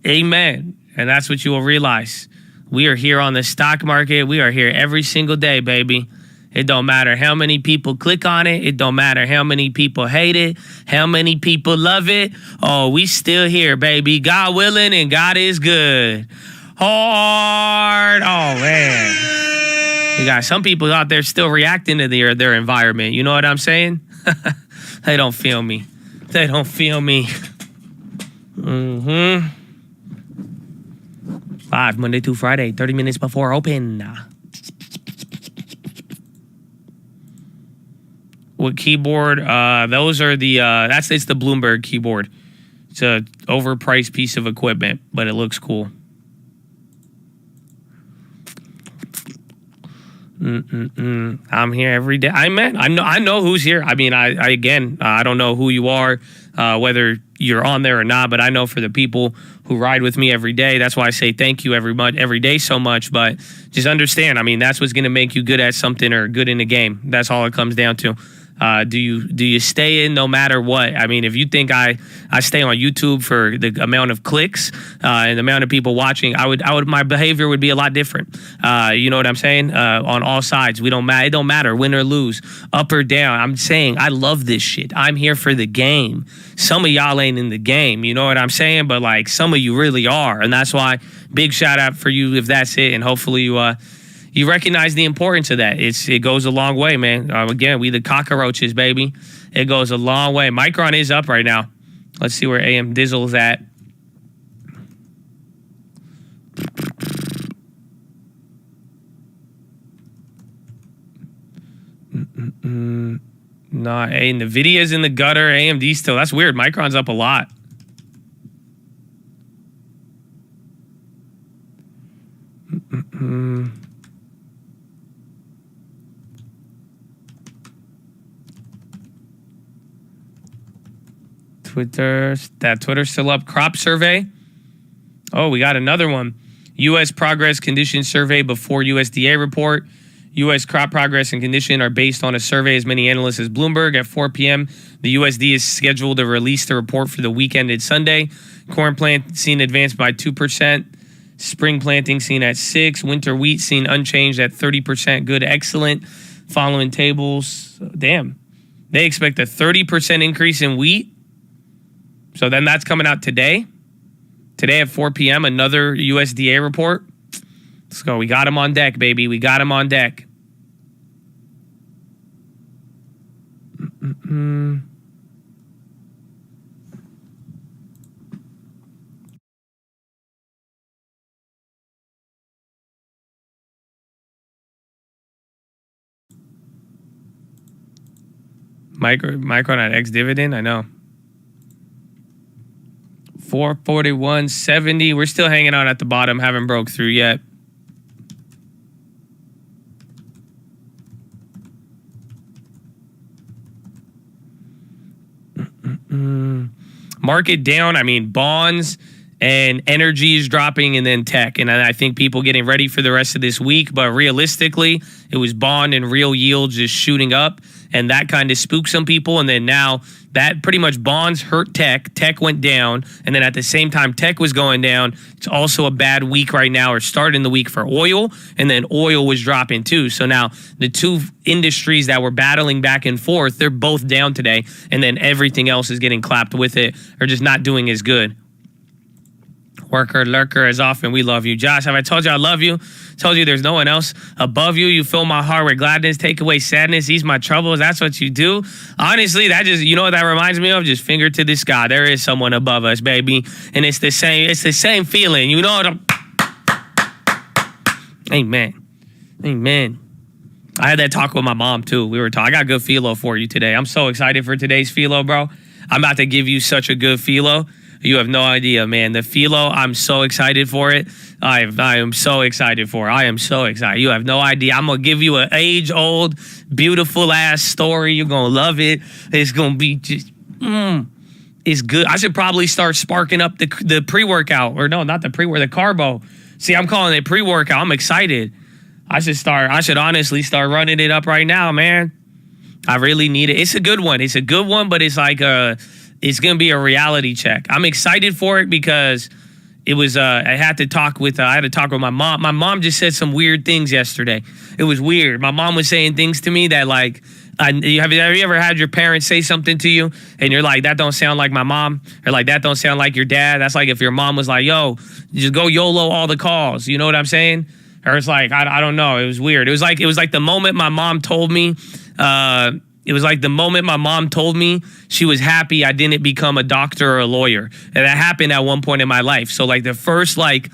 Amen. And that's what you will realize. We are here on the stock market. We are here every single day, baby. It don't matter how many people click on it. It don't matter how many people hate it, how many people love it. Oh, we still here, baby. God willing and God is good. Hard. Oh, man. You got some people out there still reacting to their environment. You know what I'm saying? They don't feel me. They don't feel me. Live Monday through Friday, 30 minutes before open. What keyboard? Those are the it's the Bloomberg keyboard. It's a overpriced piece of equipment, but it looks cool. I'm here every day. I know who's here. I mean, I don't know who you are, whether you're on there or not, but I know for the people who ride with me every day, that's why I say thank you every day so much. But just understand, I mean, that's what's going to make you good at something or good in the game. That's all it comes down to. Do you stay in no matter what? I mean, if you think I stay on YouTube for the amount of clicks and the amount of people watching, I would my behavior would be a lot different. You know what I'm saying? On all sides, it don't matter win or lose, up or down. I'm saying I love this shit. I'm here for the game. Some of y'all ain't in the game. You know what I'm saying? But like some of you really are, and that's why big shout out for you if that's it, and hopefully you recognize the importance of that. It goes a long way, man. Again, we the cockroaches, baby. It goes a long way. Micron is up right now. Let's see where AM Dizzle's at. Nah, NVIDIA's in the gutter. AMD still. That's weird. Micron's up a lot. Twitter's still up. Crop survey. Oh, we got another one. U.S. progress condition survey before USDA report. U.S. crop progress and condition are based on a survey as many analysts as Bloomberg. At 4 p.m., the USD is scheduled to release the report for the week ended Sunday. Corn plant seen advanced by 2%. Spring planting seen at 6%. Winter wheat seen unchanged at 30%. Good, excellent. Following tables. Damn. They expect a 30% increase in wheat. So then that's coming out today. Today at 4 p.m., another USDA report. Let's go. We got him on deck, baby. We got him on deck. Micron at X dividend, I know. 441.70. We're still hanging out at the bottom. Haven't broke through yet. Market down. I mean, bonds and energy is dropping, and then tech. And I think people getting ready for the rest of this week. But realistically, it was bond and real yield just shooting up, and that kind of spooked some people. And then now that pretty much bonds hurt tech. Tech went down, and then at the same time tech was going down. It's also a bad week right now, or starting the week for oil, and then oil was dropping too. So now the two industries that were battling back and forth, they're both down today, and then everything else is getting clapped with it, or just not doing as good. Worker, lurker, as often, we love you. Josh, have I told you I love you? Told you there's no one else above you. You fill my heart with gladness, take away sadness, ease my troubles. That's what you do. Honestly, that just, you know what that reminds me of? Just finger to the sky. There is someone above us, baby. And it's the same feeling. You know what Amen. Amen. I had that talk with my mom too. We were talking. I got a good philo for you today. I'm so excited for today's philo, bro. I'm about to give you such a good philo. You have no idea, man. The philo, I'm so excited for it. I am so excited for it. I am so excited. You have no idea. I'm going to give you an age-old, beautiful-ass story. You're going to love it. It's going to be just, it's good. I should probably start sparking up the pre-workout. Or no, not the pre-workout, the carbo. See, I'm calling it pre-workout. I'm excited. I should honestly start running it up right now, man. I really need it. It's a good one. It's a good one, but it's like it's going to be a reality check. I'm excited for it because it was, I had to talk with my mom. My mom just said some weird things yesterday. It was weird. My mom was saying things to me that like, have you ever had your parents say something to you and you're like, that don't sound like my mom, or like, that don't sound like your dad? That's like if your mom was like, yo, just go YOLO all the calls. You know what I'm saying? Or it's like, I don't know. It was weird. It was like the moment my mom told me, she was happy I didn't become a doctor or a lawyer. And that happened at one point in my life. So like the first like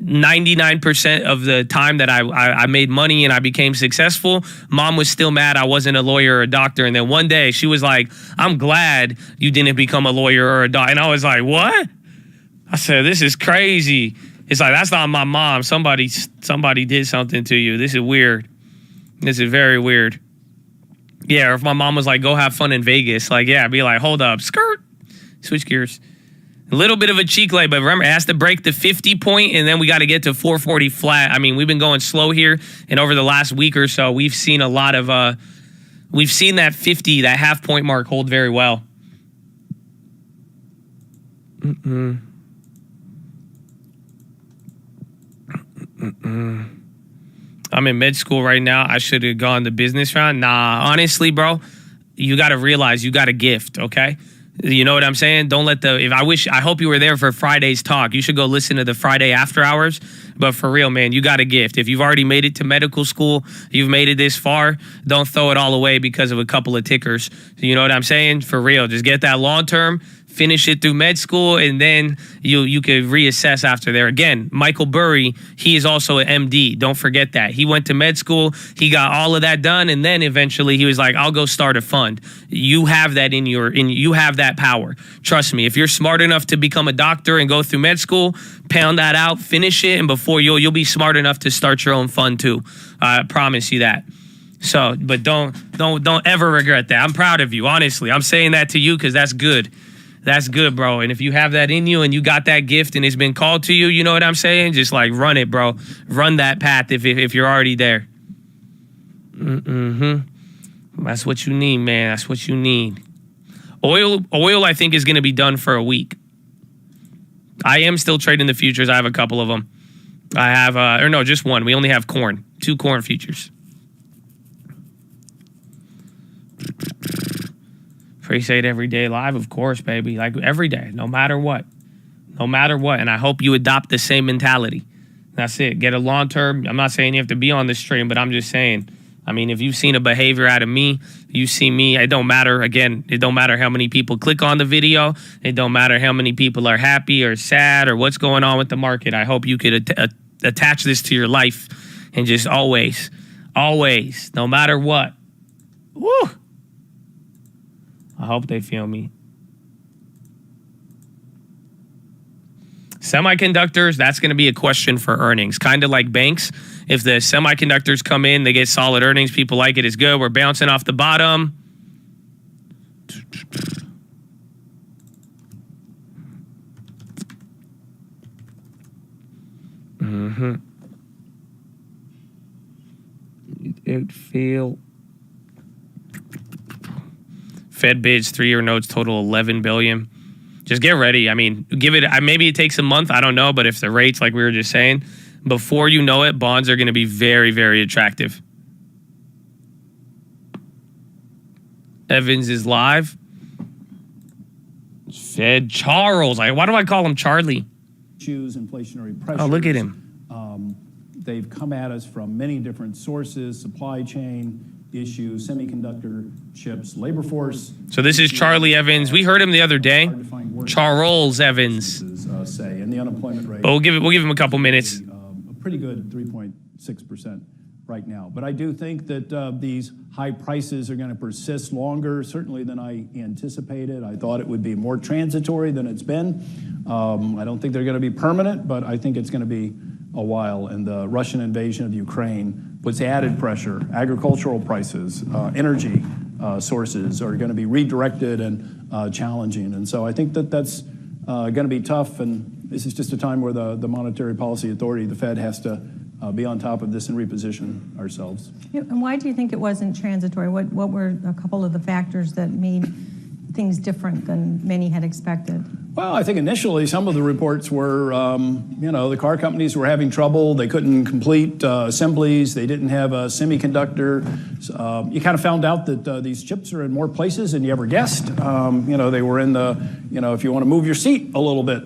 99% of the time that I made money and I became successful, mom was still mad I wasn't a lawyer or a doctor. And then one day she was like, I'm glad you didn't become a lawyer or a doctor. And I was like, what? I said, this is crazy. It's like, that's not my mom. Somebody did something to you. This is weird. This is very weird. Yeah, or if my mom was like, go have fun in Vegas, like, yeah, I'd be like, hold up, skirt, switch gears. A little bit of a cheek lay, but remember, it has to break the 50 point, and then we got to get to 440 flat. I mean, we've been going slow here, and over the last week or so, we've seen a lot of, we've seen that 50, that half point mark hold very well. I'm in med school right now. I should have gone the business route. Nah, honestly, bro, you got to realize you got a gift, okay? You know what I'm saying? Don't let I hope you were there for Friday's talk. You should go listen to the Friday after hours. But for real, man, you got a gift. If you've already made it to medical school, you've made it this far, don't throw it all away because of a couple of tickers. You know what I'm saying? For real, just get that long term. Finish it through med school, and then you could reassess after there. Again, Michael Burry, he is also an MD. Don't forget that. He went to med school. He got all of that done, and then eventually he was like, I'll go start a fund. You have that you have that power. Trust me. If you're smart enough to become a doctor and go through med school, pound that out, finish it, and before you'll be smart enough to start your own fund too. I promise you that. So, but don't ever regret that. I'm proud of you, honestly. I'm saying that to you because that's good. That's good, bro. And if you have that in you and you got that gift and it's been called to you, you know what I'm saying? Just like run it, bro. Run that path if you're already there. That's what you need, man. That's what you need. Oil, I think, is going to be done for a week. I am still trading the futures. I have a couple of them. I have, just one. We only have corn. 2 corn futures. Appreciate everyday live, of course, baby. Like every day, no matter what. No matter what. And I hope you adopt the same mentality. That's it. Get a long term. I'm not saying you have to be on the stream, but I'm just saying, I mean, if you've seen a behavior out of me, you see me. It don't matter. Again, it don't matter how many people click on the video. It don't matter how many people are happy or sad or what's going on with the market. I hope you could attach this to your life and just always, no matter what. Woo! I hope they feel me. Semiconductors, that's going to be a question for earnings. Kind of like banks. If the semiconductors come in, they get solid earnings. People like it. It's good. We're bouncing off the bottom. It feel... Fed bids 3-year notes total 11 billion. Just get ready. I mean, give it. Maybe it takes a month. I don't know. But if the rates, like we were just saying, before you know it, bonds are going to be very, very attractive. Evans is live. Fed Charles. Why do I call him Charlie? Choose inflationary pressures. Oh, look at him. They've come at us from many different sources: supply chain issues, semiconductor chips, labor force. So this is Charlie Evans. We heard him the other day. Charles Evans. Say, and the unemployment rate. But we'll give him a couple minutes. A pretty good 3.6% right now. But I do think that these high prices are going to persist longer, certainly than I anticipated. I thought it would be more transitory than it's been. I don't think they're going to be permanent, but I think it's going to be a while. And the Russian invasion of Ukraine puts added pressure. Agricultural prices, energy sources are going to be redirected and challenging. And so I think that that's going to be tough. And this is just a time where the Monetary Policy Authority, the Fed, has to be on top of this and reposition ourselves. And why do you think it wasn't transitory? What were a couple of the factors that made things different than many had expected? Well, I think initially some of the reports were, the car companies were having trouble. They couldn't complete assemblies. They didn't have a semiconductor. You kind of found out that these chips are in more places than you ever guessed. They were in the, if you want to move your seat a little bit,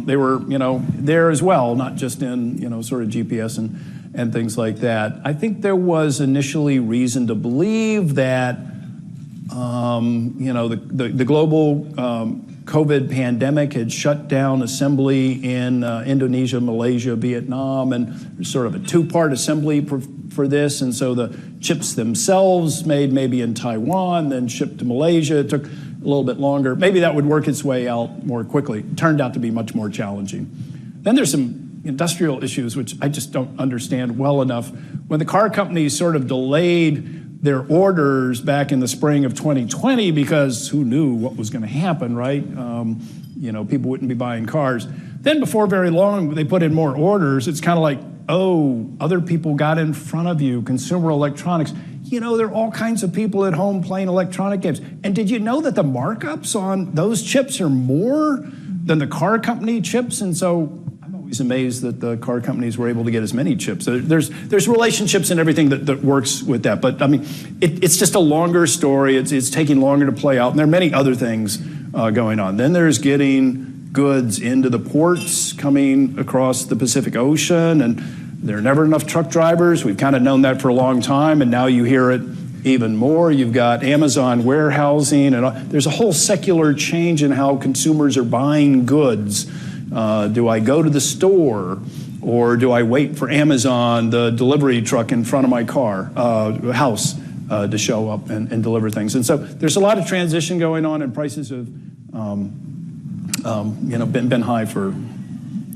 they were, there as well, not just in, sort of GPS and things like that. I think there was initially reason to believe that, the global COVID pandemic had shut down assembly in Indonesia, Malaysia, Vietnam, and there's sort of a two-part assembly for this. And so the chips themselves made maybe in Taiwan, then shipped to Malaysia. It took a little bit longer. Maybe that would work its way out more quickly. It turned out to be much more challenging. Then there's some industrial issues, which I just don't understand well enough. When the car companies sort of delayed their orders back in the spring of 2020 because who knew what was going to happen, right? People wouldn't be buying cars. Then before very long, they put in more orders. It's kind of like, oh, other people got in front of you, consumer electronics. There are all kinds of people at home playing electronic games. And did you know that the markups on those chips are more than the car company chips? And so amazed that the car companies were able to get as many chips. There's relationships and everything that works with that. But I mean, it's just a longer story. It's taking longer to play out. And there are many other things going on. Then there's getting goods into the ports coming across the Pacific Ocean. And there are never enough truck drivers. We've kind of known that for a long time. And now you hear it even more. You've got Amazon warehousing. And there's a whole secular change in how consumers are buying goods. Do I go to the store or do I wait for Amazon, the delivery truck in front of my house, to show up and deliver things? And so there's a lot of transition going on, and prices have, been high for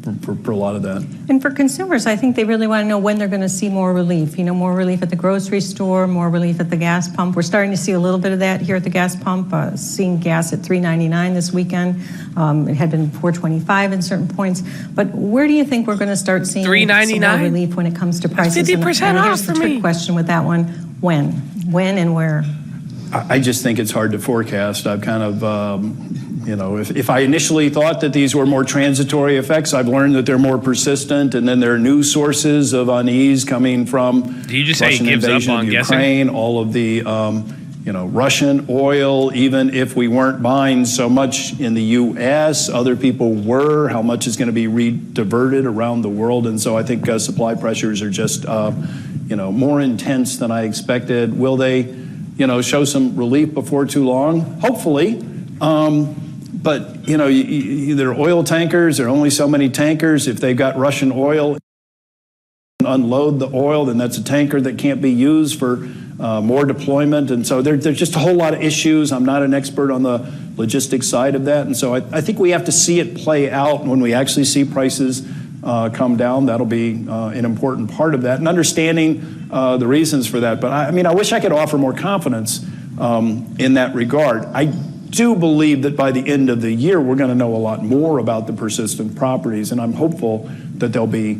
a lot of that. And for consumers, I think they really want to know when they're going to see more relief. More relief at the grocery store, more relief at the gas pump. We're starting to see a little bit of that here at the gas pump. Seeing gas at $3.99 this weekend. It had been $4.25 in certain points. But where do you think we're going to start seeing some more relief when it comes to prices? 50% off here's the trick question with that one: when and where? I just think it's hard to forecast. I've kind of. If I initially thought that these were more transitory effects, I've learned that they're more persistent, and then there are new sources of unease coming from Do you just say Russian he gives invasion up on of Ukraine, guessing? all of the, Russian oil. Even if we weren't buying so much in the U.S., other people were. How much is going to be rediverted around the world? And so I think supply pressures are just, more intense than I expected. Will they, show some relief before too long? Hopefully. But, there are oil tankers. There are only so many tankers. If they've got Russian oil, unload the oil, then that's a tanker that can't be used for more deployment. And so there's just a whole lot of issues. I'm not an expert on the logistics side of that. And so I think we have to see it play out. When we actually see prices come down, that'll be an important part of that. And understanding the reasons for that. But I wish I could offer more confidence in that regard. I do believe that by the end of the year, we're going to know a lot more about the persistent properties, and I'm hopeful that they'll be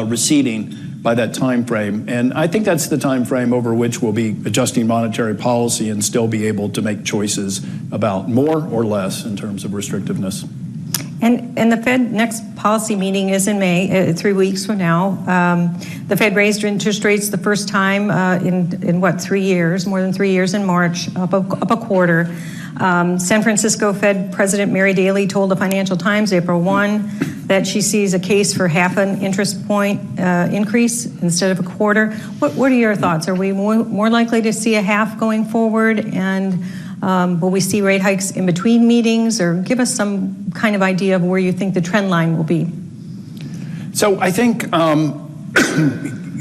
receding by that time frame. And I think that's the time frame over which we'll be adjusting monetary policy and still be able to make choices about more or less in terms of restrictiveness. And the Fed next policy meeting is in May, 3 weeks from now. The Fed raised interest rates the first time in 3 years, more than 3 years in March, up a quarter. San Francisco Fed President Mary Daly told the Financial Times April 1 that she sees a case for half an interest point increase instead of a quarter. What are your thoughts? Are we more likely to see a half going forward? And will we see rate hikes in between meetings? Or give us some kind of idea of where you think the trend line will be. So I think,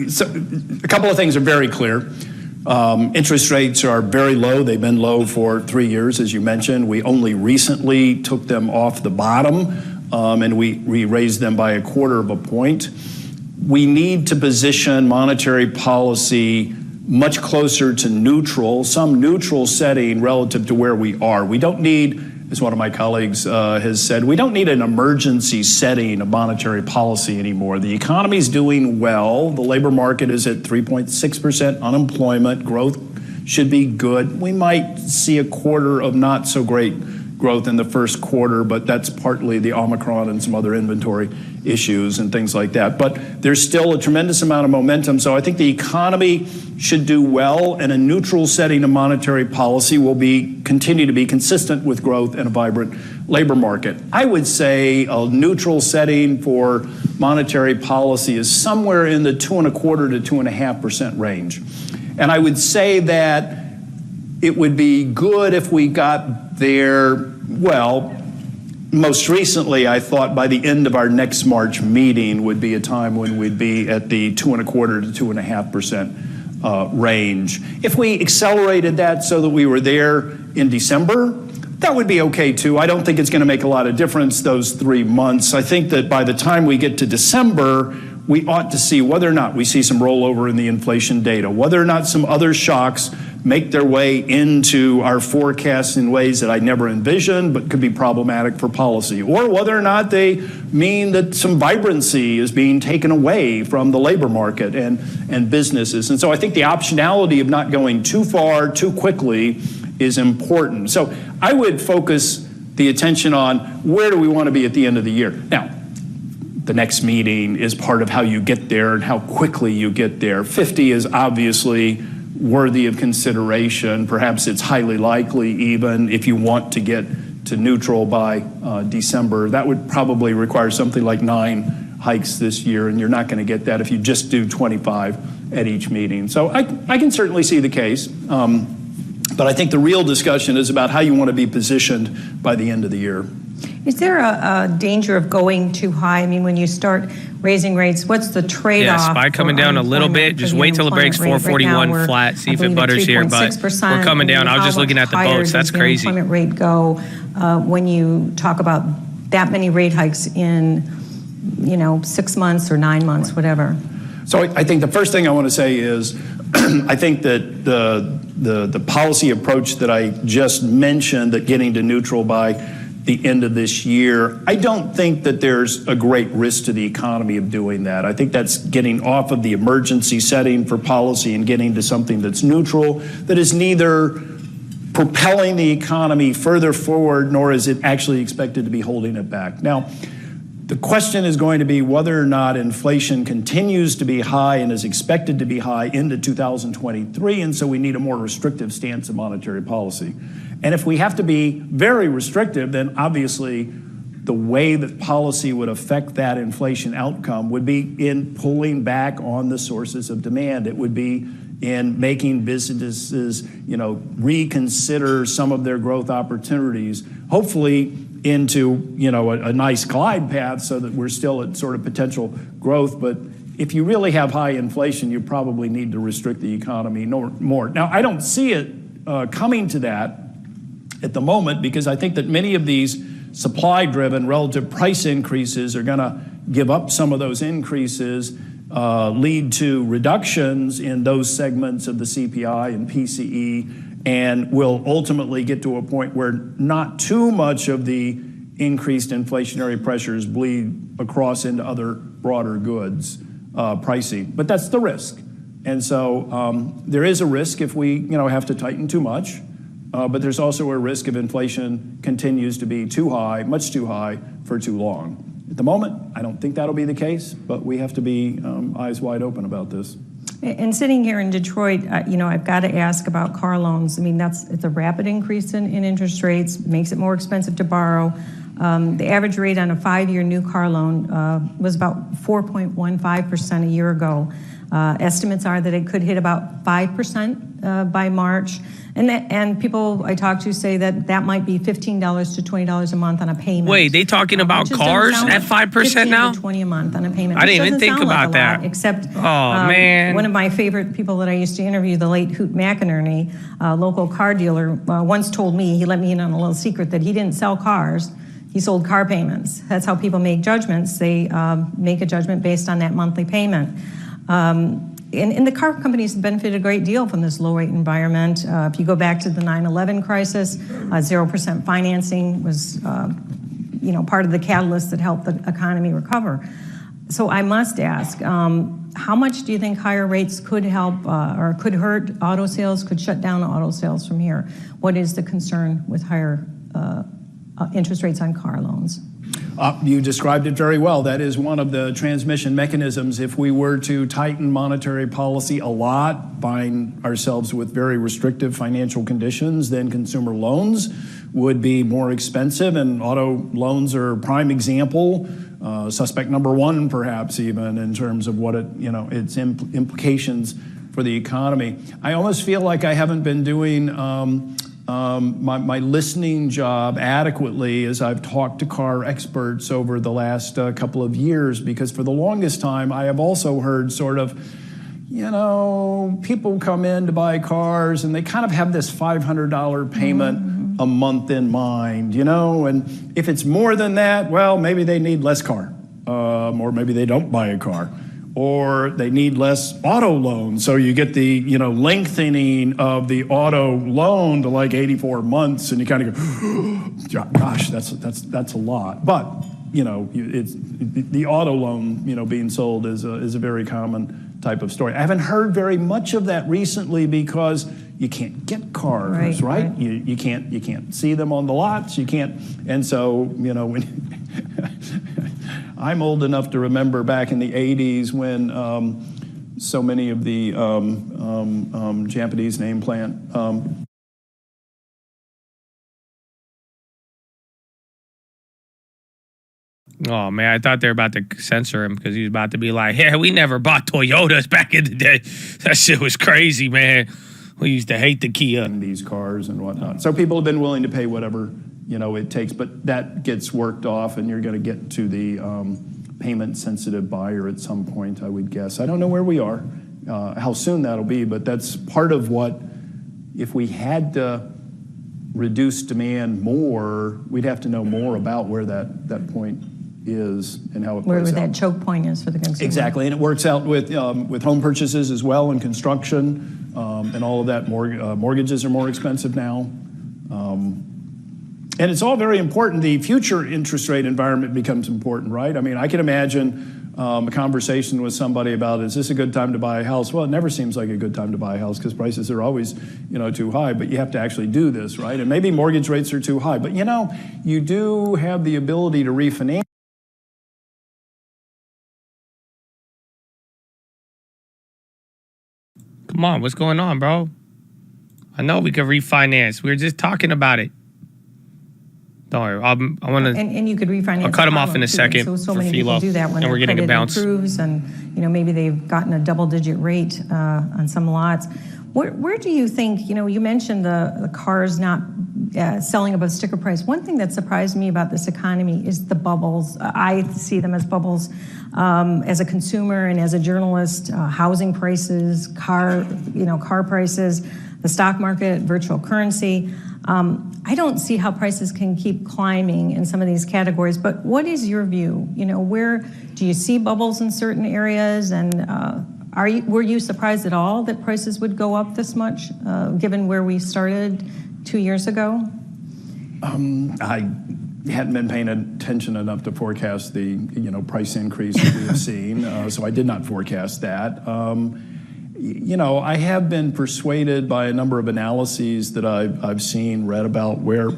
So a couple of things are very clear. Interest rates are very low. They've been low for 3 years, as you mentioned. We only recently took them off the bottom, and we raised them by 1/4 point. We need to position monetary policy much closer to neutral, some neutral setting relative to where we are. We don't need, as one of my colleagues has said, we don't need an emergency setting of monetary policy anymore. The economy's doing well. The labor market is at 3.6% unemployment. Growth should be good. We might see 1/4 of not so great growth in the first quarter, but that's partly the Omicron and some other inventory issues and things like that. But there's still a tremendous amount of momentum. So I think the economy should do well, and a neutral setting of monetary policy will continue to be consistent with growth and a vibrant labor market. I would say a neutral setting for monetary policy is somewhere in the 2.25% to 2.5% range. And I would say that it would be good if we got there, well, most recently, I thought by the end of our next March meeting would be a time when we'd be at the 2.25% to 2.5% range. If we accelerated that so that we were there in December, that would be okay too. I don't think it's going to make a lot of difference those 3 months. I think that by the time we get to December, we ought to see whether or not we see some rollover in the inflation data, whether or not some other shocks make their way into our forecasts in ways that I never envisioned but could be problematic for policy, or whether or not they mean that some vibrancy is being taken away from the labor market and businesses. And so I think the optionality of not going too far too quickly is important. So I would focus the attention on where do we want to be at the end of the year. Now, the next meeting is part of how you get there and how quickly you get there. 50 is obviously worthy of consideration. Perhaps it's highly likely even if you want to get to neutral by December. That would probably require something like 9 hikes this year, and you're not going to get that if you just do 25 at each meeting. So I can certainly see the case. But I think the real discussion is about how you want to be positioned by the end of the year. Is there a danger of going too high? I mean, when you start raising rates, what's the trade-off? Yeah, SPY coming down a little bit. Just wait till it breaks 441 flat. See if it butters here. But we're coming down. I was just looking at the boats. That's crazy. How does the employment rate go when you talk about that many rate hikes in, 6 months or 9 months, whatever? So I think the first thing I want to say is I think that the policy approach that I just mentioned, that getting to neutral by the end of this year, I don't think that there's a great risk to the economy of doing that. I think that's getting off of the emergency setting for policy and getting to something that's neutral, that is neither propelling the economy further forward, nor is it actually expected to be holding it back. Now, the question is going to be whether or not inflation continues to be high and is expected to be high into 2023, and so we need a more restrictive stance of monetary policy. And if we have to be very restrictive, then obviously the way that policy would affect that inflation outcome would be in pulling back on the sources of demand. It would be in making businesses, reconsider some of their growth opportunities, hopefully into, a nice glide path so that we're still at sort of potential growth. But if you really have high inflation, you probably need to restrict the economy more. Now, I don't see it coming to that at the moment, because I think that many of these supply-driven relative price increases are going to give up some of those increases, lead to reductions in those segments of the CPI and PCE, and will ultimately get to a point where not too much of the increased inflationary pressures bleed across into other broader goods pricing. But that's the risk. And so there is a risk if we have to tighten too much. But there's also a risk if inflation continues to be too high, much too high, for too long. At the moment, I don't think that'll be the case, but we have to be eyes wide open about this. And sitting here in Detroit, I've got to ask about car loans. I mean, it's a rapid increase in interest rates, makes it more expensive to borrow. The average rate on a 5-year new car loan was about 4.15% a year ago. Estimates are that it could hit about 5% by March. And people I talk to say that might be $15 to $20 a month on a payment. Wait, they talking about cars at 5% now? 15 to 20 a month on a payment. I didn't even think about that. Except, man. One of my favorite people that I used to interview, the late Hoot McInerney, a local car dealer, once told me, he let me in on a little secret, that he didn't sell cars. He sold car payments. That's how people make judgments. They make a judgment based on that monthly payment. And the car companies benefited a great deal from this low-rate environment. If you go back to the 9/11 crisis, 0% financing was, part of the catalyst that helped the economy recover. So I must ask, how much do you think higher rates could help or could hurt auto sales, could shut down auto sales from here? What is the concern with higher interest rates on car loans? You described it very well. That is one of the transmission mechanisms. If we were to tighten monetary policy a lot, find ourselves with very restrictive financial conditions, then consumer loans would be more expensive, and auto loans are a prime example. Suspect number one, perhaps even, in terms of what its implications for the economy. I almost feel like I haven't been doing my listening job adequately as I've talked to car experts over the last couple of years, because for the longest time I have also heard sort of, people come in to buy cars and they kind of have this $500 payment a month in mind, and if it's more than that, well, maybe they need less car, or maybe they don't buy a car. Or they need less auto loans, so you get the lengthening of the auto loan to like 84 months, and you kind of go, gosh, that's a lot. But it's the auto loan being sold is a very common type of story. I haven't heard very much of that recently because you can't get cars, right? You can't see them on the lots. You can't, and so when. I'm old enough to remember back in the 80s when so many of the Japanese name plant Oh, man, I thought they were about to censor him because he was about to be like, yeah, we never bought Toyotas back in the day. That shit was crazy, man. We used to hate the Kia. And these cars and whatnot. So people have been willing to pay whatever it takes, but that gets worked off, and you're going to get to the payment-sensitive buyer at some point, I would guess. I don't know where we are, how soon that'll be, but that's part of what, if we had to reduce demand more, we'd have to know more about where that point is and how it plays out. Where that choke point is for the consumer. Exactly, and it works out with home purchases as well, and construction, and all of that. Mortgages are more expensive now. And it's all very important. The future interest rate environment becomes important, right? I mean, I can imagine a conversation with somebody about, is this a good time to buy a house? Well, it never seems like a good time to buy a house because prices are always, too high, but you have to actually do this, right? And maybe mortgage rates are too high, but you do have the ability to refinance. Come on, what's going on, bro? I know we can refinance. We were just talking about it. Don't worry, I want to. And you could refinance. I'll cut him off in a second So for many Philo, people do that when and we're their getting a credit bounce. improves, and maybe they've gotten a double-digit rate on some lots. Where do you think? You mentioned the cars not selling above sticker price. One thing that surprised me about this economy is the bubbles. I see them as bubbles. As a consumer and as a journalist, housing prices, car prices, the stock market, virtual currency. I don't see how prices can keep climbing in some of these categories, but what is your view? Where do you see bubbles in certain areas, and were you surprised at all that prices would go up this much, given where we started 2 years ago? I hadn't been paying attention enough to forecast the price increase that we have seen, so I did not forecast that. I have been persuaded by a number of analyses that I've seen, read about, where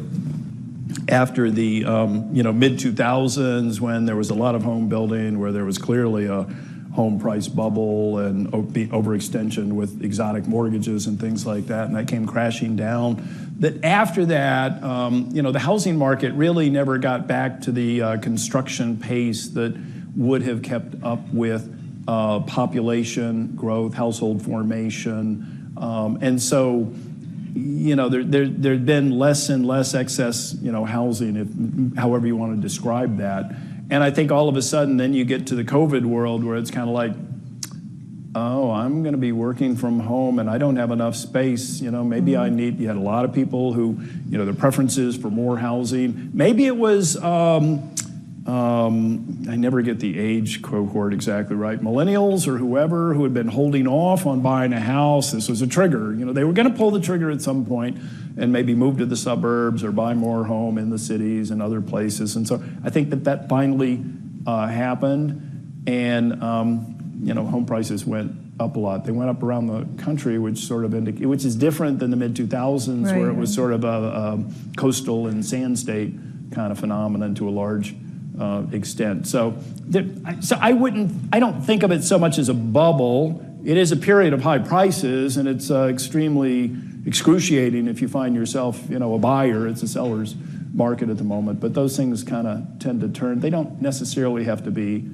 after the mid-2000s, when there was a lot of home building, where there was clearly a home price bubble and overextension with exotic mortgages and things like that, and that came crashing down, that after that, the housing market really never got back to the construction pace that would have kept up with population growth, household formation. And so, there'd been less and less excess, housing, however you want to describe that. And I think all of a sudden then you get to the COVID world where it's kind of like, oh, I'm going to be working from home and I don't have enough space. Maybe you had a lot of people who, their preferences for more housing. Maybe it was, I never get the age cohort exactly right, millennials or whoever who had been holding off on buying a house. This was a trigger. They were going to pull the trigger at some point and maybe move to the suburbs or buy more home in the cities and other places. And so I think that finally happened. And, home prices went up a lot. They went up around the country, which which is different than the mid-2000s, right, where it was sort of a coastal and sand state kind of phenomenon to a large extent. So I don't think of it so much as a bubble. It is a period of high prices, and it's extremely excruciating if you find yourself, a buyer. It's a seller's market at the moment. But those things kind of tend to turn. They don't necessarily have to be,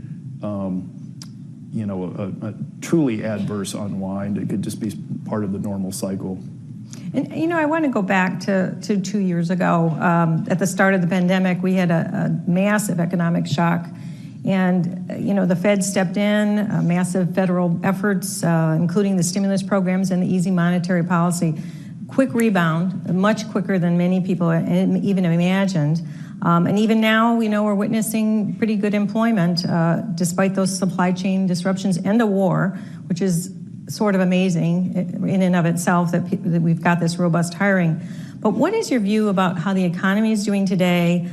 a truly adverse unwind. It could just be part of the normal cycle. And, I want to go back to 2 years ago. At the start of the pandemic, we had a massive economic shock. And, the Fed stepped in, massive federal efforts, including the stimulus programs and the easy monetary policy. Quick rebound, much quicker than many people even imagined. And even now, we're witnessing pretty good employment, despite those supply chain disruptions and the war, which is sort of amazing in and of itself that we've got this robust hiring. But what is your view about how the economy is doing today,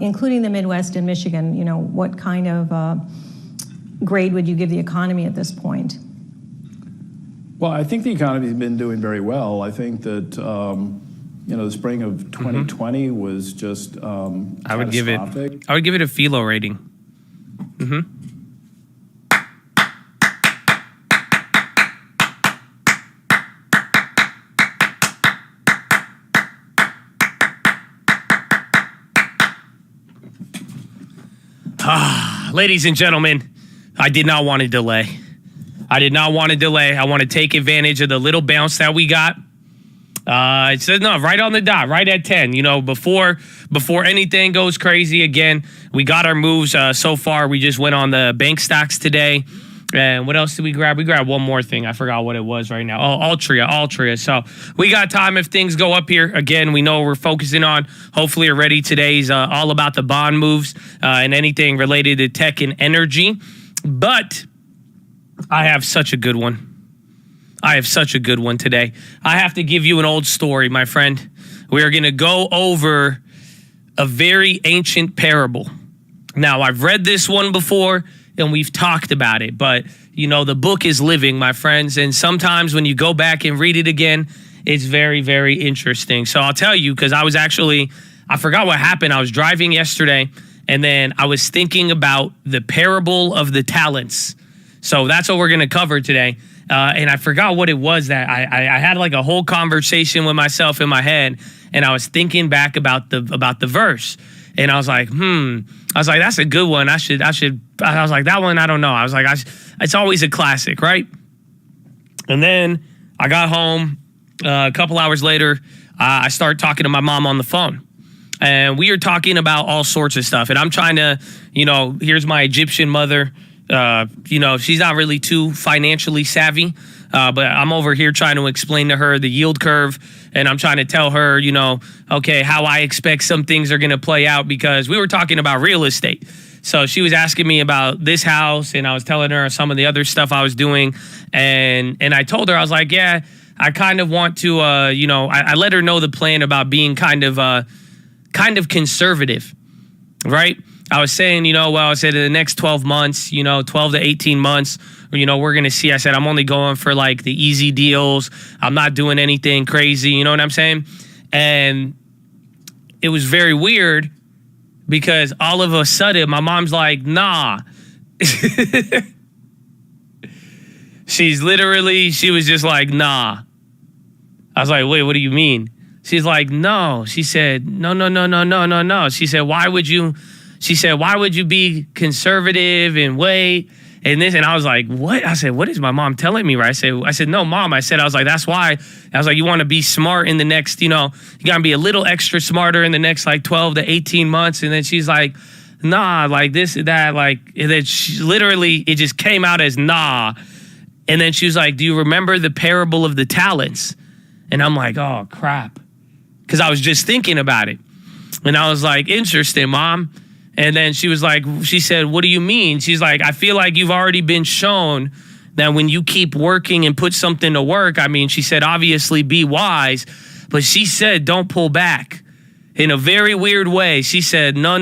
including the Midwest and Michigan? What kind of grade would you give the economy at this point? Well, I think the economy has been doing very well. I think that, the spring of 2020 was just I would give it a philo rating. Ladies and gentlemen, I did not want to delay. I want to take advantage of the little bounce that we got. It says no, right on the dot, right at 10. Before anything goes crazy again, we got our moves so far. We just went on the bank stocks today. And what else did we grab? We grabbed one more thing. I forgot what it was right now. Oh, Altria. So we got time if things go up here. Again, we know we're focusing on, hopefully already today's all about the bond moves and anything related to tech and energy. But I have such a good one. Today. I have to give you an old story, my friend. We are going to go over a very ancient parable. Now, I've read this one before, and we've talked about it, but the book is living, my friends, and sometimes when you go back and read it again, it's very, very interesting. So I'll tell you, because I forgot what happened. I was driving yesterday, and then I was thinking about the parable of the talents. So that's what we're going to cover today. And I forgot what it was that I had like a whole conversation with myself in my head, and I was thinking back about the verse. And I was like, that's a good one. I was like, that one, I don't know. I was like, it's always a classic, right? And then I got home a couple hours later. I start talking to my mom on the phone, and we are talking about all sorts of stuff. And I'm trying to, here's my Egyptian mother. She's not really too financially savvy, but I'm over here trying to explain to her the yield curve, and I'm trying to tell her, okay, how I expect some things are going to play out, because we were talking about real estate. So she was asking me about this house, and I was telling her some of the other stuff I was doing, and I told her, I was like, yeah, I kind of want to, I let her know the plan about being kind of conservative, right? I was saying, I said in the next 12 months, 12 to 18 months, we're going to see. I said, I'm only going for like the easy deals. I'm not doing anything crazy. You know what I'm saying? And it was very weird because all of a sudden my mom's like, nah. She was just like, nah. I was like, wait, what do you mean? She's like, no. She said, no. She said, why would you be conservative and wait? And I was like, what? I said, what is my mom telling me, right? I said, no, Mom. I was like, that's why. I was like, you want to be smart in the next, you got to be a little extra smarter in the next like 12 to 18 months. And then she's like, nah, like this, that, like, and then she literally, it just came out as nah. And then she was like, do you remember the parable of the talents? And I'm like, oh, crap. Because I was just thinking about it. And I was like, interesting, Mom. And then she said, what do you mean? She's like, I feel like you've already been shown that when you keep working and put something to work, I mean, she said, obviously be wise. But she said, don't pull back. In a very weird way, she said, no.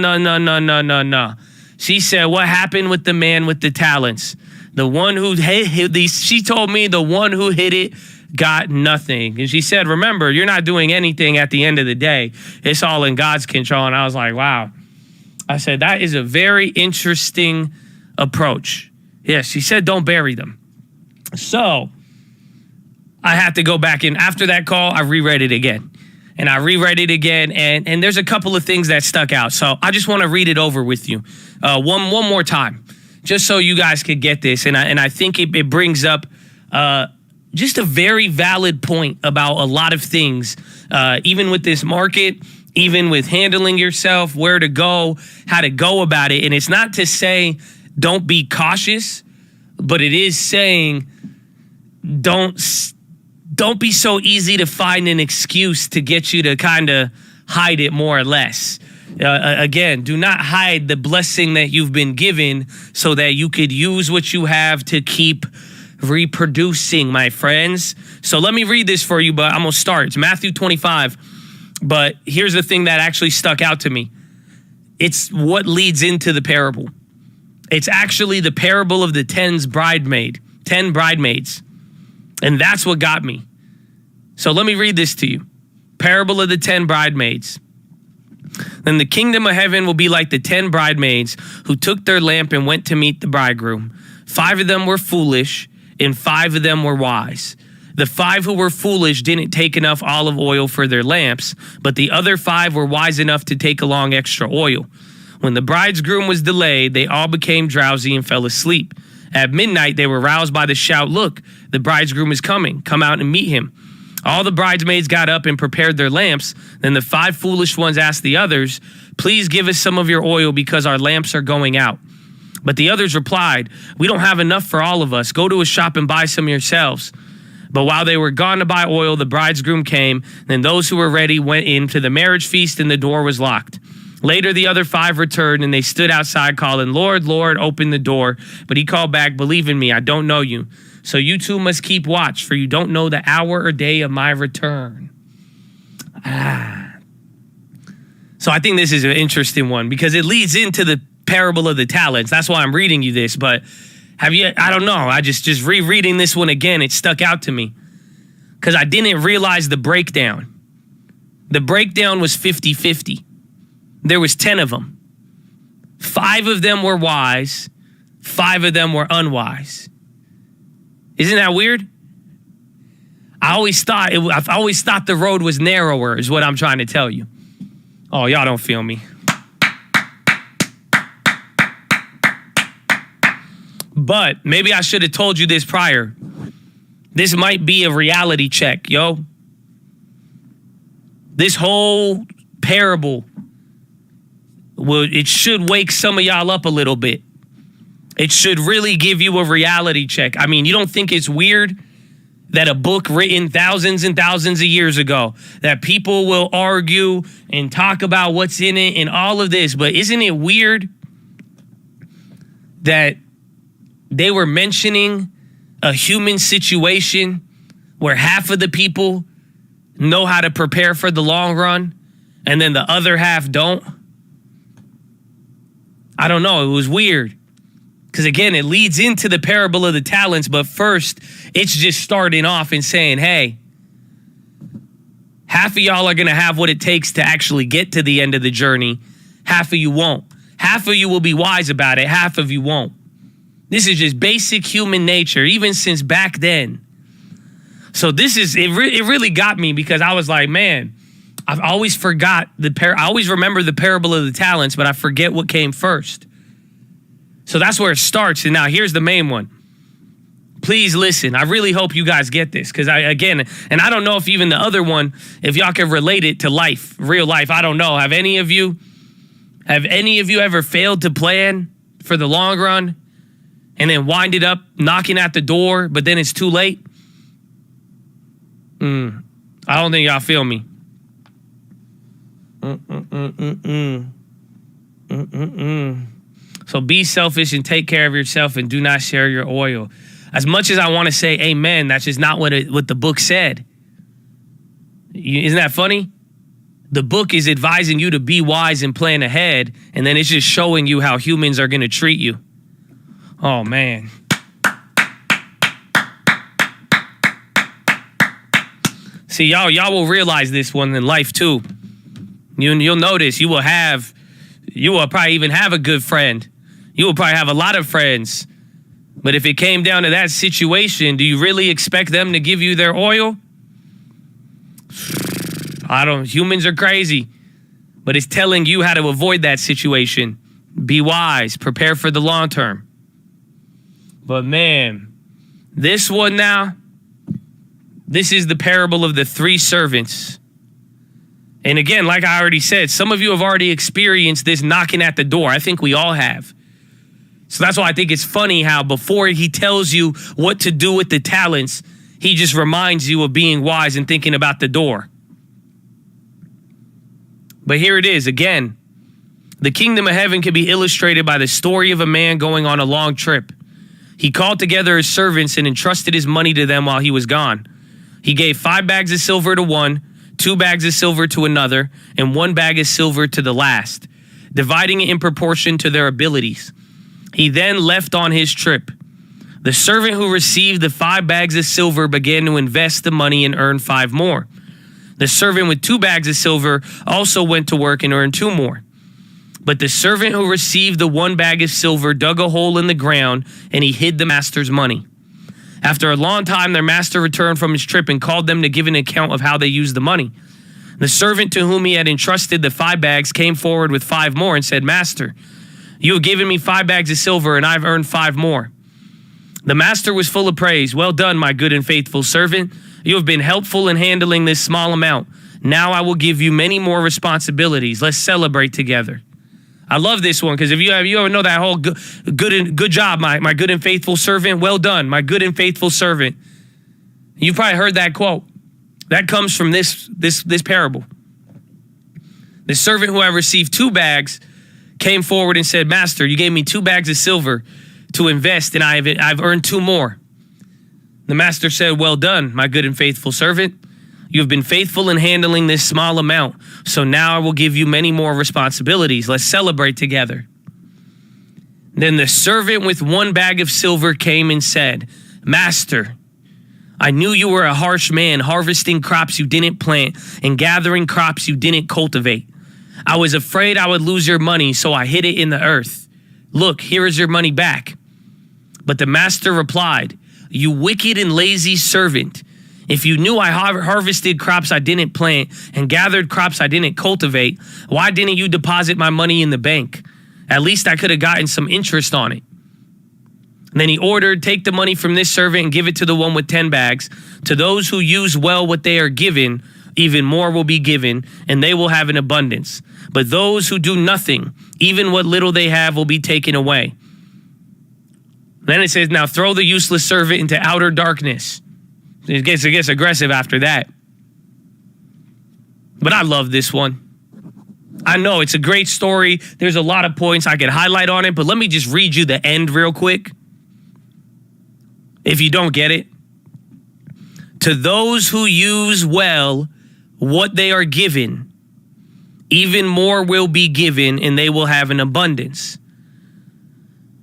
She said, what happened with the man with the talents? The one who hit these, she told me the one who hit it got nothing. And she said, remember, you're not doing anything at the end of the day. It's all in God's control. And I was like, wow. I said, that is a very interesting approach. Yes, she said, don't bury them. So I had to go back in. After that call, I reread it again. And I reread it again. And there's a couple of things that stuck out. So I just want to read it over with you one more time, just so you guys could get this. And I think it brings up just a very valid point about a lot of things, even with this market, even with handling yourself, where to go, how to go about it. And it's not to say don't be cautious, but it is saying don't be so easy to find an excuse to get you to kind of hide it more or less. Again, do not hide the blessing that you've been given so that you could use what you have to keep reproducing, my friends. So let me read this for you, but I'm going to start. It's Matthew 25. But here's the thing that actually stuck out to me. It's what leads into the parable. It's actually the parable of the 10 bridesmaids. And that's what got me. So let me read this to you. Parable of the 10 bridesmaids. Then the kingdom of heaven will be like the 10 bridesmaids who took their lamp and went to meet the bridegroom. 5 of them were foolish and 5 of them were wise. The 5 who were foolish didn't take enough olive oil for their lamps, but the other 5 were wise enough to take along extra oil. When the bridegroom was delayed, they all became drowsy and fell asleep. At midnight, they were roused by the shout, look, the bridegroom is coming. Come out and meet him. All the bridesmaids got up and prepared their lamps. Then the 5 foolish ones asked the others, please give us some of your oil because our lamps are going out. But the others replied, we don't have enough for all of us. Go to a shop and buy some yourselves. But while they were gone to buy oil, the bridegroom came. Then those who were ready went into the marriage feast and the door was locked. Later, the other 5 returned and they stood outside calling, Lord, Lord, open the door. But he called back, believe in me, I don't know you. So you too must keep watch, for you don't know the hour or day of my return. So I think this is an interesting one because it leads into the parable of the talents. That's why I'm reading you this. But I don't know. I just rereading this one again, it stuck out to me because I didn't realize the breakdown. The breakdown was 50-50. There was 10 of them. 5 of them were wise. 5 of them were unwise. Isn't that weird? I've always thought the road was narrower is what I'm trying to tell you. Oh, y'all don't feel me. But maybe I should have told you this prior. This might be a reality check, yo. This whole parable, it should wake some of y'all up a little bit. It should really give you a reality check. I mean, you don't think it's weird that a book written thousands and thousands of years ago, that people will argue and talk about what's in it and all of this, but isn't it weird that they were mentioning a human situation where half of the people know how to prepare for the long run and then the other half don't? I don't know. It was weird. Because again, it leads into the parable of the talents, but first, it's just starting off and saying, hey, half of y'all are going to have what it takes to actually get to the end of the journey. Half of you won't. Half of you will be wise about it. Half of you won't. This is just basic human nature, even since back then. So it really got me because I was like, man, I've always I always remember the parable of the talents, but I forget what came first. So that's where it starts. And now here's the main one. Please listen. I really hope you guys get this because I don't know if even the other one, if y'all can relate it to life, real life. I don't know. Have any of you ever failed to plan for the long run and then winded up knocking at the door, but then it's too late? I don't think y'all feel me. So be selfish and take care of yourself and do not share your oil. As much as I want to say amen, that's just not what the book said. Isn't that funny? The book is advising you to be wise and plan ahead, and then it's just showing you how humans are going to treat you. Oh, man. See, y'all will realize this one in life, too. You'll notice you will probably even have a good friend. You will probably have a lot of friends. But if it came down to that situation, do you really expect them to give you their oil? Humans are crazy. But it's telling you how to avoid that situation. Be wise. Prepare for the long term. But man, this one now, this is the parable of the 3 servants. And again, like I already said, some of you have already experienced this knocking at the door. I think we all have. So that's why I think it's funny how before he tells you what to do with the talents, he just reminds you of being wise and thinking about the door. But here it is again. The kingdom of heaven can be illustrated by the story of a man going on a long trip. He called together his servants and entrusted his money to them while he was gone. He gave 5 bags of silver to one, 2 bags of silver to another, and 1 bag of silver to the last, dividing it in proportion to their abilities. He then left on his trip. The servant who received the 5 bags of silver began to invest the money and earn 5 more. The servant with 2 bags of silver also went to work and earned 2 more. But the servant who received the 1 bag of silver dug a hole in the ground and he hid the master's money. After a long time, their master returned from his trip and called them to give an account of how they used the money. The servant to whom he had entrusted the 5 bags came forward with 5 more and said, "Master, you have given me 5 bags of silver and I've earned 5 more." The master was full of praise. "Well done, my good and faithful servant. You have been helpful in handling this small amount. Now I will give you many more responsibilities. Let's celebrate together." I love this one because if you ever know that whole good job, my good and faithful servant. Well done, my good and faithful servant. You've probably heard that quote. That comes from this parable. The servant who had received 2 bags came forward and said, "Master, you gave me 2 bags of silver to invest, and I've earned 2 more." The master said, "Well done, my good and faithful servant. You have been faithful in handling this small amount, so now I will give you many more responsibilities. Let's celebrate together." Then the servant with 1 bag of silver came and said, "Master, I knew you were a harsh man, harvesting crops you didn't plant and gathering crops you didn't cultivate. I was afraid I would lose your money, so I hid it in the earth. Look, here is your money back." But the master replied, "You wicked and lazy servant. If you knew I harvested crops I didn't plant and gathered crops I didn't cultivate, why didn't you deposit my money in the bank? At least I could have gotten some interest on it." And then he ordered, "Take the money from this servant and give it to the one with 10 bags. To those who use well what they are given, even more will be given, and they will have an abundance. But those who do nothing, even what little they have will be taken away." Then it says, "Now throw the useless servant into outer darkness." It gets aggressive after that. But I love this one. I know it's a great story. There's a lot of points I could highlight on it, but let me just read you the end real quick. If you don't get it. "To those who use well what they are given, even more will be given, and they will have an abundance.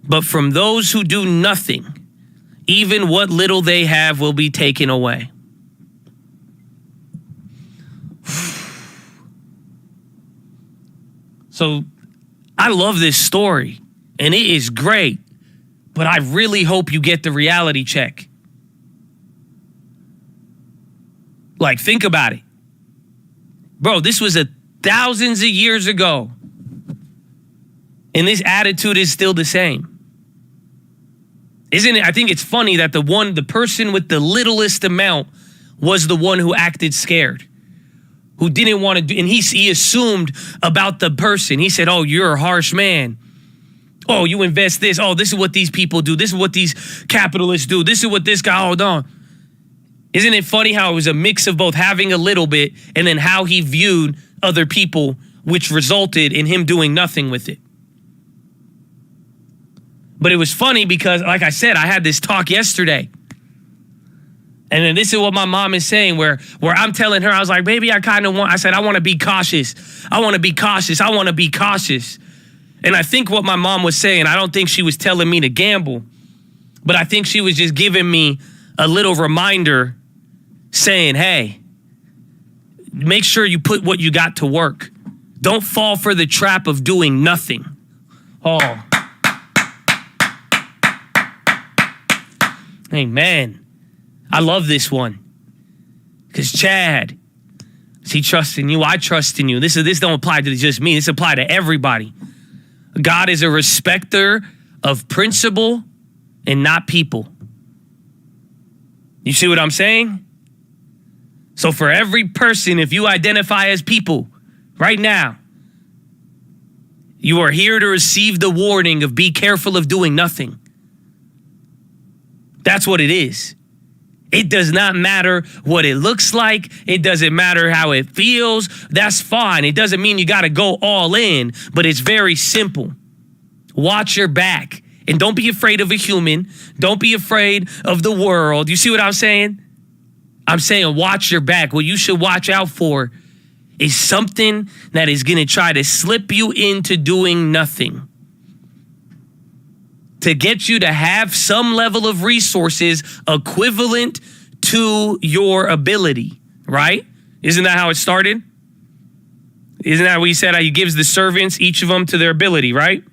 But from those who do nothing, even what little they have will be taken away." So I love this story, and it is great, but I really hope you get the reality check. Like, think about it. Bro, this was thousands of years ago, and this attitude is still the same. Isn't it? I think it's funny that the person with the littlest amount was the one who acted scared, who didn't want to do, and he assumed about the person. He said, oh, you're a harsh man. Oh, you invest this. Oh, this is what these people do. This is what these capitalists do. This is what this guy, hold on. Isn't it funny how it was a mix of both having a little bit and then how he viewed other people, which resulted in him doing nothing with it? But it was funny because, like I said, I had this talk yesterday. And then this is what my mom is saying, where I'm telling her, I was like, baby, I said, I want to be cautious. I want to be cautious. I want to be cautious. And I think what my mom was saying, I don't think she was telling me to gamble, but I think she was just giving me a little reminder saying, hey, make sure you put what you got to work. Don't fall for the trap of doing nothing. Oh. Amen. I love this one. Because Chad, he trusts in you. I trust in you. This don't apply to just me. This applies to everybody. God is a respecter of principle and not people. You see what I'm saying? So for every person, if you identify as people right now, you are here to receive the warning of be careful of doing nothing. That's what it is. It does not matter what it looks like. It doesn't matter how it feels. That's fine. It doesn't mean you got to go all in, but it's very simple. Watch your back and don't be afraid of a human. Don't be afraid of the world. You see what I'm saying? I'm saying watch your back. What you should watch out for is something that is going to try to slip you into doing nothing, to get you to have some level of resources equivalent to your ability, right? Isn't that how it started? Isn't that what he said? How he gives the servants, each of them to their ability, right?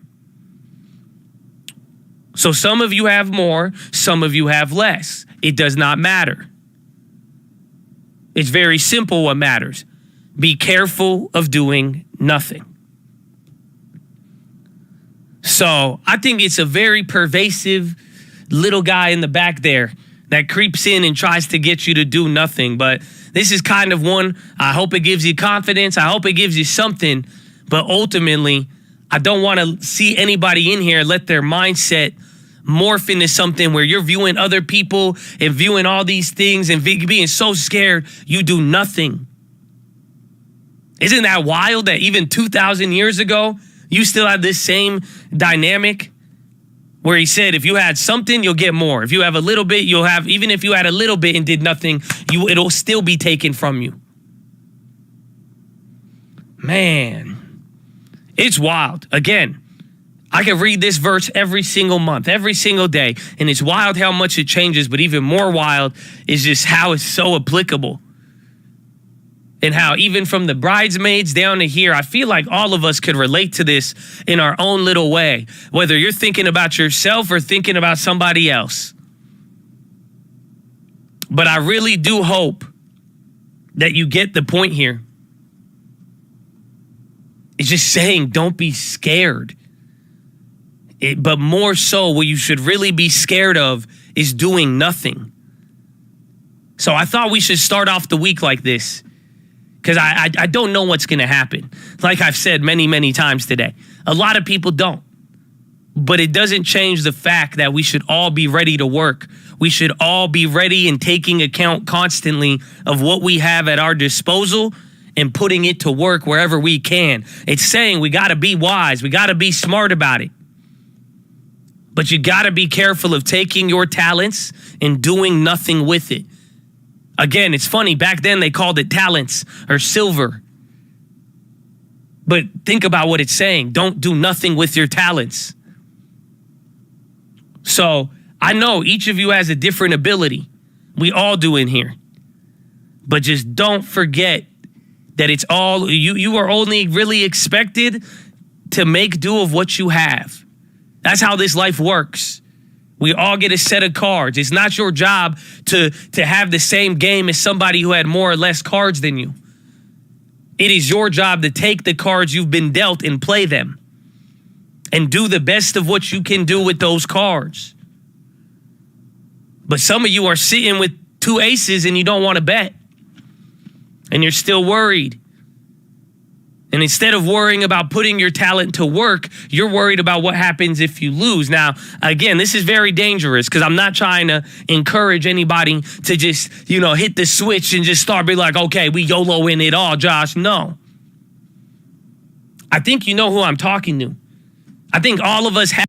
So some of you have more, some of you have less. It does not matter. It's very simple what matters. Be careful of doing nothing. So I think it's a very pervasive little guy in the back there that creeps in and tries to get you to do nothing. But this is kind of one, I hope it gives you confidence. I hope it gives you something. But ultimately, I don't want to see anybody in here let their mindset morph into something where you're viewing other people and viewing all these things and being so scared you do nothing. Isn't that wild that even 2,000 years ago, you still have this same dynamic where he said, if you had something, you'll get more. If you have a little bit, you'll have, even if you had a little bit and did nothing, it'll still be taken from you. Man, it's wild. Again, I can read this verse every single month, every single day, and it's wild how much it changes, but even more wild is just how it's so applicable. And how even from the bridesmaids down to here, I feel like all of us could relate to this in our own little way, whether you're thinking about yourself or thinking about somebody else. But I really do hope that you get the point here. It's just saying don't be scared. But more so, what you should really be scared of is doing nothing. So I thought we should start off the week like this. Because I don't know what's going to happen. Like I've said many, many times today. A lot of people don't. But it doesn't change the fact that we should all be ready to work. We should all be ready and taking account constantly of what we have at our disposal and putting it to work wherever we can. It's saying we got to be wise. We got to be smart about it. But you got to be careful of taking your talents and doing nothing with it. Again, it's funny. Back then, they called it talents or silver. But think about what it's saying. Don't do nothing with your talents. So I know each of you has a different ability. We all do in here. But just don't forget that it's all, you are only really expected to make do of what you have. That's how this life works. We all get a set of cards. It's not your job to have the same game as somebody who had more or less cards than you. It is your job to take the cards you've been dealt and play them and do the best of what you can do with those cards. But some of you are sitting with 2 aces and you don't want to bet. And you're still worried. And instead of worrying about putting your talent to work, you're worried about what happens if you lose. Now, again, this is very dangerous because I'm not trying to encourage anybody to just, hit the switch and just start being like, okay, we YOLO in it all, Josh. No. I think you know who I'm talking to. I think all of us have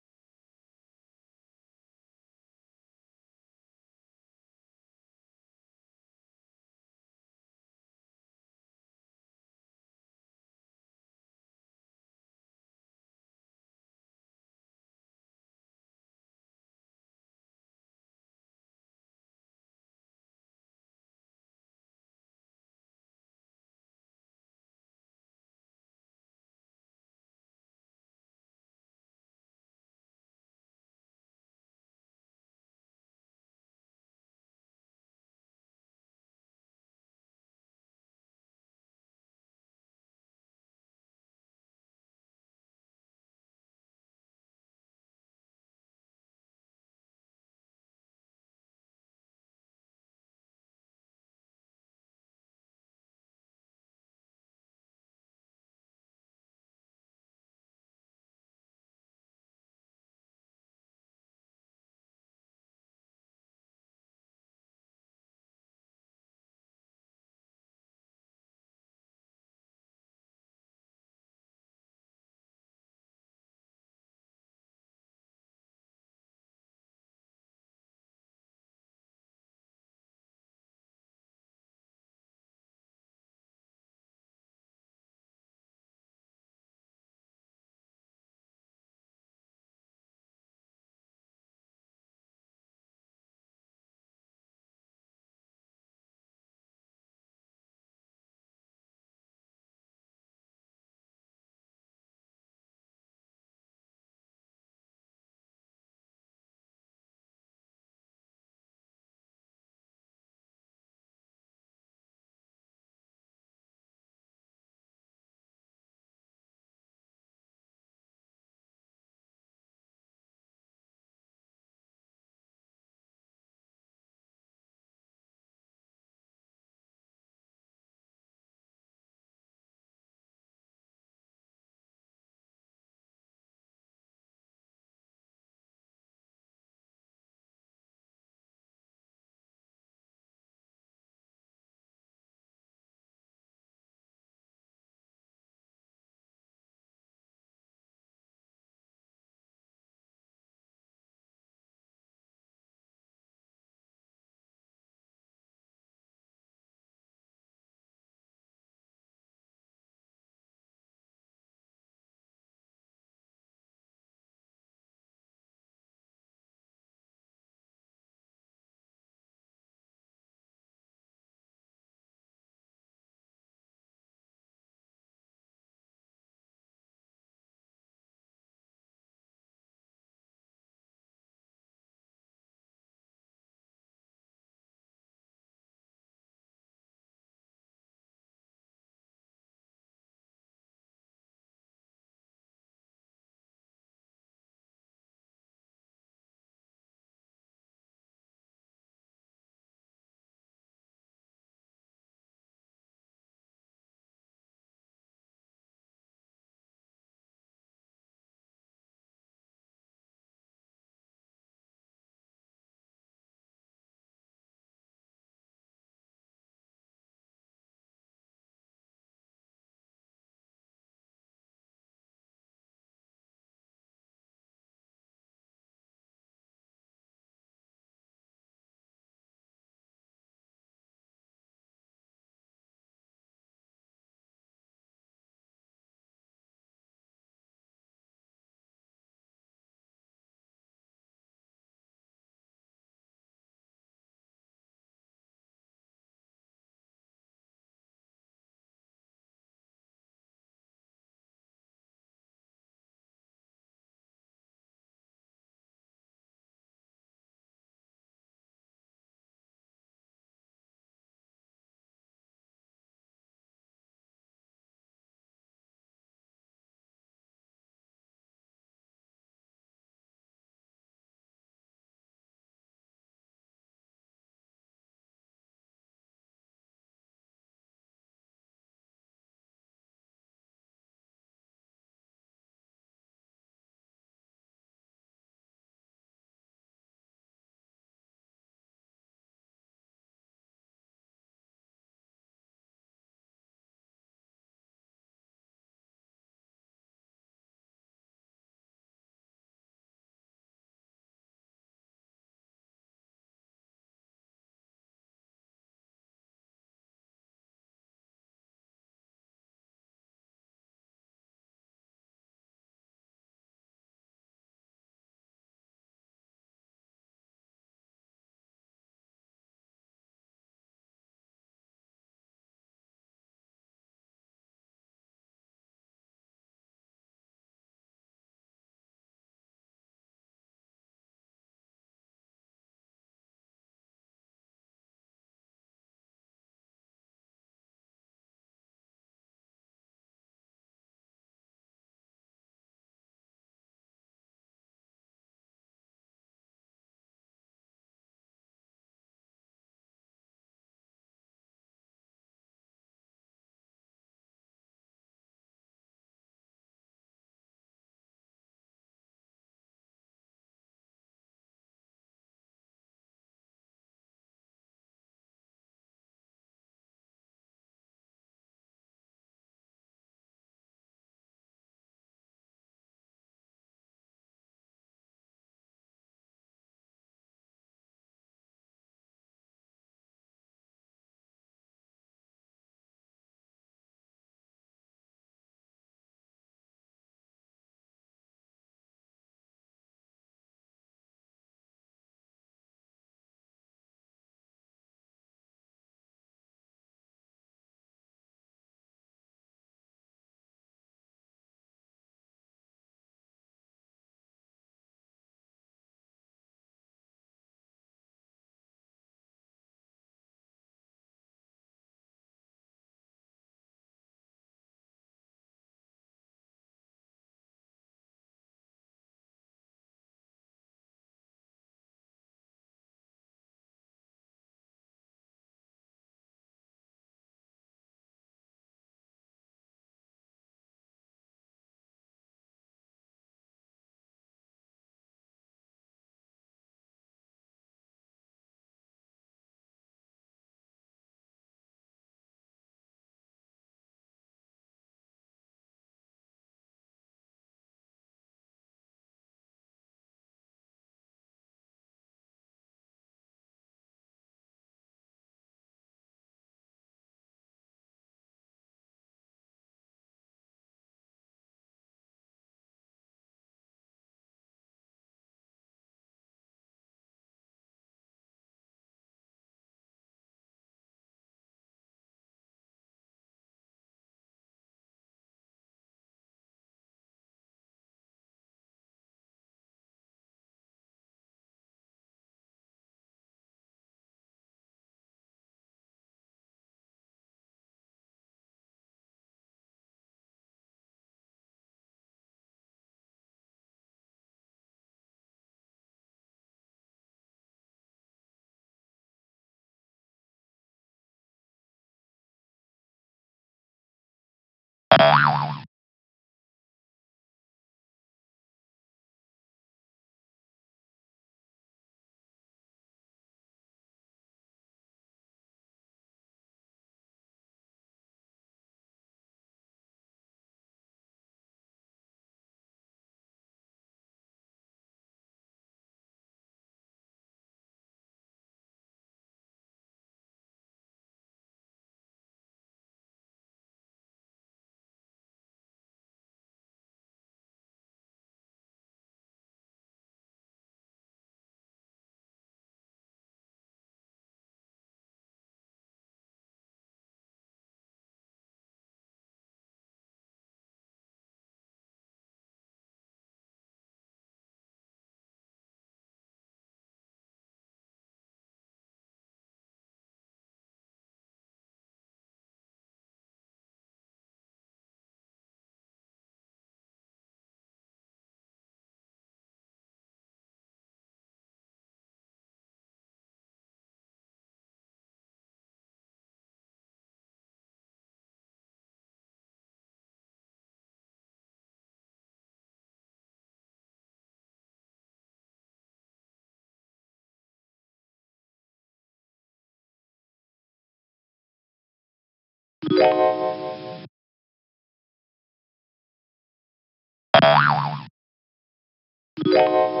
you